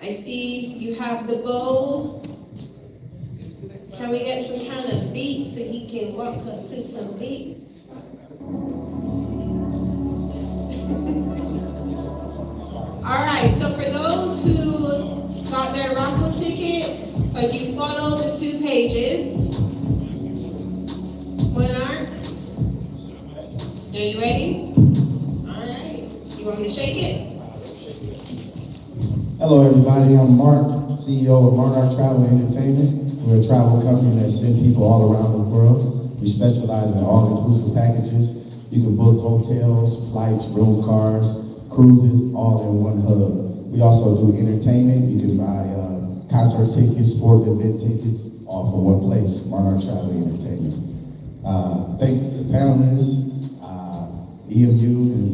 I see you have the bowl. Can we get some kind of beat so he can walk us to some beat? All right, so for those who got their raffle ticket, because you follow the 2 pages, Monarch, are you ready? All right, you want me to shake it? Hello everybody, I'm Mark, CEO of Monarch Travel and Entertainment. We're a travel company that sends people all around the world. We specialize in all-inclusive packages. You can book hotels, flights, room cars, cruises, all in one hub. We also do entertainment. You can buy concert tickets, sport event tickets, all from one place, Monarch Travel and Entertainment. Thanks to the panelists, EMU, and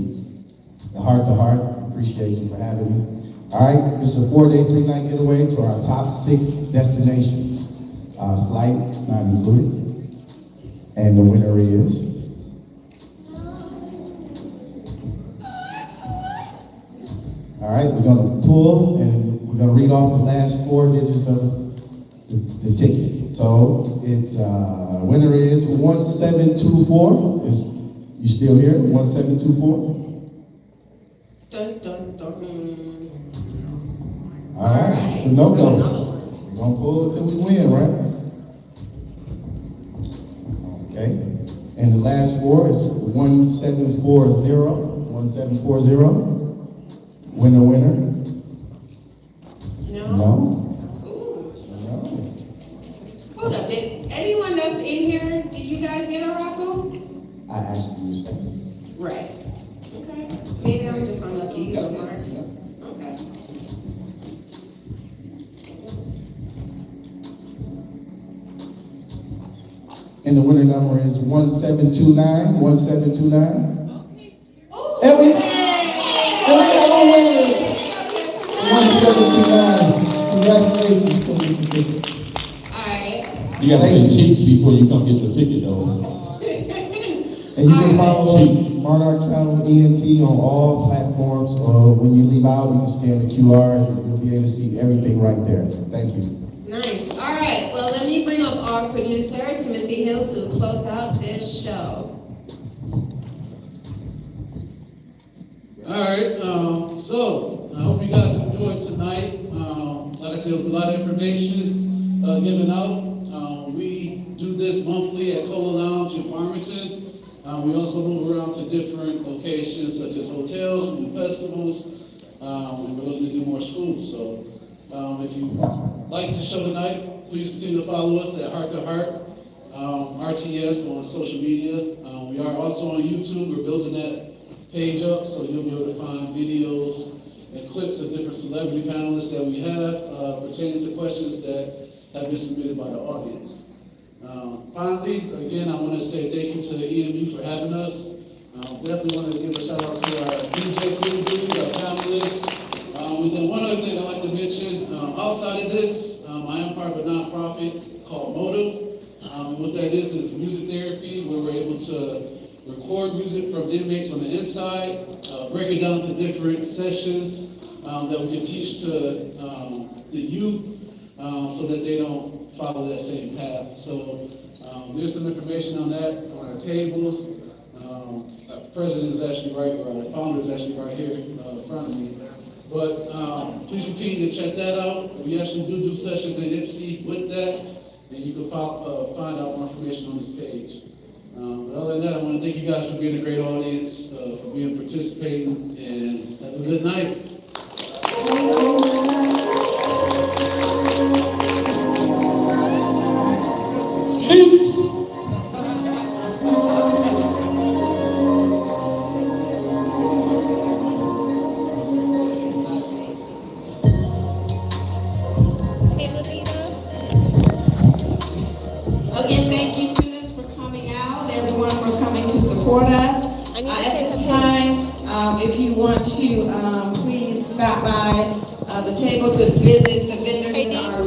the Heart to Heart. Appreciate you for having me. All right, it's a 4-day, 3-night getaway to our top 6 destinations. Flight is not included, and the winner is. All right, we're gonna pull and we're gonna read off the last 4 digits of the ticket. So it's winner is 1724. Is you still here? 1724. Dun, dun, dun. All right, so no go. We're gonna pull until we win, right? Okay. And the last 4 is 1740. 1740. Winner, winner? No? No? No. Hold up, did anyone that's in here, did you guys get a raffle? I asked you to say. Right. Okay. Maybe I'm just unlucky, you go, Mark. Okay. And the winner number is 1729, 1729. And we got a winner. 1729. Congratulations, come get your ticket. You gotta say cheeks before you come get your ticket though. And you can follow us, Monarch Channel ENT, on all platforms. When you leave out, you can scan the QR and you'll be able to see everything right there. Thank you. Nice. All right, well, let me bring up our producer, Timothy Hill, to close out this show. All right, so I hope you guys enjoyed tonight. Like I said, it was a lot of information given out. We do this monthly at Cola Lounge in Farmington. We also move around to different locations such as hotels, we do festivals, and we're looking to do more schools. So if you like the show tonight, please continue to follow us at Heart to Heart, RTS on social media. We are also on YouTube. We're building that page up so you'll be able to find videos and clips of different celebrity panelists that we have pertaining to questions that have been submitted by the audience. Finally, again, I want to say thank you to the EMU for having us. Definitely want to give a shout out to our DJ crew, our panelists. And then one other thing I'd like to mention, outside of this, I am part of a nonprofit called Motive. What that is music therapy, where we're able to record music from inmates on the inside, break it down to different sessions that we can teach to the youth so that they don't follow that same path. So there's some information on that on our tables. Our president is actually right, or our founder is actually right here in front of me. But please continue to check that out. We actually do sessions in IPSI with that, and you can find out more information on this page. But other than that, I want to thank you guys for being a great audience, for participating, and have a good night. Again, thank you, students, for coming out, everyone for coming to support us. At this time, if you want to, please stop by the table to visit the vendors in our